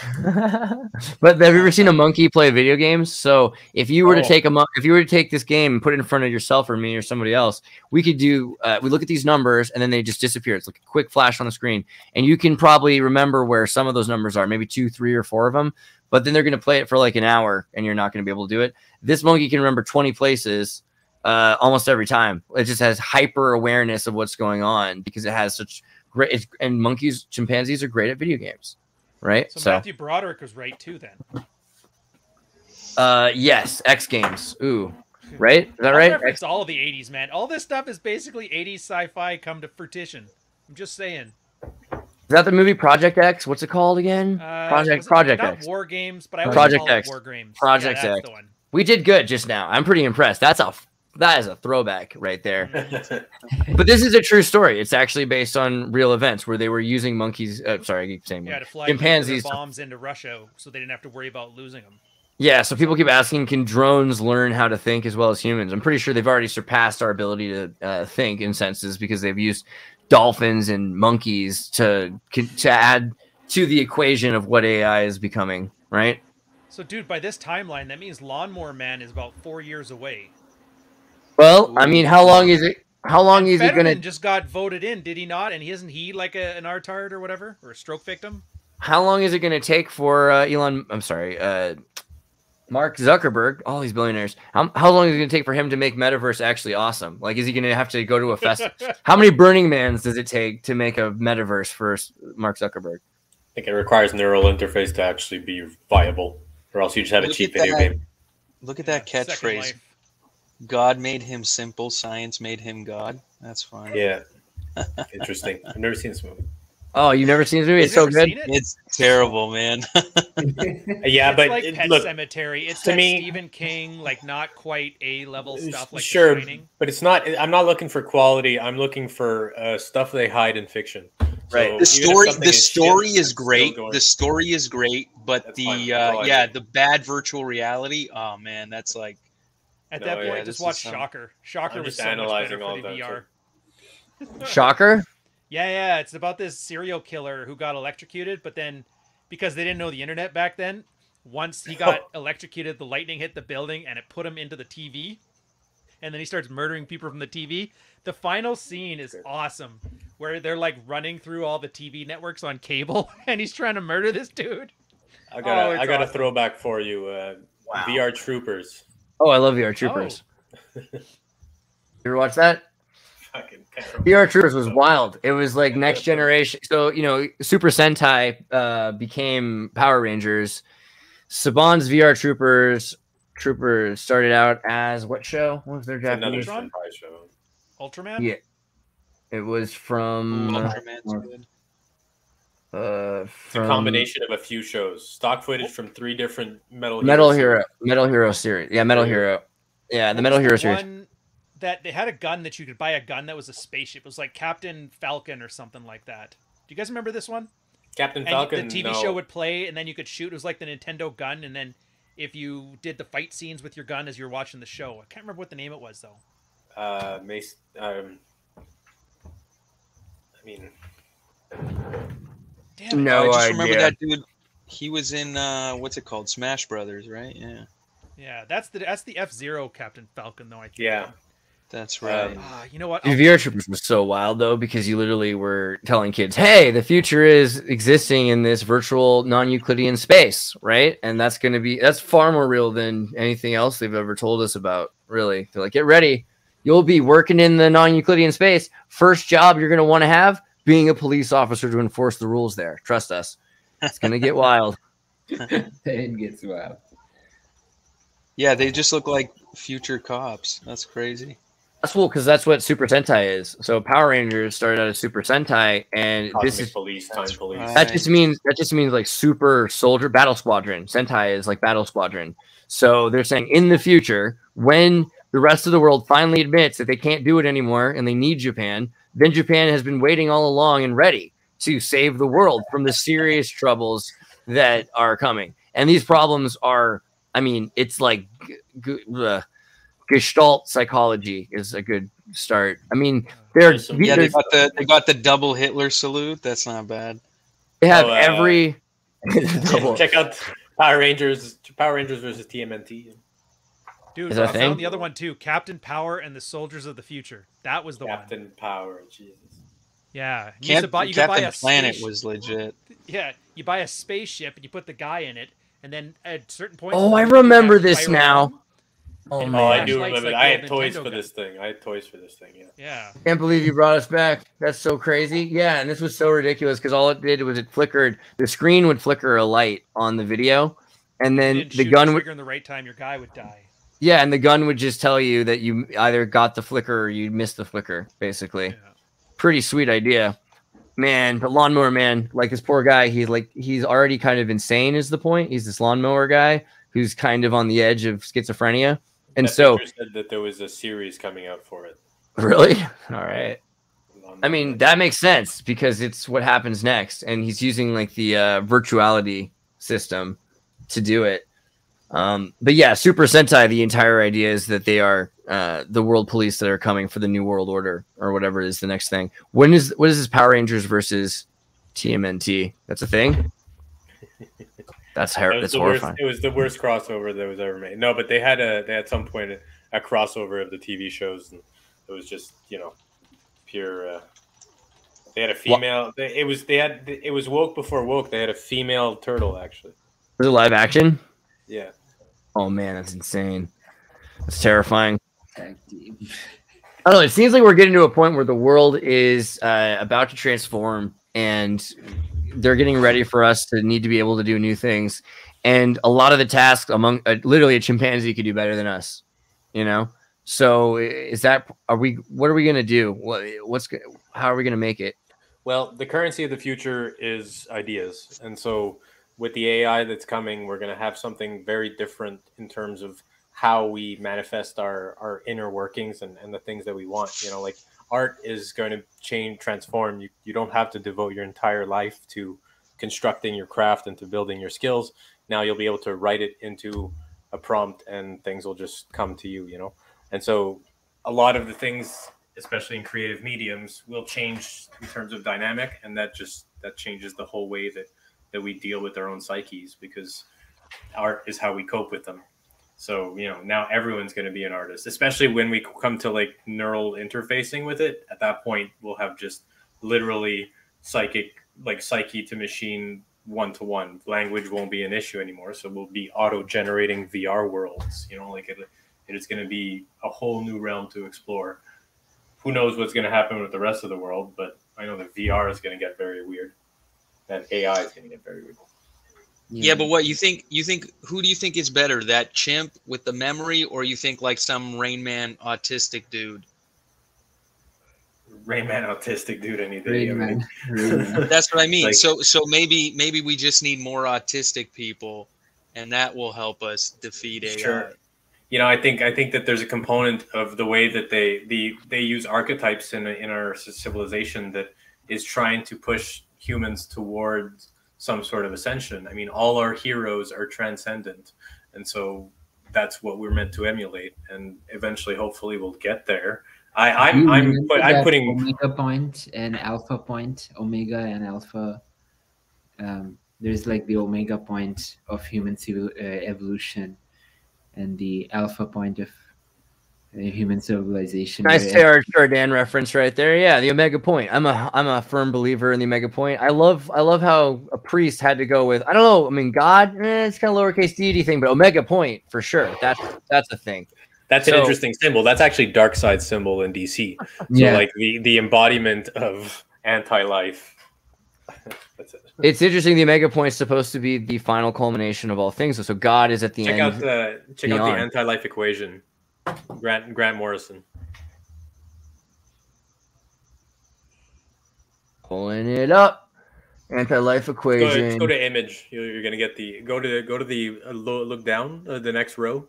But have you ever seen a monkey play video games? So if you were to take this game and put it in front of yourself or me or somebody else, we could do. We look at these numbers and then they just disappear. It's like a quick flash on the screen, and you can probably remember where some of those numbers are, maybe 2, 3, or 4 of them. But then they're going to play it for like an hour, and you're not going to be able to do it. This monkey can remember 20 places almost every time. It just has hyper awareness of what's going on because it has such great. And chimpanzees are great at video games, right? So Matthew Broderick was right too, then. Yes, X Games. Ooh, right? Is that right? It's all of the 80s, man. All this stuff is basically 80s sci-fi come to fruition. I'm just saying. Is that the movie Project X? What's it called again? Project not X. War Games, but I always Project call X. it War Games. Project X. The one. We did good just now. I'm pretty impressed. That is a throwback right there. But this is a true story. It's actually based on real events where they were using monkeys. Sorry, I keep saying to fly chimpanzees bombs into Russia, so they didn't have to worry about losing them. Yeah, so people keep asking, can drones learn how to think as well as humans? I'm pretty sure they've already surpassed our ability to think in senses because they've used dolphins and monkeys to add to the equation of what AI is becoming, right? So, dude, by this timeline, that means Lawnmower Man is about 4 years away. Well, I mean, how long is it? How long is it going to... just got voted in, did he not? And isn't he like an R-tard or whatever? Or a stroke victim? How long is it going to take for Mark Zuckerberg, all these billionaires, how long is it going to take for him to make Metaverse actually awesome? Like, is he going to have to go to a festival? How many Burning Mans does it take to make a Metaverse for Mark Zuckerberg? think it requires neural interface to actually be viable, or else you just have a cheap video game. Look at that catchphrase. God made him simple, science made him God. That's fine. Yeah. Interesting. I've never seen this movie. Oh, you've never seen this movie? It's so good. It's terrible, man. Yeah, it's but like Pet Sematary. It's to me, Stephen King, like not quite A-level stuff. Like sure, The Shining. But it's not. I'm not looking for quality. I'm looking for stuff they hide in fiction. Right. So the story is great. The story is great, but the bad virtual reality. Oh man, that's like. At that point, just watch Shocker. Shocker was so much better for the VR. Shocker? Yeah. It's about this serial killer who got electrocuted, but then because they didn't know the internet back then, once he got electrocuted, the lightning hit the building and it put him into the TV. And then he starts murdering people from the TV. The final scene is awesome, where they're like running through all the TV networks on cable, and he's trying to murder this dude. I got a throwback for you. VR Troopers. Oh, I love VR Troopers. You ever watch that? VR Troopers was wild. It was like next generation. So, Super Sentai became Power Rangers. Saban's VR Troopers started out as what show? What was their Japanese show? Ultraman? Yeah. It was from Ultraman's good. It's a combination of a few shows. Stock footage from 3 different Metal Hero series. Yeah, Metal Hero. Yeah, the Metal Hero series. One that they had a gun that you could buy a gun that was a spaceship. It was like Captain Falcon or something like that. Do you guys remember this one? Captain Falcon. And the TV show would play, and then you could shoot. It was like the Nintendo gun, and then if you did the fight scenes with your gun as you were watching the show. I can't remember what the name it was though. Mace. Damn it. No I just idea. remember that dude. He was in what's it called? Smash Brothers, right? Yeah. Yeah, that's the F-Zero Captain Falcon though. I think. Yeah. That's right. You know what? VR Troopers was so wild though, because you literally were telling kids, "Hey, the future is existing in this virtual non-Euclidean space, right?" And that's far more real than anything else they've ever told us about. Really, they're like, "Get ready, you'll be working in the non-Euclidean space. First job you're going to want to have, being a police officer to enforce the rules there. Trust us, it's going to get wild." It gets wild. Yeah, they just look like future cops. That's crazy. That's cool because that's what Super Sentai is. So Power Rangers started out as Super Sentai, and this is police, time police. Right. that just means like Super Soldier Battle Squadron. Sentai is like Battle Squadron. So they're saying in the future, when the rest of the world finally admits that they can't do it anymore and they need Japan, then Japan has been waiting all along and ready to save the world from the serious troubles that are coming. And these problems are, it's like Gestalt psychology is a good start. They got the double Hitler salute. That's not bad. They have every check out Power Rangers versus TMNT. Dude, I found the other one too. Captain Power and the Soldiers of the Future. That was the Captain Power, Jesus. Yeah. Captain Planet was legit. Yeah, you buy a spaceship and you put the guy in it, and then at certain points. Oh, I remember this now. Oh, I do remember. Like I had toys for this thing. Yeah. Can't believe you brought us back. That's so crazy. Yeah, and this was so ridiculous because all it did was it flickered. The screen would flicker a light on the video, and then the gun would. In the right time, your guy would die. Yeah, and the gun would just tell you that you either got the flicker or you missed the flicker. Basically, Pretty sweet idea, man. But Lawnmower Man, like this poor guy, he's already kind of insane. Is the point? He's this lawnmower guy who's kind of on the edge of schizophrenia. And so said that there was a series coming out for it. Really? All right. That makes sense because it's what happens next. And he's using like the virtuality system to do it. But yeah, Super Sentai, the entire idea is that they are the world police that are coming for the New World Order or whatever is the next thing. What is this Power Rangers versus TMNT? That's a thing? That's horrifying. It was the worst crossover that was ever made. No, but they had some point a crossover of the TV shows, and it was just pure. They had a female. It was woke before woke. They had a female turtle actually. Was it live action? Yeah. Oh man, that's insane. That's terrifying. I don't know. It seems like we're getting to a point where the world is about to transform, and they're getting ready for us to need to be able to do new things, and a lot of the tasks among literally a chimpanzee could do better than us, you know. So what are we gonna do? How are we gonna make it? Well, the currency of the future is ideas, and so with the AI that's coming, we're going to have something very different in terms of how we manifest our inner workings and the things that we want. You know, like art is going to transform. You don't have to devote your entire life to constructing your craft and to building your skills. Now you'll be able to write it into a prompt and things will just come to you, you know? And so a lot of the things, especially in creative mediums, will change in terms of dynamic. And that changes the whole way that we deal with our own psyches, because art is how we cope with them. So, you know, now everyone's going to be an artist, especially when we come to like neural interfacing with it. At that point, we'll have just literally psyche to machine one-to-one. Language won't be an issue anymore. So we'll be auto-generating VR worlds, you know, like it is going to be a whole new realm to explore. Who knows what's going to happen with the rest of the world, but I know that VR is going to get very weird and AI is going to get very weird. Yeah, but what you think, who do you think is better, that chimp with the memory, or you think like some Rain Man autistic dude? Rain Man autistic dude any day. Rain Man. That's what I mean. Like, so maybe we just need more autistic people, and that will help us defeat AI. Sure. You know, I think that there's a component of the way that they use archetypes in our civilization that is trying to push humans towards some sort of ascension. I mean, all our heroes are transcendent, and so that's what we're meant to emulate. And eventually, hopefully, we'll get there. I'm putting omega point and alpha point, omega and alpha. There's like the omega point of human evolution, and the alpha point of human civilization. Nice Teilhard Chardin reference right there. Yeah, the omega point. I'm a firm believer in the omega point. I love how a priest had to go with, I don't know, I mean, God, it's kind of lowercase deity thing, but omega point for sure. That's a thing. That's an interesting symbol. That's actually Darkseid symbol in DC. So like the embodiment of anti-life. That's it. It's interesting. The omega point is supposed to be the final culmination of all things. So God is at the end. Check out the anti-life equation. Grant Morrison. Pulling it up. Anti-life equation. Just go to image. You're gonna get the go to the look down the next row.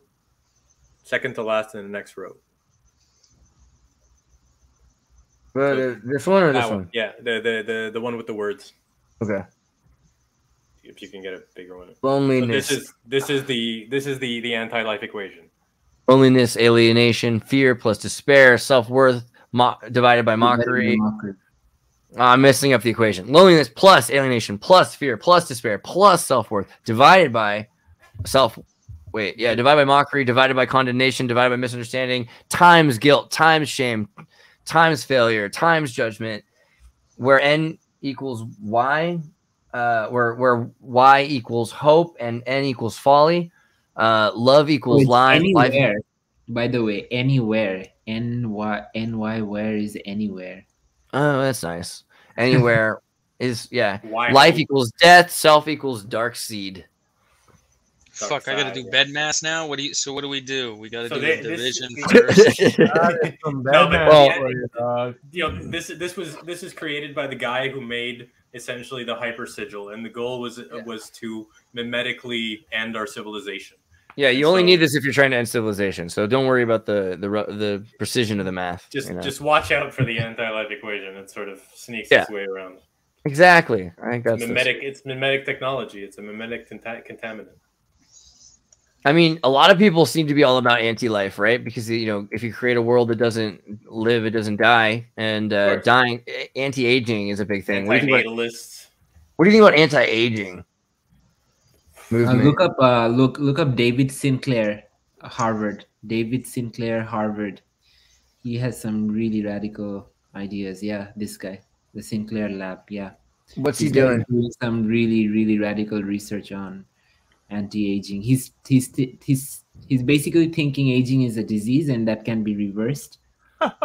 Second to last in the next row. This one or this one? Yeah, the one with the words. Okay. If you can get a bigger one. Loneliness. So this is the anti-life equation. Loneliness, alienation, fear plus despair, self-worth divided by mockery. I'm messing up the equation. Loneliness plus alienation plus fear plus despair plus self-worth divided by divided by mockery, divided by condemnation, divided by misunderstanding, times guilt, times shame, times failure, times judgment, where n equals y, where y equals hope and n equals folly. Love equals line. Anywhere. By the way, anywhere. Ny where is anywhere? Oh, that's nice. Anywhere is life equals death. Self equals dark seed. Fuck! I gotta do bed mass now. What do we do? We gotta do a division first. This is created by the guy who made essentially the hyper sigil, and the goal was to mimetically end our civilization. Yeah, you only need this if you're trying to end civilization. So don't worry about the precision of the math. Just watch out for the anti-life equation. It sort of sneaks its way around. Exactly. I think that's mimetic. It's mimetic technology. It's a mimetic contaminant. I mean, a lot of people seem to be all about anti-life, right? Because, you know, if you create a world that doesn't live, it doesn't die, and dying, anti-aging is a big thing. What do you think about anti-aging movement? Look up David Sinclair, Harvard. David Sinclair, Harvard. He has some really radical ideas. Yeah, this guy, the Sinclair Lab. Yeah. What's he doing? Some really, really radical research on anti-aging. He's basically thinking aging is a disease and that can be reversed.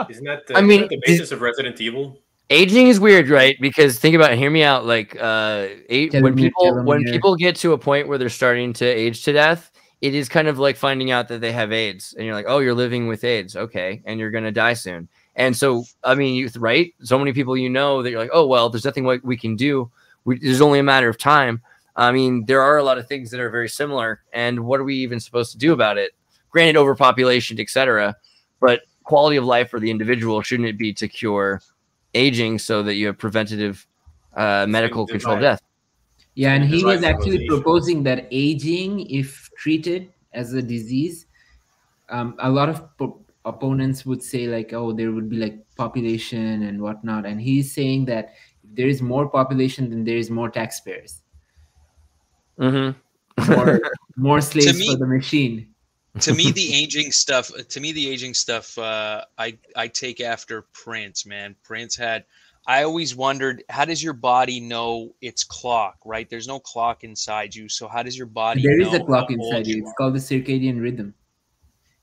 Isn't that the basis of Resident Evil? Aging is weird, right? Because think about it, hear me out. Like when people get to a point where they're starting to age to death, it is kind of like finding out that they have AIDS, and you're like, oh, you're living with AIDS, okay, and you're gonna die soon. And so, I mean, right? So many people that you're like, oh well, there's nothing we can do. There's only a matter of time. I mean, there are a lot of things that are very similar, and what are we even supposed to do about it? Granted, overpopulation, etc., but quality of life for the individual, shouldn't it be to cure aging so that you have preventative medical control of death? Yeah, and he was actually proposing that aging, if treated as a disease, a lot of opponents would say like, oh, there would be like population and whatnot, and he's saying that if there is more population, then there is more taxpayers. More slaves for the machine. To me, the aging stuff. I take after Prince. Man, Prince had. I always wondered, how does your body know its clock? Right? There's no clock inside you, so how does your body? There is a clock inside you. It's called the circadian rhythm.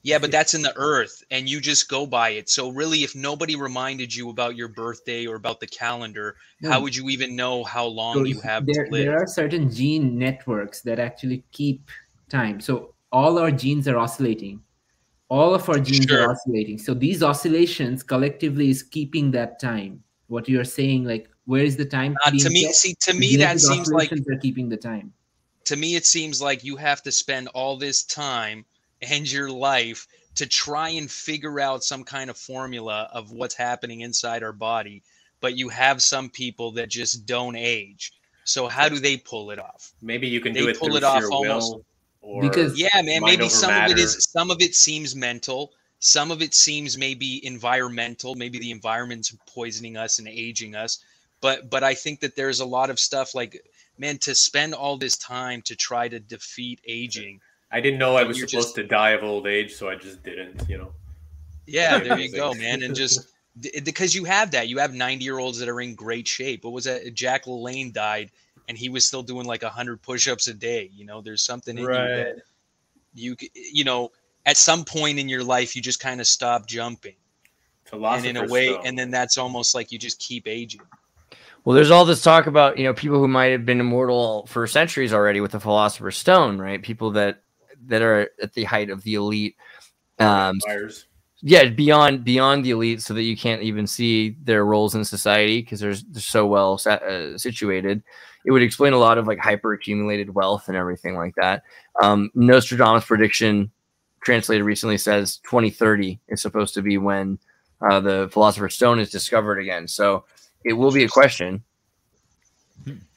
Yeah, but that's in the earth, and you just go by it. So really, if nobody reminded you about your birthday or about the calendar, how would you even know how long you have to live? There are certain gene networks that actually keep time. So all our genes are oscillating. All of our genes are oscillating. So these oscillations collectively is keeping that time. What you're saying, like, where is the time? To me, that seems like they're keeping the time. To me, it seems like you have to spend all this time and your life to try and figure out some kind of formula of what's happening inside our body. But you have some people that just don't age. So how do they pull it off? Maybe you can do it through sheer will. Because maybe some of it seems mental, some of it seems maybe environmental, maybe the environment's poisoning us and aging us, but I think that there's a lot of stuff like, man, to spend all this time to try to defeat aging. I didn't know I was supposed to die of old age, so I just didn't, Yeah, there you go, man. And just because you have 90-year-olds that are in great shape. What was that? Jack LaLanne died and he was still doing like 100 push-ups a day. There's something in you that you at some point in your life, you just kind of stop jumping. And in a way, and then that's almost like you just keep aging. Well, there's all this talk about, people who might have been immortal for centuries already with the Philosopher's Stone, right? People that are at the height of the elite. Yeah, beyond the elite, so that you can't even see their roles in society because they're so well situated. It would explain a lot of like hyper accumulated wealth and everything like that. Nostradamus' prediction, translated recently, says 2030 is supposed to be when the Philosopher's Stone is discovered again. So it will be a question.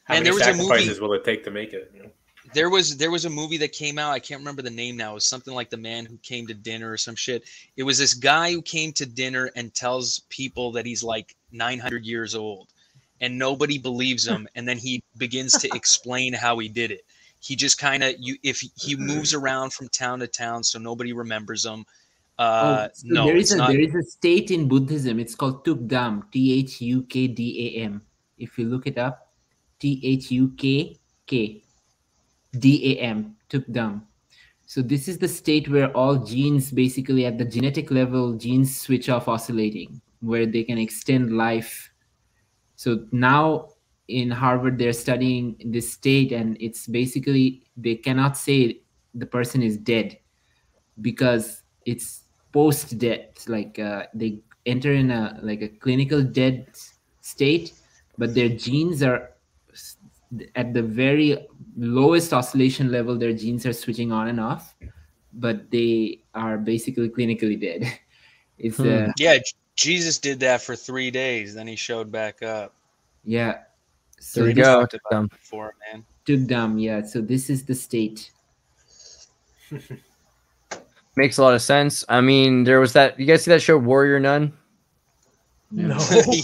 How many sacrifices will it take to make it? There was a movie that came out. I can't remember the name now. It was something like The Man Who Came to Dinner or some shit. It was this guy who came to dinner and tells people that he's like 900 years old, and nobody believes him. And then he begins to explain how he did it. He just kind of if he moves around from town to town, so nobody remembers him. There is a state in Buddhism. It's called Tukdam, Thukdam. If you look it up, Thukk. DAM, Tukdam. So this is the state where all genes, basically at the genetic level, genes switch off oscillating, where they can extend life. So now in Harvard, they're studying this state, and it's basically, they cannot say the person is dead because it's post-death. Like they enter in a clinical dead state, but their genes are at the very lowest oscillation level. Their genes are switching on and off, but they are basically clinically dead. It's yeah, Jesus did that for 3 days, then he showed back up. Yeah, so there you go. Before, man. Tukdam, yeah. So this is the state. Makes a lot of sense. I mean, there was that. You guys see that show Warrior Nun? No.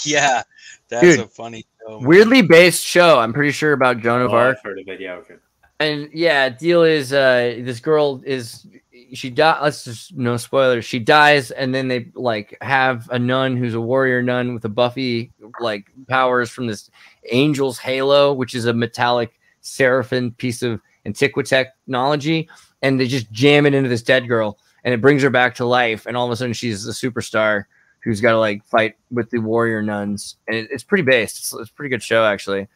Yeah, that's a funny show. Weirdly based show. I'm pretty sure about Joan of Arc. I've heard of it. Yeah, okay. And yeah, deal is this girl she died. Let's just no spoilers. She dies, and then they like have a nun who's a warrior nun with a Buffy like powers from this angel's halo, which is a metallic seraphim piece of antiquity technology, and they just jam it into this dead girl, and it brings her back to life, and all of a sudden she's a superstar. who's got to like fight with the warrior nuns, and it's pretty based. It's a pretty good show actually.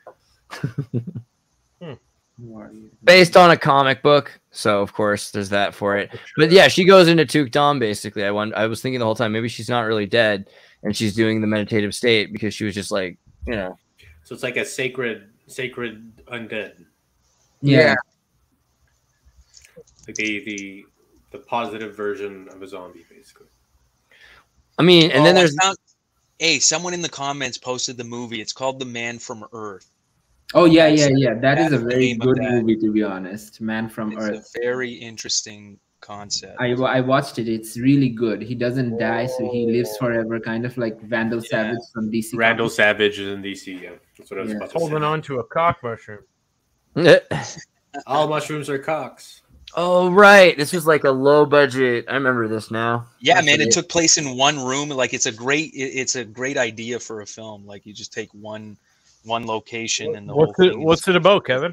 Based on a comic book, so of course there's that for it. But yeah, she goes into Tukdam basically. I was thinking the whole time maybe she's not really dead and she's doing the meditative state because she was just like, you know. So it's like a sacred undead. Yeah. Like the positive version of a zombie, basically. I mean, and then there's hey, someone in the comments posted the movie. It's called The Man from Earth. Oh yeah. That is a very good movie, to be honest. Man from Earth. It's a very interesting concept. I watched it. It's really good. He doesn't die, so he lives forever, kind of like Randall Savage from DC. Randall Savage is in DC. Yeah, that's what I was about to say. Holding on to a cock mushroom. All mushrooms are cocks. Oh right, this was like a low budget. I remember this now. Yeah, man, it took place in one room. Like it's a great idea for a film. Like you just take one location and the whole thing. What's it about, Kevin?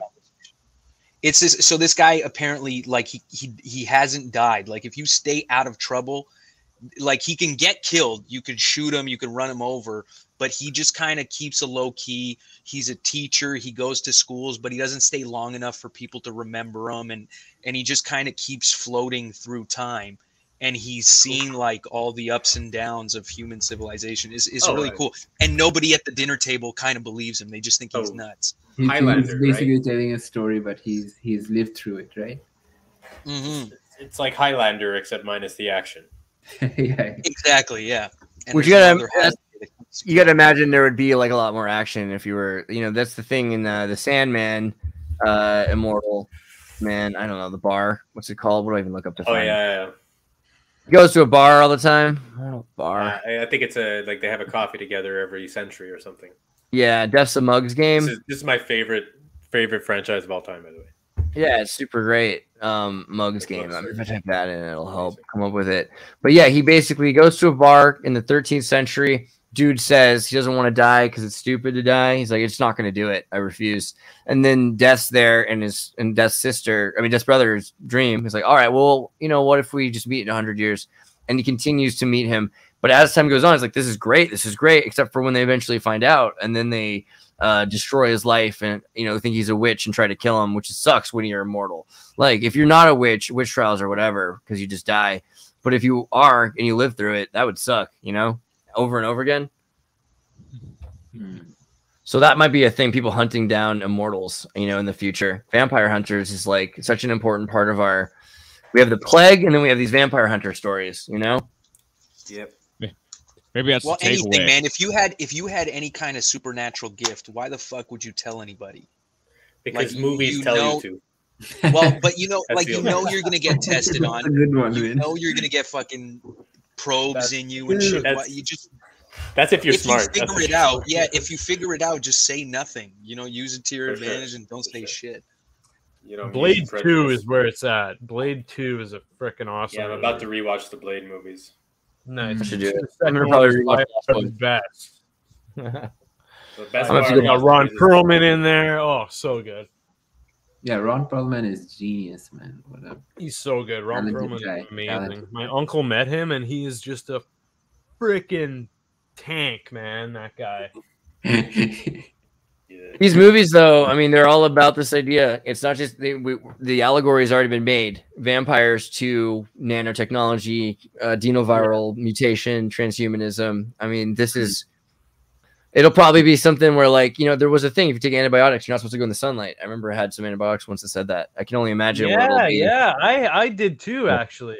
It's this. So this guy apparently, like he hasn't died. Like if you stay out of trouble, like he can get killed. You could shoot him. You could run him over. But he just kind of keeps a low key. He's a teacher. He goes to schools, but he doesn't stay long enough for people to remember him. And he just kind of keeps floating through time. And he's seen like all the ups and downs of human civilization. Is really cool. And nobody at the dinner table kind of believes him. They just think he's nuts. He's basically telling a story, but he's lived through it, right? Mm-hmm. It's like Highlander, except minus the action. Yeah. Exactly. Yeah. And Which you gotta imagine there would be like a lot more action if you were, you know, that's the thing in the Sandman, Immortal Man. I don't know the bar. What's it called? What do I even look up to find? Yeah. He goes to a bar all the time. Bar. I think it's like they have a coffee together every century or something. Yeah, Death's a Mugs game. This is my favorite franchise of all time, by the way. Yeah, it's super great. Mugs game. I'm gonna type that in. It'll help come up with it. But yeah, he basically goes to a bar in the 13th century. Dude says he doesn't want to die because it's stupid to die. He's like, it's not going to do it. I refuse. And then Death's there and Death's brother's dream. He's like, all right, well, you know, what if we just meet in 100 years? And he continues to meet him. But as time goes on, it's like, this is great, except for when they eventually find out. And then they destroy his life and, you know, think he's a witch and try to kill him, which sucks when you're immortal. Like, if you're not a witch trials or whatever, because you just die. But if you are and you live through it, that would suck, you know? Over and over again. So that might be a thing, people hunting down immortals, you know, in the future. Vampire hunters is like such an important part of we have the plague and then we have these vampire hunter stories, you know? Yep. Maybe that's anything, man. If you had any kind of supernatural gift, why the fuck would you tell anybody? Because like, movies tell you to. Well, but you know, like you know you're gonna get tested on. You know you're gonna get fucking probes in you and shit. That's if you're smart. You figure it out. Yeah, if you figure it out, just say nothing. You know, use it to your advantage and don't say shit. You know, Blade 2 is where it's at. Blade 2 is a freaking awesome. Yeah, I'm about to rewatch the Blade movies. Nice. Should do it. I'm gonna probably rewatch the best. The best I'm got Ron Perlman in there. Oh, so good. Yeah, Ron Perlman is genius, man. Whatever. He's so good. Ron Perlman is amazing. My uncle met him, and he is just a freaking tank, man. That guy. These movies, though, I mean, they're all about this idea. It's not just the allegory has already been made. Vampires to nanotechnology, adenoviral mutation, transhumanism. I mean, it'll probably be something where, like, you know, there was a thing. If you take antibiotics, you're not supposed to go in the sunlight. I remember I had some antibiotics once that said that. I can only imagine. Yeah, I did too, actually.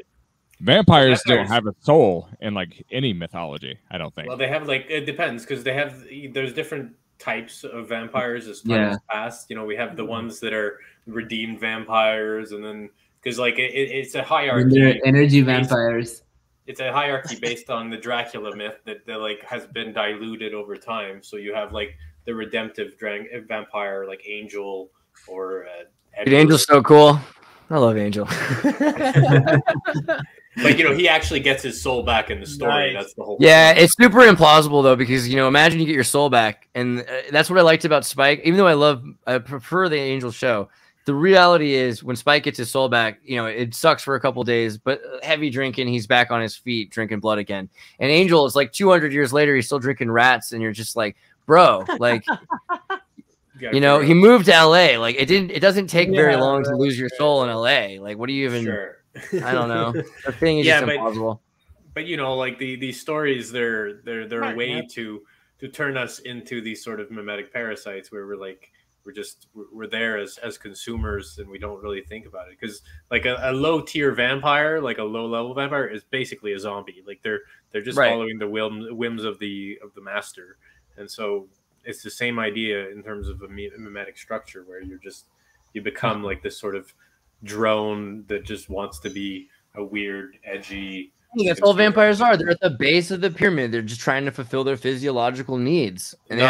Vampires don't have a soul in like any mythology, I don't think. Well, they have like it depends because there's different types of vampires as time has passed. You know, we have the ones that are redeemed vampires, and then because like it's a hierarchy. Energy vampires. It's a hierarchy based on the Dracula myth that like has been diluted over time. So you have like the redemptive vampire, like Angel or Dude, Angel's so cool. I love Angel. But you know, he actually gets his soul back in the story. Nice. That's the whole. Yeah, it's super implausible though, because you know, imagine you get your soul back, and that's what I liked about Spike. Even though I prefer the Angel show, the reality is when Spike gets his soul back, you know, it sucks for a couple days, but heavy drinking, he's back on his feet, drinking blood again. And Angel is like 200 years later, he's still drinking rats. And you're just like, bro, like, you know, he moved to LA. Like it doesn't take very long to lose your soul in LA. Like, what do you even, I don't know. The thing is just impossible. But you know, like these stories, they're a way to turn us into these sort of mimetic parasites where we're there as consumers and we don't really think about it, because like a low tier vampire, like a low level vampire, is basically a zombie. Like they're just following the whims of the master, and so it's the same idea in terms of a mimetic structure where you become like this sort of drone that just wants to be a weird, edgy. That's all vampires are. They're at the base of the pyramid. They're just trying to fulfill their physiological needs. And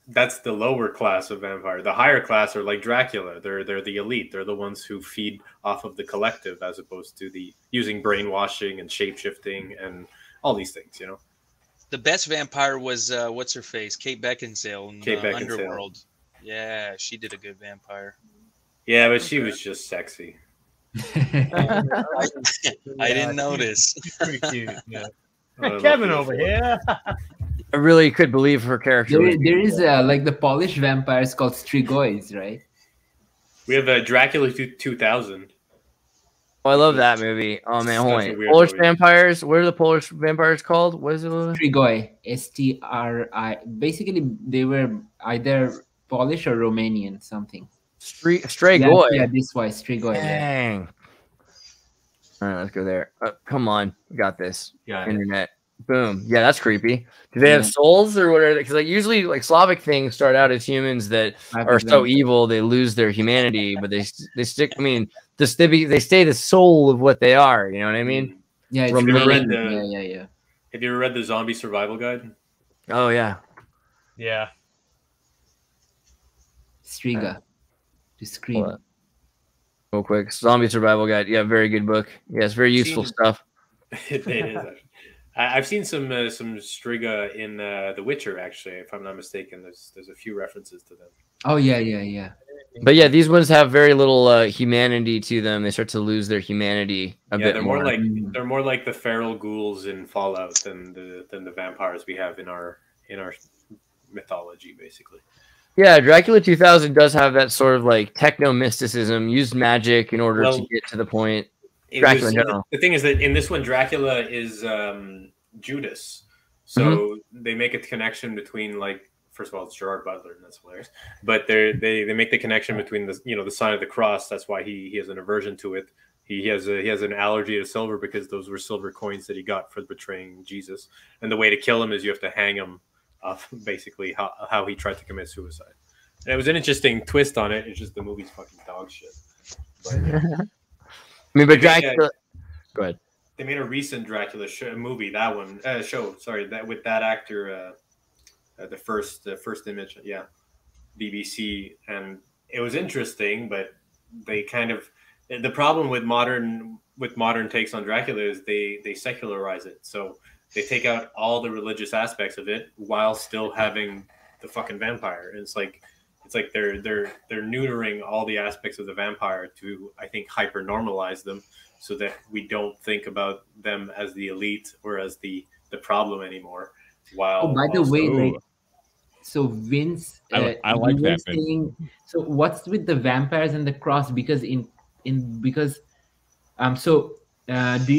that's the lower class of vampire. The higher class are like Dracula. They're the elite. They're the ones who feed off of the collective, as opposed to the using brainwashing and shape-shifting and all these things, you know. The best vampire was what's her face? Kate Beckinsale in Underworld. Yeah, she did a good vampire. Yeah, but she was just sexy. I didn't notice. Pretty cute. Yeah. Kevin over here. I really could believe her character. There is like the Polish vampires called Strigoids, right? We have Dracula 2000. Oh, I love that movie. Oh man, hold on. Polish vampires. What are the Polish vampires called? What is it? Strigoi. S-T-R-I. Basically, they were either Polish or Romanian, something. Strigoi. Yeah, this way, Strigoi. Dang. Yeah. All right, let's go there. Come on, we got this. Internet. Boom. Yeah, that's creepy. Do they have souls or what are they? Because like usually, like Slavic things start out as humans that are so evil they lose their humanity, but they stick. I mean, they stay the soul of what they are. You know what I mean? Yeah. Have you ever read Have you ever read the Zombie Survival Guide? Oh yeah. Yeah. Striga. To scream. Real quick, Zombie Survival Guide. Yeah, very good book. Yeah, it's very useful stuff. It is. Actually. I've seen some Striga in The Witcher, actually, if I'm not mistaken. There's a few references to them. Oh yeah. But yeah, these ones have very little humanity to them. They start to lose their humanity a bit more. They're more like the feral ghouls in Fallout than the vampires we have in our mythology, basically. Yeah, Dracula 2000 does have that sort of like techno mysticism, used magic in order to get to the point. The thing is that in this one, Dracula is Judas. So they make a connection between, like, first of all, it's Gerard Butler, and that's hilarious. But they make the connection between the sign of the cross. That's why he has an aversion to it. He has an allergy to silver because those were silver coins that he got for betraying Jesus. And the way to kill him is you have to hang him. Basically how he tried to commit suicide. And it was an interesting twist on it. It's just the movie's fucking dog shit. But, I mean, but Dracula. Go ahead. They made a recent Dracula movie. That one that with that actor. The first image, BBC, and it was interesting, but they kind of the problem with modern takes on Dracula is they secularize it. So they take out all the religious aspects of it while still having the fucking vampire. And it's like they're neutering all the aspects of the vampire to, I think, hyper normalize them so that we don't think about them as the elite or as the problem anymore. While by the way, so Vince, I like that. Saying, so what's with the vampires and the cross? Because do you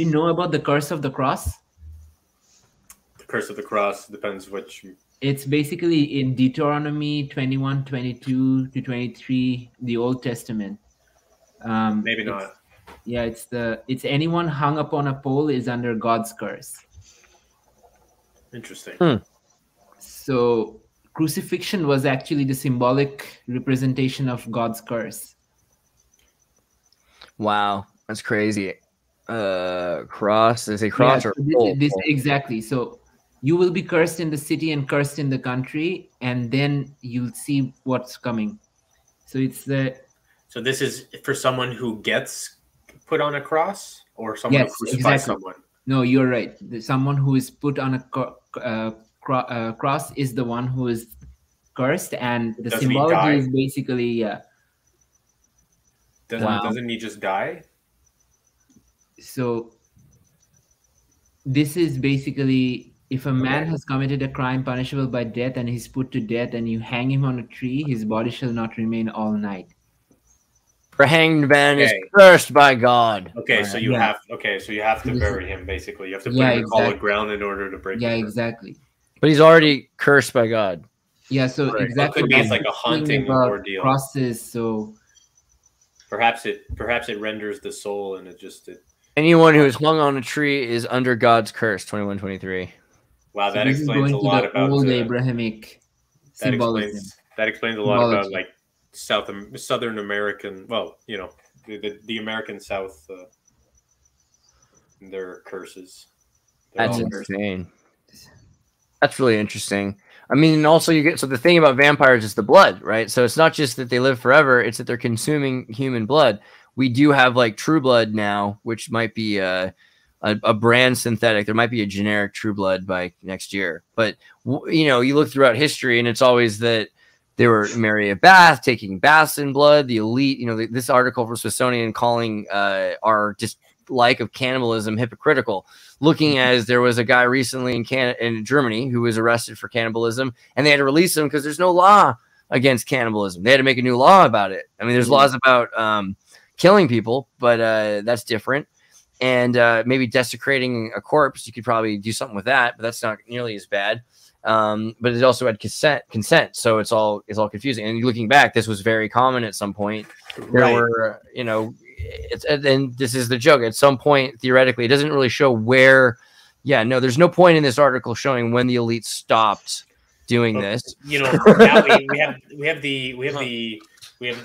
know about the curse of the cross? Curse of the Cross depends which. It's basically in Deuteronomy 21, 22 to 23, the Old Testament. Maybe not. Yeah, it's anyone hung upon a pole is under God's curse. Interesting. So crucifixion was actually the symbolic representation of God's curse. Wow, that's crazy. Cross is a cross or pole? Exactly. So you will be cursed in the city and cursed in the country, and then you'll see what's coming. So So this is for someone who gets put on a cross, or someone who crucifies someone. No, you're right. Someone who is put on a cross is the one who is cursed, and the symbology is basically Doesn't he just die? So this is basically, if a man has committed a crime punishable by death and he's put to death and you hang him on a tree, his body shall not remain all night. For hanged man is cursed by God. Okay, so you have to bury him basically. You have to put him in solid ground in order to break. Yeah, exactly. But he's already cursed by God. Yeah, so exactly. It could be it's like a haunting ordeal. Crosses, so perhaps it renders the soul, and anyone who is hung on a tree is under God's curse. 21:23. Wow, that explains a lot about old Abrahamic symbolism. That explains a lot about like Southern American. Well, you know, the American South, their curses. That's insane. That's really interesting. I mean, also so the thing about vampires is the blood, right? So it's not just that they live forever; it's that they're consuming human blood. We do have like True Blood now, which might be a brand synthetic. There might be a generic True Blood by next year. But you know, you look throughout history, and it's always that they were Mary of Bath taking baths in blood. The elite, you know, this article from Smithsonian calling our dislike of cannibalism hypocritical. Looking as there was a guy recently in Germany who was arrested for cannibalism, and they had to release him because there's no law against cannibalism. They had to make a new law about it. I mean, there's laws about killing people, but that's different. And maybe desecrating a corpse, you could probably do something with that, but that's not nearly as bad. But it also had consent, so it's all confusing. And looking back, this was very common at some point. There were, you know. And this is the joke. At some point, theoretically, it doesn't really show where. Yeah, no, there's no point in this article showing when the elite stopped doing this. You know, now we have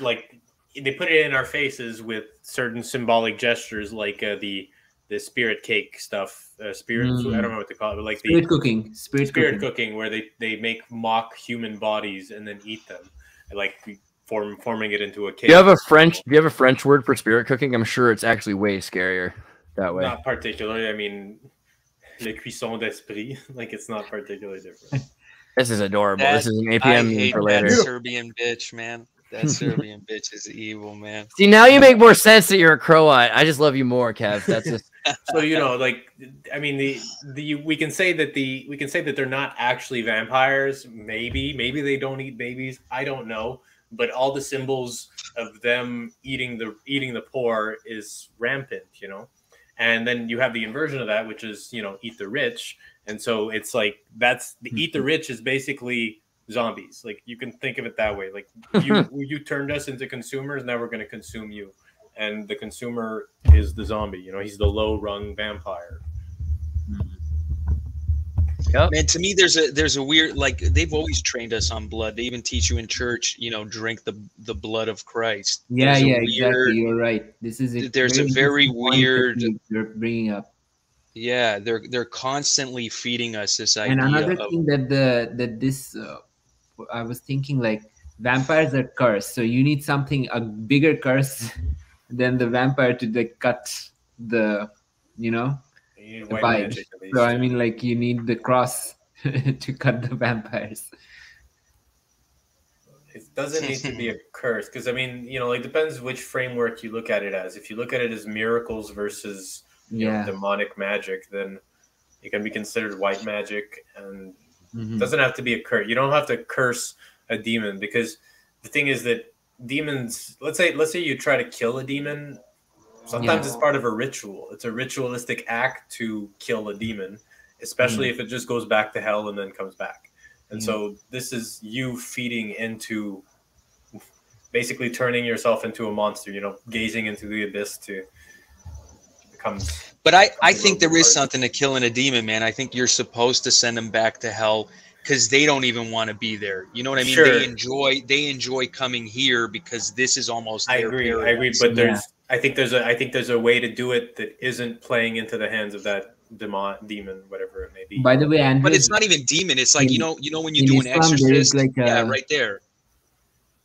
like they put it in our faces with certain symbolic gestures, like the spirit cake stuff, spirit food. I don't know what to call it, but like spirit cooking, spirit cooking, where they make mock human bodies and then eat them, like forming it into a cake. Do you have a French word for spirit cooking? I'm sure it's actually way scarier that way. Not particularly. I mean, le cuisson d'esprit, like it's not particularly different. This is adorable. This is an APM for later. That Serbian bitch, man. That Serbian bitch is evil, man. See, now you make more sense that you're a Croat. I just love you more, Kev. That's just so you know, like I mean, we can say that they're not actually vampires. Maybe they don't eat babies. I don't know. But all the symbols of them eating the poor is rampant, you know. And then you have the inversion of that, which is, you know, eat the rich. And so it's like eat the rich is basically zombies. Like you can think of it that way. Like you turned us into consumers, now we're going to consume you. And the consumer is the zombie. You know, he's the low rung vampire. Yep. Man, to me, there's a weird, like they've always trained us on blood. They even teach you in church, you know, drink the blood of Christ. Yeah, exactly. You're right. There's a very weird you're bringing up. Yeah, they're constantly feeding us this idea. And another thing I was thinking, like vampires are cursed, so you need a bigger curse than the vampire to like cut the, you know. So I mean, like you need the cross to cut the vampires. It doesn't need to be a curse because I mean, you know, like depends which framework you look at it as. If you look at it as miracles versus you know, demonic magic, then it can be considered white magic, and it doesn't have to be a curse. You don't have to curse a demon because the thing is that demons. Let's say you try to kill a demon. Sometimes it's part of a ritual. It's a ritualistic act to kill a demon, especially if it just goes back to hell and then comes back. And so this is you feeding into basically turning yourself into a monster, you know, gazing into the abyss to become. But I think there is something to killing a demon, man. I think you're supposed to send them back to hell because they don't even want to be there. You know what I mean? Sure. They enjoy coming here because this is almost I agree, but I think there's a way to do it that isn't playing into the hands of that demon, whatever it may be. By the way, Andrew, but it's not even demon. It's like you know when you do an exorcist, like right there.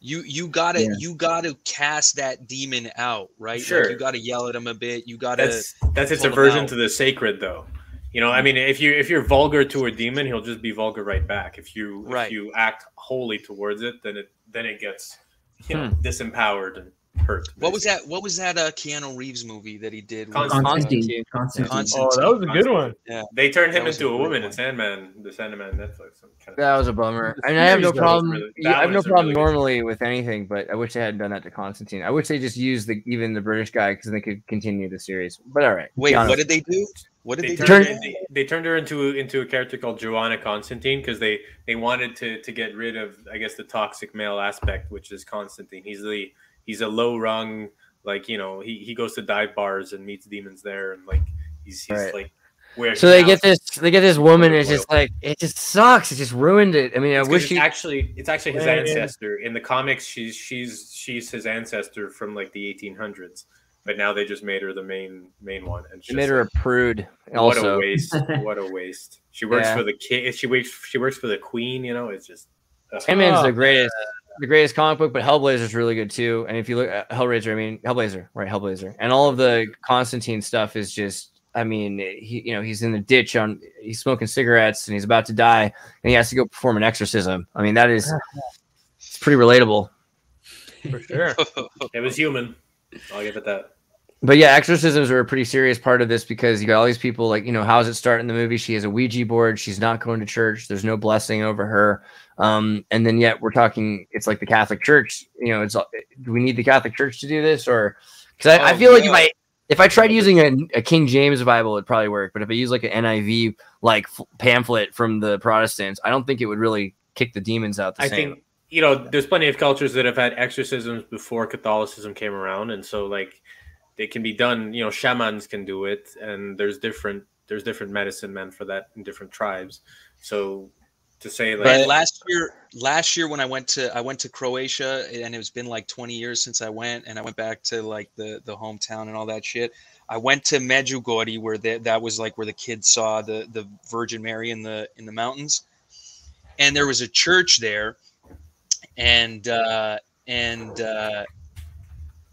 You gotta cast that demon out, right? Sure. Like you gotta yell at him a bit. You gotta. That's its aversion to the sacred, though. You know, I mean, if you're vulgar to a demon, he'll just be vulgar right back. If you act holy towards it, then it gets disempowered and hurt. What was that? What was that Keanu Reeves movie that he did? Constantine. Oh, that was a good one. Yeah, they turned him into a woman in Sandman, the Sandman Netflix. That was a bummer. I mean, I have no problem. Really, I have no problem normally with anything, but I wish they hadn't done that to Constantine. I wish they just used even the British guy because they could continue the series. But all right. Wait, what did they do? What did they do? They turned her into a character called Joanna Constantine because they wanted to get rid of, I guess, the toxic male aspect, which is Constantine. He's a low rung, like, you know, he goes to dive bars and meets demons there, and like he's right. like where. So they get this woman. It's just like, it just sucks. It just ruined it. I mean, I wish it's actually his ancestor in the comics. She's his ancestor from like the 1800s. But now they just made her the main one, and they made her a prude. Also, what a waste! What a waste! She works for the king. She works for the queen. You know, it's just. Sandman's the greatest comic book, but Hellblazer's really good too. And if you look at Hellblazer, right? Hellblazer, and all of the Constantine stuff is just. I mean, he's in the ditch he's smoking cigarettes and he's about to die, and he has to go perform an exorcism. I mean, it's pretty relatable. For sure, it was human. I'll give it that. But yeah, exorcisms are a pretty serious part of this because you got all these people like, how does it start in the movie? She has a Ouija board. She's not going to church. There's no blessing over her. And then yet we're talking, it's like the Catholic Church, do we need the Catholic Church to do this? Or because I feel like if I tried using a King James Bible, it'd probably work. But if I use like an NIV, like pamphlet from the Protestants, I don't think it would really kick the demons out the same. Think, there's plenty of cultures that have had exorcisms before Catholicism came around. And so like, they can be done, shamans can do it, and there's different medicine men for that in different tribes. So to say like, but last year when I went to Croatia, and it's been like 20 years since I went, and I went back to like the hometown and all that shit. I went to Medjugorje where that was like where the kids saw the Virgin Mary in the mountains, and there was a church there, and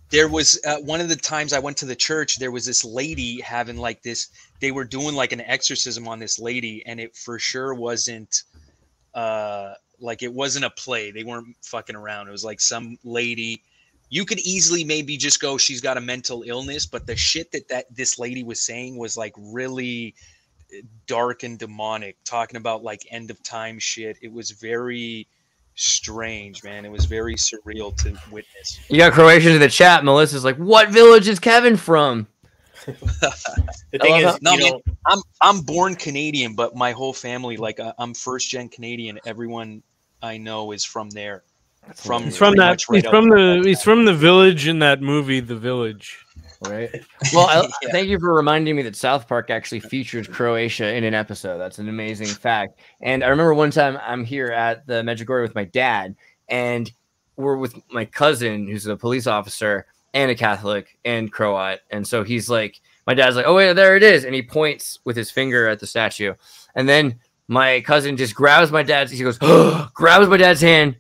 there was one of the times I went to the church, there was this lady having like this, they were doing like an exorcism on this lady, and it for sure wasn't it wasn't a play. They weren't fucking around. It was like some lady. You could easily maybe just go, she's got a mental illness, but the shit that this lady was saying was like really dark and demonic, talking about like end of time shit. It was very strange, man. It was very surreal to witness. You got Croatians in the chat. Melissa's like, what village is Kevin from? The thing is, man, I'm born Canadian, but my whole family, like I'm first gen Canadian. Everyone I know is from there. He's from the village in that movie, The Village. Right. Well, thank you for reminding me that South Park actually featured Croatia in an episode. That's an amazing fact. And I remember one time I'm here at the Medjugorje with my dad, and we're with my cousin who's a police officer and a Catholic and Croat. And so he's like, my dad's like, oh, wait, there it is. And he points with his finger at the statue. And then my cousin just grabs my dad's hand,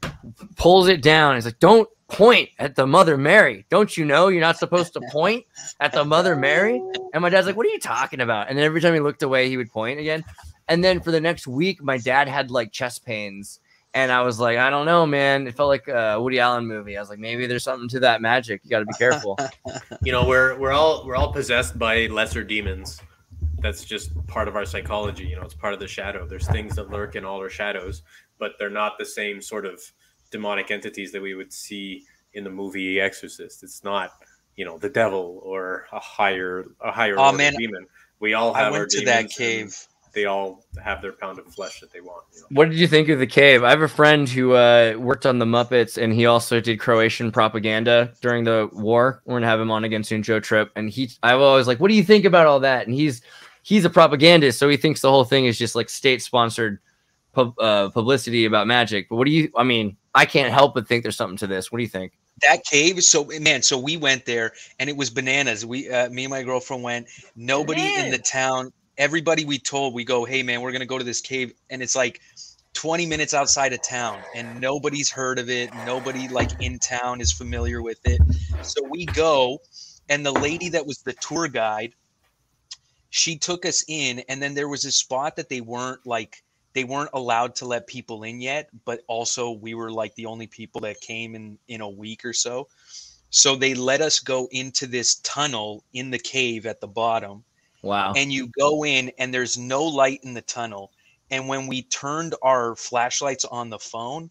pulls it down. He's like, don't point at the Mother Mary. Don't you know you're not supposed to point at the Mother Mary? And my dad's like, what are you talking about? And then every time he looked away, he would point again. And then for the next week, my dad had like chest pains. And I was like, I don't know, man. It felt like a Woody Allen movie. I was like, maybe there's something to that magic. You got to be careful. We're all possessed by lesser demons. That's just part of our psychology. It's part of the shadow. There's things that lurk in all our shadows, but they're not the same sort of demonic entities that we would see in the movie Exorcist. It's not, the devil or a higher demon. We all have our demons. I went to that cave. They all have their pound of flesh that they want. What did you think of the cave? I have a friend who worked on the Muppets, and he also did Croatian propaganda during the war. We're gonna have him on again soon, Joe Tripp. And I was always like, what do you think about all that? And he's a propagandist, so he thinks the whole thing is just like state-sponsored publicity about magic. But I can't help but think there's something to this. What do you think? That cave, so we went there, and it was bananas. Me and my girlfriend went. Nobody in the town. Everybody we told, we go, hey man, we're gonna go to this cave, and it's like 20 minutes outside of town, and nobody's heard of it. Nobody like in town is familiar with it. So we go, and the lady that was the tour guide, she took us in, and then there was a spot that they weren't allowed to let people in yet, but also we were like the only people that came in a week or so. So they let us go into this tunnel in the cave at the bottom. Wow. And you go in and there's no light in the tunnel. And when we turned our flashlights on the phone,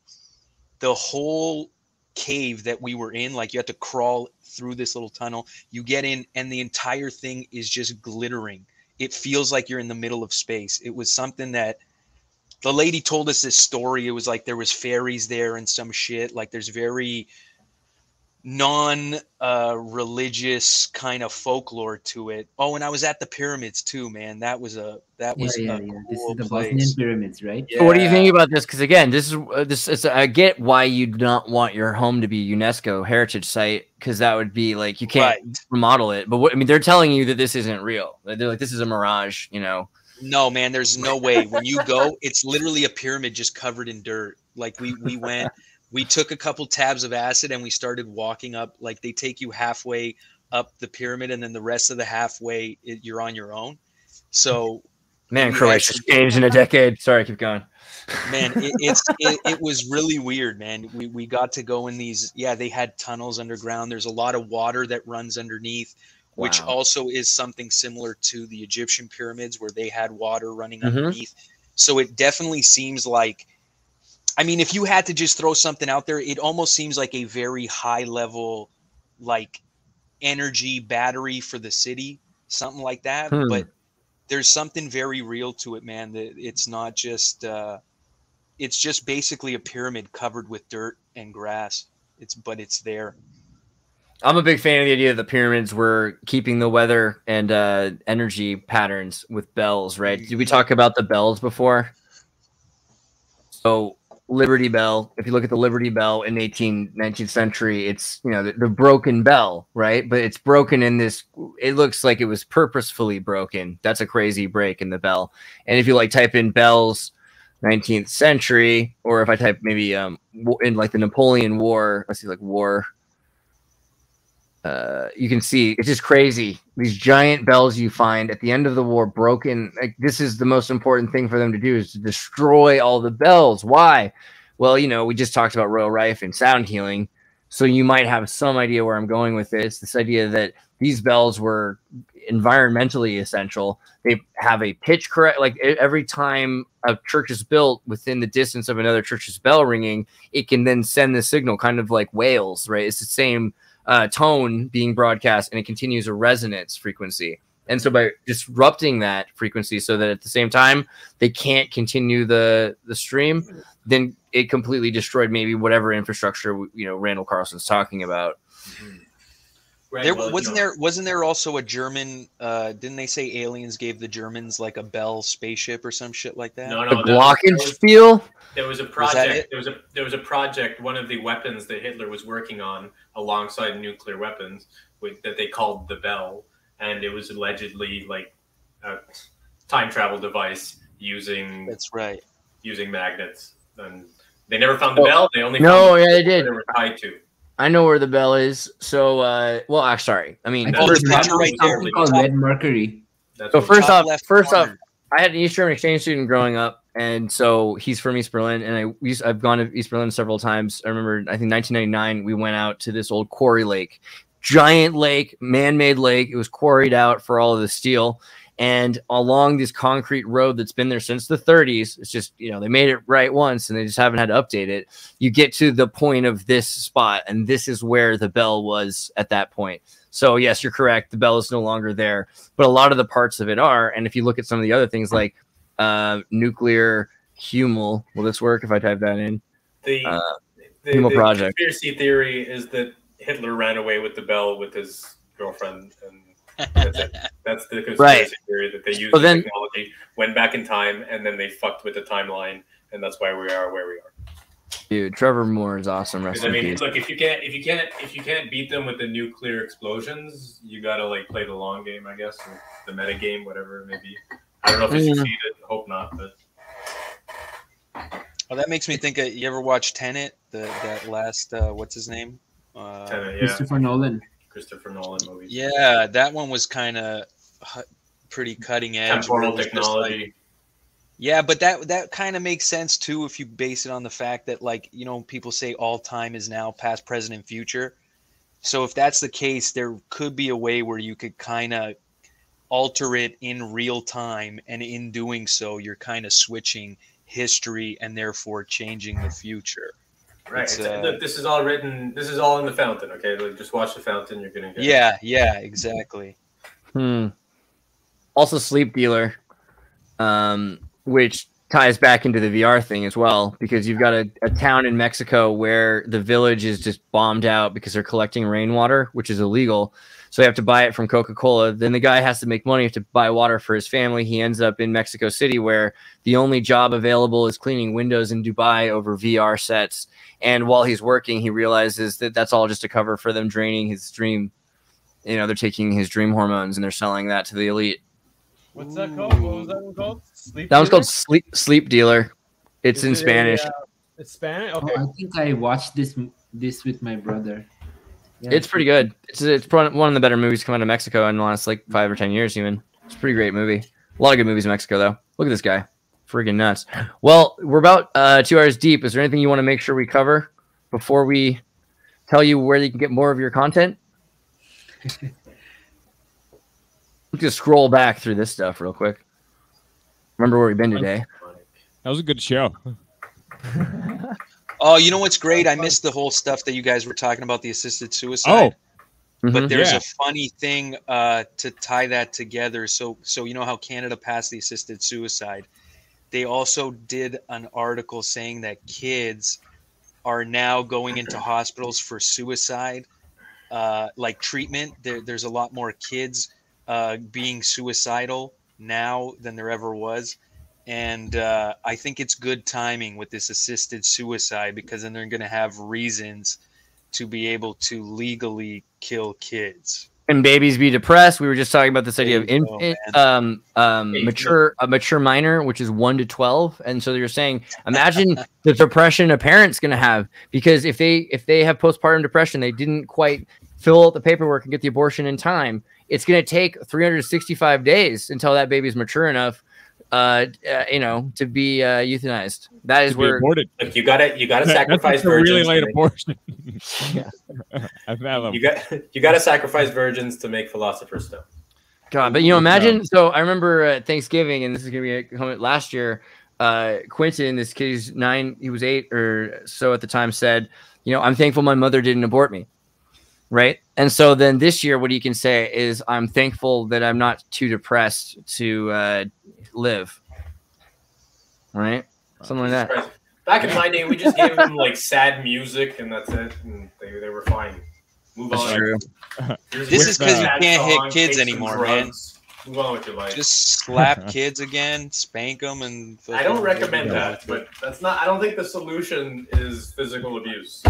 the whole cave that we were in, like you had to crawl through this little tunnel, you get in and the entire thing is just glittering. It feels like you're in the middle of space. It was something that the lady told us this story. It was like there was fairies there and some shit. Like there's very non-religious kind of folklore to it. Oh, and I was at the pyramids too, man. That was a Yeah. cool This is the place. Bosnian pyramids, right? So what do you think about this? Because again, this is I get why you don't want your home to be UNESCO heritage site, because that would be like you can't remodel it. But what, I mean, they're telling you that this isn't real. They're like, this is a mirage, you know. No, man, there's no way. When you go, it's literally a pyramid just covered in dirt. Like we went, we took a couple tabs of acid and we started walking up. Like they take you halfway up the pyramid and then the rest of the halfway you're on your own. So, man, Croatia's changed in a decade. Sorry, keep going. Man, it was really weird, man. We got to go in these. Yeah, they had tunnels underground. There's a lot of water that runs underneath. Which also is something similar to the Egyptian pyramids where they had water running underneath. So it definitely seems like, I mean, if you had to just throw something out there, it almost seems like a very high level, like energy battery for the city, something like that. But there's something very real to it, man. That it's not just, it's just basically a pyramid covered with dirt and grass. But it's there. I'm a big fan of the idea that the pyramids were keeping the weather and energy patterns with bells, right? Did we talk about the bells before? So Liberty Bell, if you look at the Liberty Bell in 19th century, it's, you know, the broken bell, right? But it's broken in this, it looks like it was purposefully broken. That's a crazy break in the bell. And if you like type in bells 19th century, or if I type maybe in like the Napoleon War, let's see, like war, you can see it's just crazy. These giant bells you find at the end of the war broken. Like, this is the most important thing for them to do, is to destroy all the bells. Why? Well, you know, we just talked about Royal Rife and sound healing. So you might have some idea where I'm going with this idea that these bells were environmentally essential. They have a pitch correct, like every time a church is built within the distance of another church's bell ringing, it can then send the signal, kind of like whales, right? It's the same tone being broadcast, and it continues a resonance frequency. And so by disrupting that frequency so that at the same time they can't continue the stream, then it completely destroyed maybe whatever infrastructure, you know, Randall Carlson's talking about. Right, there wasn't there also a German, didn't they say aliens gave the Germans like a Bell spaceship or some shit like that? No, the Glockenspiel? There was a project. There was a project. One of the weapons that Hitler was working on alongside nuclear weapons that they called the Bell, and it was allegedly like a time travel device using. That's right. Using magnets, and they never found the bell. They only they did. They were tied to. I know where the bell is. So, well, sorry. I mean, right there. Called Red Mercury. So first off, I had an East German exchange student growing up, and so he's from East Berlin, and I've gone to East Berlin several times. I remember, I think 1999, we went out to this old quarry lake, giant lake, man-made lake. It was quarried out for all of the steel, and along this concrete road that's been there since the 30s, it's just, you know, they made it right once, and they just haven't had to update it. You get to the point of this spot, and this is where the bell was at that point. So yes, you're correct. The bell is no longer there, but a lot of the parts of it are. And if you look at some of the other things like nuclear Hummel, will this work if I type that in? The project. Conspiracy theory is that Hitler ran away with the bell with his girlfriend, and that's it. That's the conspiracy theory, that they used the technology, went back in time, and then they fucked with the timeline, and that's why we are where we are. Dude, Trevor Moore is awesome. I mean, look, if you can't beat them with the nuclear explosions, you gotta like play the long game, I guess, or the meta game, whatever it may be. I don't know if it succeeded. Hope not, but. Oh, that makes me think. You ever watch Tenet? That last what's his name? Tenet, Christopher Nolan. Christopher Nolan movies. Yeah, that one was kind of pretty cutting edge. Temporal technology. Yeah, but that kind of makes sense too if you base it on the fact that, like, you know, people say all time is now, past, present, and future. So if that's the case, there could be a way where you could kind of alter it in real time, and in doing so, you're kind of switching history and therefore changing the future. Right. Look, this is all written. This is all in the fountain. Okay, like, just watch the fountain. You're gonna get. Yeah, yeah, exactly. Also, Sleep Dealer, which ties back into the VR thing as well, because you've got a town in Mexico where the village is just bombed out because they're collecting rainwater, which is illegal. So they have to buy it from Coca-Cola. Then the guy has to make money to buy water for his family. He ends up in Mexico City, where the only job available is cleaning windows in Dubai over VR sets. And while he's working, he realizes that that's all just a cover for them draining his dream. You know, they're taking his dream hormones and they're selling that to the elite. What's that called? What was that one called? That one's called Sleep Dealer. It's in Spanish. It's Spanish? Okay. I think I watched this with my brother. Yeah, it's pretty good. It's one of the better movies come out of Mexico in the last like 5 or 10 years even. It's a pretty great movie. A lot of good movies in Mexico, though. Look at this guy. Freaking nuts. Well, we're about 2 hours deep. Is there anything you want to make sure we cover before we tell you where you can get more of your content? Just scroll back through this stuff real quick. Remember where we've been today. That was a good show. Oh, you know what's great? I missed the whole stuff that you guys were talking about, the assisted suicide. Oh, but there's a funny thing to tie that together. So you know how Canada passed the assisted suicide? They also did an article saying that kids are now going into hospitals for suicide, like treatment. There's a lot more kids being suicidal now than there ever was. And I think it's good timing with this assisted suicide, because then they're going to have reasons to be able to legally kill kids. And babies be depressed. We were just talking about this idea of a mature minor, which is 1 to 12. And so you're saying, imagine the depression a parent's going to have, because if they have postpartum depression, they didn't quite fill out the paperwork and get the abortion in time. It's going to take 365 days until that baby's mature enough, to be euthanized. That is where Look, you gotta sacrifice virgins. Really late abortion. You gotta sacrifice virgins to make Philosopher's Stone. God, but imagine. So I remember Thanksgiving, and this is gonna be a comment last year. Quentin, this kid, he's 9, he was 8 or so at the time, said, I'm thankful my mother didn't abort me. Right. And so then this year, what you can say is, I'm thankful that I'm not too depressed to live. Right. Something like that. Back in my day, we just gave them like sad music and that's it. And they were fine. Move on. True. This is because you can't hit kids anymore, man. Move on with your life. Just slap kids again, spank them, and I don't recommend that, but that's not. I don't think the solution is physical abuse.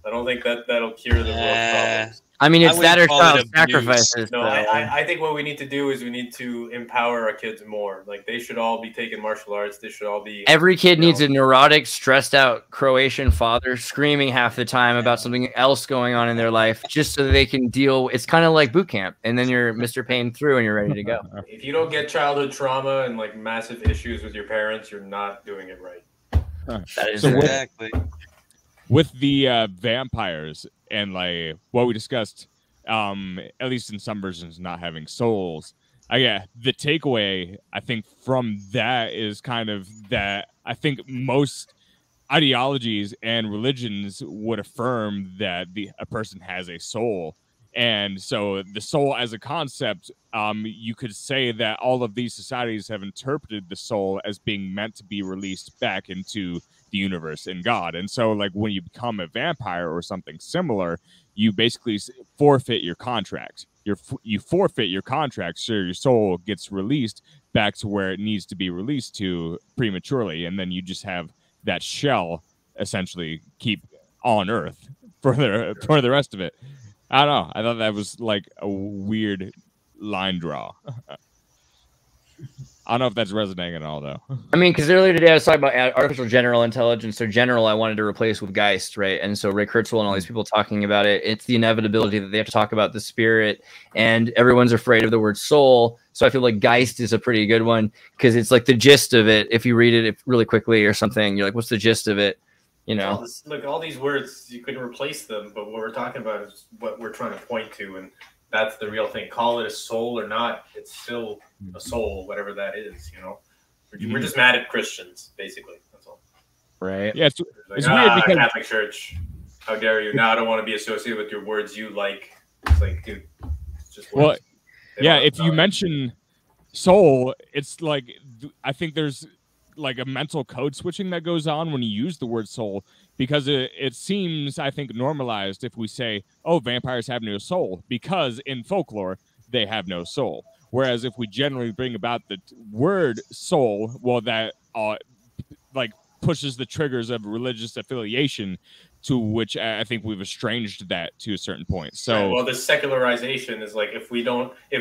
I don't think that'll cure the world's problems. I mean, it's that or child sacrifices. No, I think what we need to do is we need to empower our kids more. Like, they should all be taking martial arts. They should all be. Every kid needs a neurotic, stressed out Croatian father screaming half the time about something else going on in their life, just so that they can deal. It's kind of like boot camp, and then you're Mr. Pain through, and you're ready to go. If you don't get childhood trauma and like massive issues with your parents, you're not doing it right. That is exactly. With the vampires and like what we discussed, at least in some versions, not having souls. The takeaway I think from that is kind of that I think most ideologies and religions would affirm that a person has a soul. And so the soul as a concept, you could say that all of these societies have interpreted the soul as being meant to be released back into the universe and God. And so like when you become a vampire or something similar, you basically forfeit your contract. You forfeit your contract, so your soul gets released back to where it needs to be released to prematurely. And then you just have that shell essentially keep on Earth for the rest of it. I don't know. I thought that was like a weird line draw. I don't know if that's resonating at all, though. I mean, because earlier today I was talking about artificial general intelligence. So general, I wanted to replace with Geist, right? And so Ray Kurzweil and all these people talking about it. It's the inevitability that they have to talk about the spirit, and everyone's afraid of the word soul. So I feel like Geist is a pretty good one because it's like the gist of it. If you read it really quickly or something, you're like, what's the gist of it? You know, look, all these words, you can replace them, but what we're talking about is what we're trying to point to, and that's the real thing. Call it a soul or not, it's still a soul, whatever that is, you know? We're just mad at Christians, basically. That's all. Right. Yeah, it's weird because Catholic Church, how dare you? Now I don't want to be associated with your words you like. It's like, dude, it's just words. Well, yeah, if you mention soul, it's like, I think there's like a mental code switching that goes on when you use the word soul, because it seems, I think, normalized if we say, oh, vampires have no soul, because in folklore they have no soul. Whereas if we generally bring about the word soul, well, that like pushes the triggers of religious affiliation, to which I think we've estranged that to a certain point. So, right, well, this secularization is like, if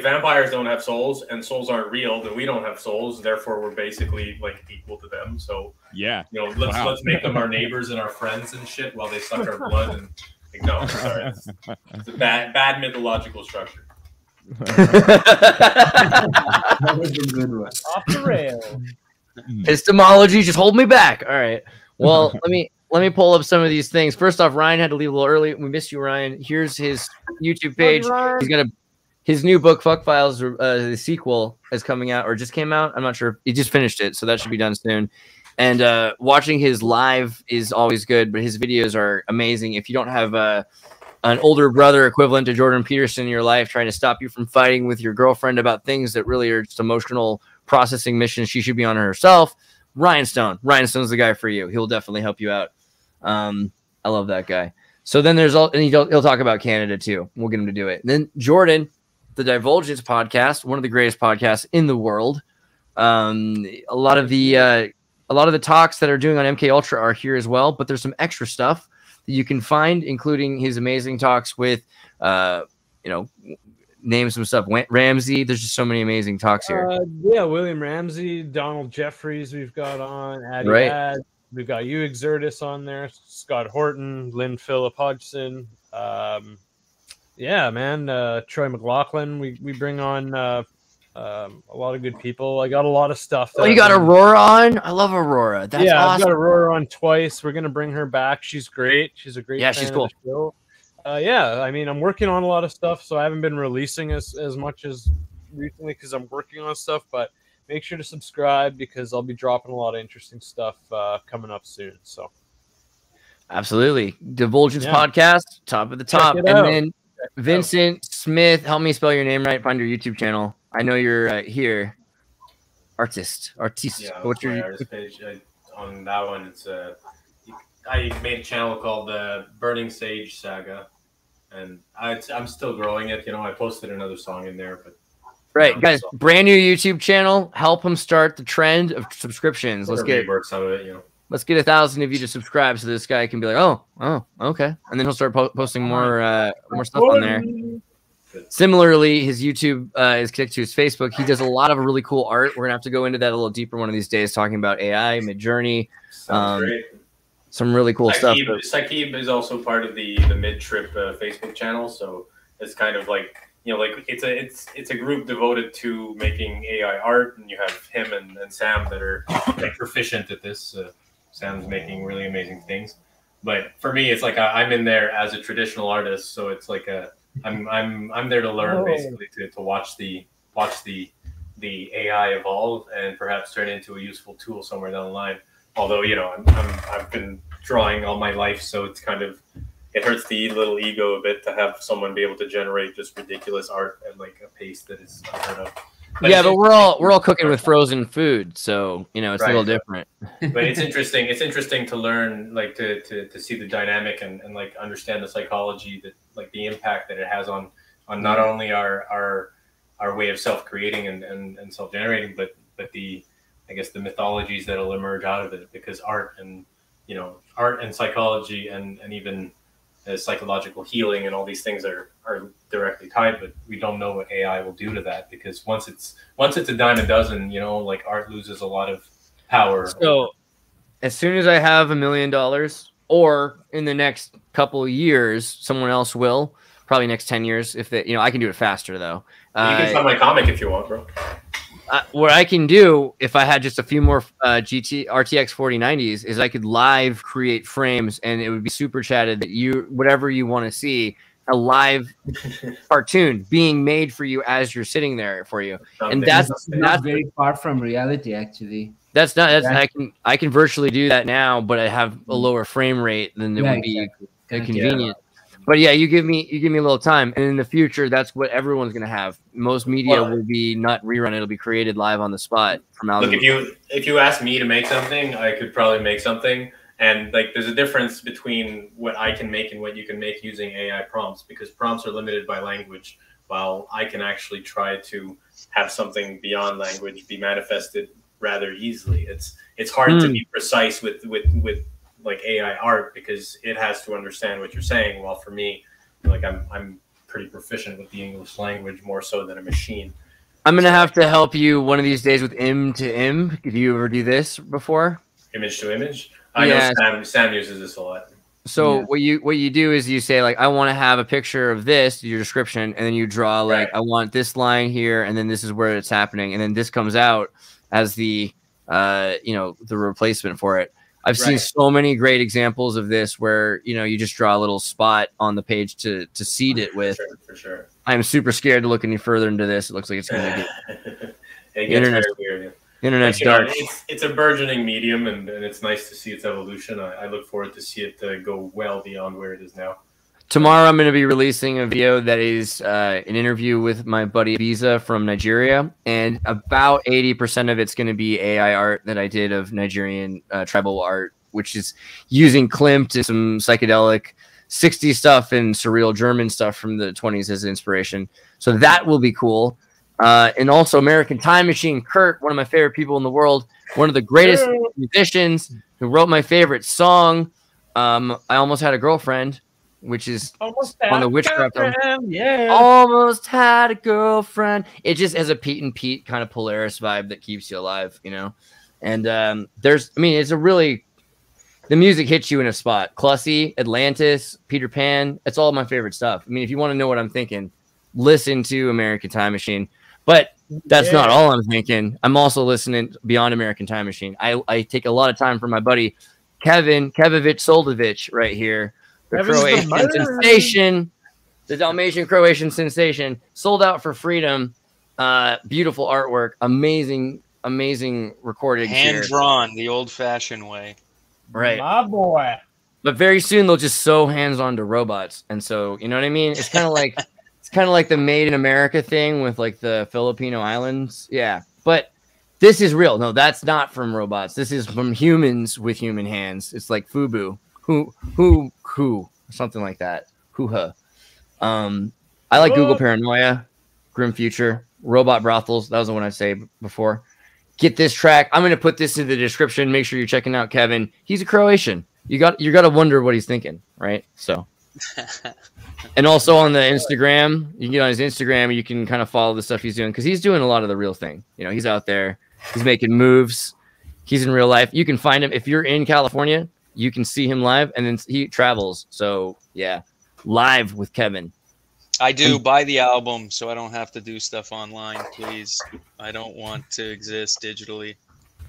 vampires don't have souls and souls aren't real, then we don't have souls. Therefore, we're basically like equal to them. So yeah, you know, let's make them our neighbors and our friends and shit while they suck our blood. And like, no, sorry, it's a bad mythological structure. That was a good one. Off the rail. Epistemology, just hold me back. All right. Well, let me pull up some of these things. First off, Ryan had to leave a little early. We missed you, Ryan. Here's his YouTube page. He's got his new book, Fuck Files, the sequel is coming out or just came out. I'm not sure. He just finished it, so that should be done soon. And watching his live is always good, but his videos are amazing. If you don't have an older brother equivalent to Jordan Peterson in your life trying to stop you from fighting with your girlfriend about things that really are just emotional processing missions she should be on herself, Ryan Stone. Ryan Stone's the guy for you. He'll definitely help you out. I love that guy. So then there's and he'll talk about Canada too. We'll get him to do it. And then Jordan, the Divulgence podcast, one of the greatest podcasts in the world. A lot of the talks that are doing on MK Ultra are here as well, but there's some extra stuff that you can find, including his amazing talks with, name some stuff. Ramsey. There's just so many amazing talks here. Yeah, William Ramsey, Donald Jeffries. We've got on Addy right. Ad. We've got you, Exertus, on there. Scott Horton, Lynn Phillip Hodgson. Yeah, man. Troy McLaughlin. We bring on a lot of good people. I got a lot of stuff. Oh, you got Aurora on? I love Aurora. That's awesome. I've got Aurora on twice. We're gonna bring her back. She's great. She's a great. Yeah, she's cool. Show. Yeah, I mean, I'm working on a lot of stuff, so I haven't been releasing as much as recently because I'm working on stuff. But make sure to subscribe because I'll be dropping a lot of interesting stuff coming up soon. So, absolutely, Divulgence podcast, top of the top, and then Vincent Smith. Help me spell your name right. Find your YouTube channel. I know you're here. Artiste. Yeah, what's your artist page? On that one, it's I made a channel called the Burning Sage Saga, and I'm still growing it. You know, I posted another song in there, but right, guys, brand new YouTube channel. Help him start the trend of subscriptions. Let's get some of it. You know, let's get 1,000 of you to subscribe, so this guy can be like, oh, okay, and then he'll start posting more stuff on there. Similarly, his YouTube is connected to his Facebook. He does a lot of really cool art. We're gonna have to go into that a little deeper one of these days, talking about AI, Midjourney. Great. Some really cool stuff. Saqib is also part of the mid-trip Facebook channel, so it's kind of like, you know, like it's a group devoted to making AI art, and you have him and Sam that are like proficient at this. Sam's making really amazing things, but for me, it's like I'm in there as a traditional artist, so it's like I'm there to learn, basically to watch the AI evolve and perhaps turn it into a useful tool somewhere down the line. Although, you know, I've been drawing all my life, so it's kind of, it hurts the little ego a bit to have someone be able to generate just ridiculous art at like a pace that is unheard of. But yeah, but we're all cooking with frozen food, so you know it's a little different. But it's interesting. It's interesting to learn, like to see the dynamic and like understand the psychology, that like the impact that it has on not only our way of self-creating and self-generating, but the, I guess, the mythologies that'll emerge out of it, because art and psychology and even psychological healing and all these things are directly tied, but we don't know what AI will do to that, because once it's a dime a dozen, you know, like art loses a lot of power. So as soon as I have $1 million, or in the next couple of years, someone else will, probably next 10 years, if they, you know, I can do it faster though. You can find my comic if you want, bro. what I can do if I had just a few more RTX 4090s is I could live create frames, and it would be super chatted that whatever you want to see, a live cartoon being made for you as you're sitting there for you. And that's not very far from reality, actually. I can virtually do that now, but I have a lower frame rate than it would be convenient. But yeah, you give me a little time, and in the future, that's what everyone's gonna have. Most media will be not rerun; it'll be created live on the spot from out. Look, if you ask me to make something, I could probably make something. And like, there's a difference between what I can make and what you can make using AI prompts, because prompts are limited by language, while I can actually try to have something beyond language be manifested rather easily. It's hard to be precise with like AI art, because it has to understand what you're saying. While for me, like I'm pretty proficient with the English language, more so than a machine. I'm gonna have to help you one of these days with im to im. Did you ever do this before? Image to image. I know Sam uses this a lot. So what you do is you say, like, I want to have a picture of this, your description, and then you draw like I want this line here, and then this is where it's happening, and then this comes out as the the replacement for it. I've seen so many great examples of this where, you just draw a little spot on the page to seed it with. For sure. I'm super scared to look any further into this. It looks like it's going to get it gets very weird. Internet's dark. It's a burgeoning medium, and it's nice to see its evolution. I look forward to see it go well beyond where it is now. Tomorrow, I'm going to be releasing a video that is an interview with my buddy Visa from Nigeria, and about 80% of it's going to be AI art that I did of Nigerian tribal art, which is using Klimt and some psychedelic 60s stuff and surreal German stuff from the 20s as inspiration. So that will be cool. And also American Time Machine, Kurt, one of my favorite people in the world, one of the greatest musicians, who wrote my favorite song, I Almost Had a Girlfriend, which is on the Witchcraft album. Yeah. Almost Had a Girlfriend. It just has a Pete and Pete kind of Polaris vibe that keeps you alive, And it's a really, the music hits you in a spot. Clussy, Atlantis, Peter Pan. It's all my favorite stuff. I mean, if you want to know what I'm thinking, listen to American Time Machine. But that's not all I'm thinking. I'm also listening beyond American Time Machine. I take a lot of time from my buddy Kevovich Soldovich right here. The Croatian sensation, the Dalmatian Croatian sensation, sold out for freedom. Beautiful artwork, amazing recording, hand drawn the old-fashioned way. Right, my boy. But very soon they'll just sew hands onto robots, and so you know what I mean. It's kind of like the Made in America thing with like the Filipino islands. Yeah, but this is real. No, that's not from robots. This is from humans with human hands. It's like FUBU. Who, something like that. Hoo-ha. I like Google Paranoia, Grim Future, Robot Brothels. That was the one I say before. Get this track. I'm going to put this in the description. Make sure you're checking out Kevin. He's a Croatian. You got to wonder what he's thinking, right? So, and also on the Instagram, you can get on his Instagram. You can kind of follow the stuff he's doing, because he's doing a lot of the real thing. He's out there. He's making moves. He's in real life. You can find him if you're in California. You can see him live, and then he travels. So yeah, live with Kevin. I do buy the album so I don't have to do stuff online, please. I don't want to exist digitally.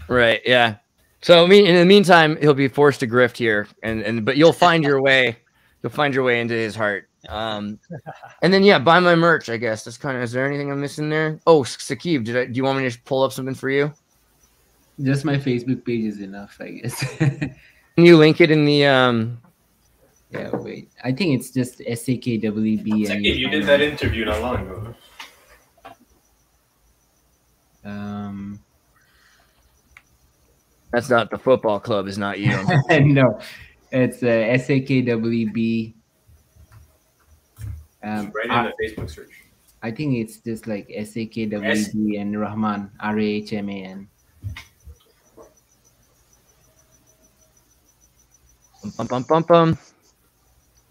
Right. Yeah. So in the meantime, he'll be forced to grift here, but you'll find your way. You'll find your way into his heart. And then buy my merch. I guess that's kind of. Is there anything I'm missing there? Oh, Sakib, do you want me to pull up something for you? Just my Facebook page is enough, I guess. Can you link it in the Yeah, wait. I think it's just SAKWB. You did that interview not long ago. That's not the football club. Is not you. No, it's SAKWB. Right in the Facebook search. I think it's just like SAKWB and Rahman, RAHMAN. Bum.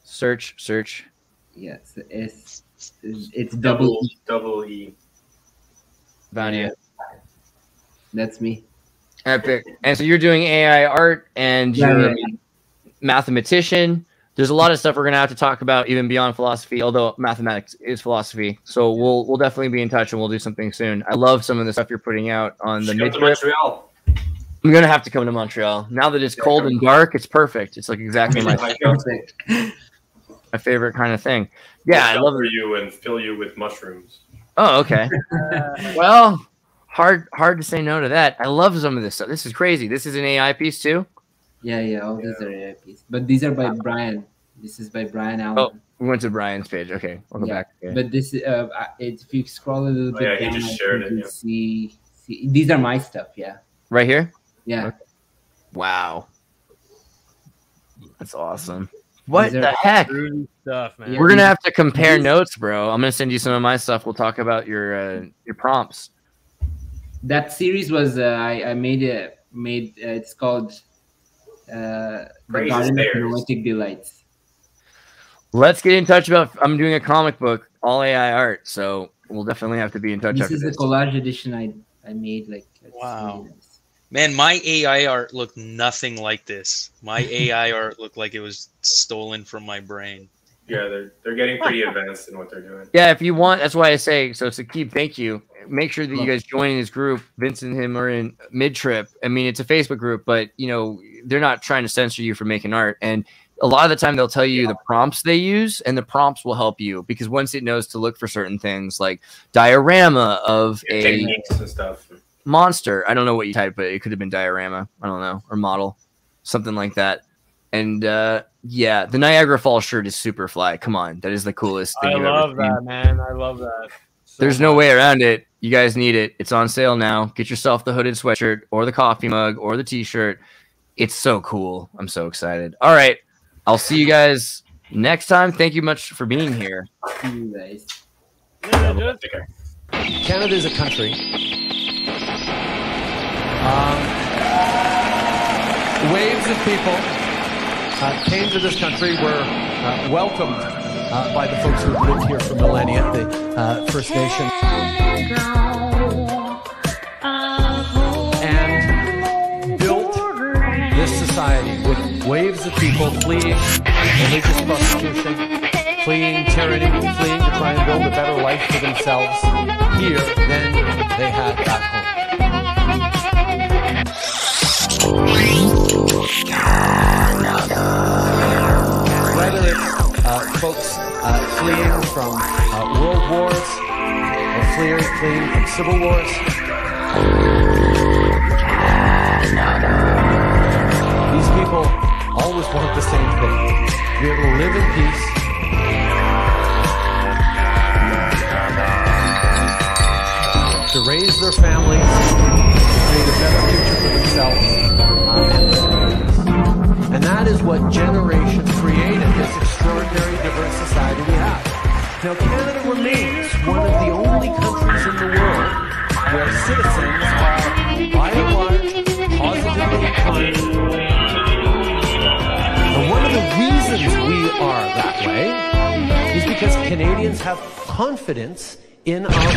Search. Yes, it's double E. Vanya. That's me. Epic. And so you're doing AI art, and you're a mathematician. there's a lot of stuff we're gonna have to talk about even beyond philosophy, although mathematics is philosophy. So we'll definitely be in touch and we'll do something soon. I love some of the stuff you're putting out on the mid trip. I'm gonna have to come to Montreal now that it's cold and dark. It's perfect. It's like exactly my favorite kind of thing. Yeah, I love you and fill you with mushrooms. Oh, okay. Well, hard to say no to that. I love some of this stuff. This is crazy. This is an AI piece too. Yeah, all these are AI pieces. But these are by Brian. This is by Brian Allen. Oh, we went to Brian's page. Okay, I'll go back. Okay. But this is if you scroll a little bit down, he just shared it. See, these are my stuff. Yeah. Right here. Yeah. Okay. Wow. That's awesome. What the heck? Stuff, man. We're gonna have to compare notes, bro. I'm gonna send you some of my stuff. We'll talk about your prompts. That series was I made it. It's called The Garden of Noetic Delights. Let's get in touch about. I'm doing a comic book, all AI art, so we'll definitely have to be in touch. This is the collage edition I made. Like, wow, man, my AI art looked nothing like this. My AI art looked like it was stolen from my brain. Yeah, they're getting pretty advanced in what they're doing. Yeah, if you want, that's why I say so. Saqib, thank you. Make sure that you guys join this group. Vince and him are in mid-trip. I mean, it's a Facebook group, but you know they're not trying to censor you for making art. And a lot of the time, they'll tell you the prompts they use, and the prompts will help you because once it knows to look for certain things like diorama of techniques and stuff. Monster. I don't know what you typed, but it could have been diorama. I don't know, or model, something like that. And yeah, the Niagara Falls shirt is super fly. Come on, that is the coolest thing. I love that, man. I love that. There's no way around it. You guys need it. It's on sale now. Get yourself the hooded sweatshirt or the coffee mug or the t-shirt. It's so cool. I'm so excited. All right. I'll see you guys next time. Thank you much for being here. See you guys. Canada is a country. Waves of people came to this country, were welcomed by the folks who have lived here for millennia, the First Nation. And built this society with waves of people fleeing religious persecution, fleeing tyranny, fleeing to try and build a better life for themselves here than they had back home. Whether it's folks fleeing from world wars or fleeing from civil wars, these people always want the same thing: to be able to live in peace, to raise their families, create a better future for themselves and their communities. And that is what generations created this extraordinary diverse society we have. Now, Canada remains one of the only countries in the world where citizens are, by and large, positively inclined. And one of the reasons we are that way is because Canadians have confidence in our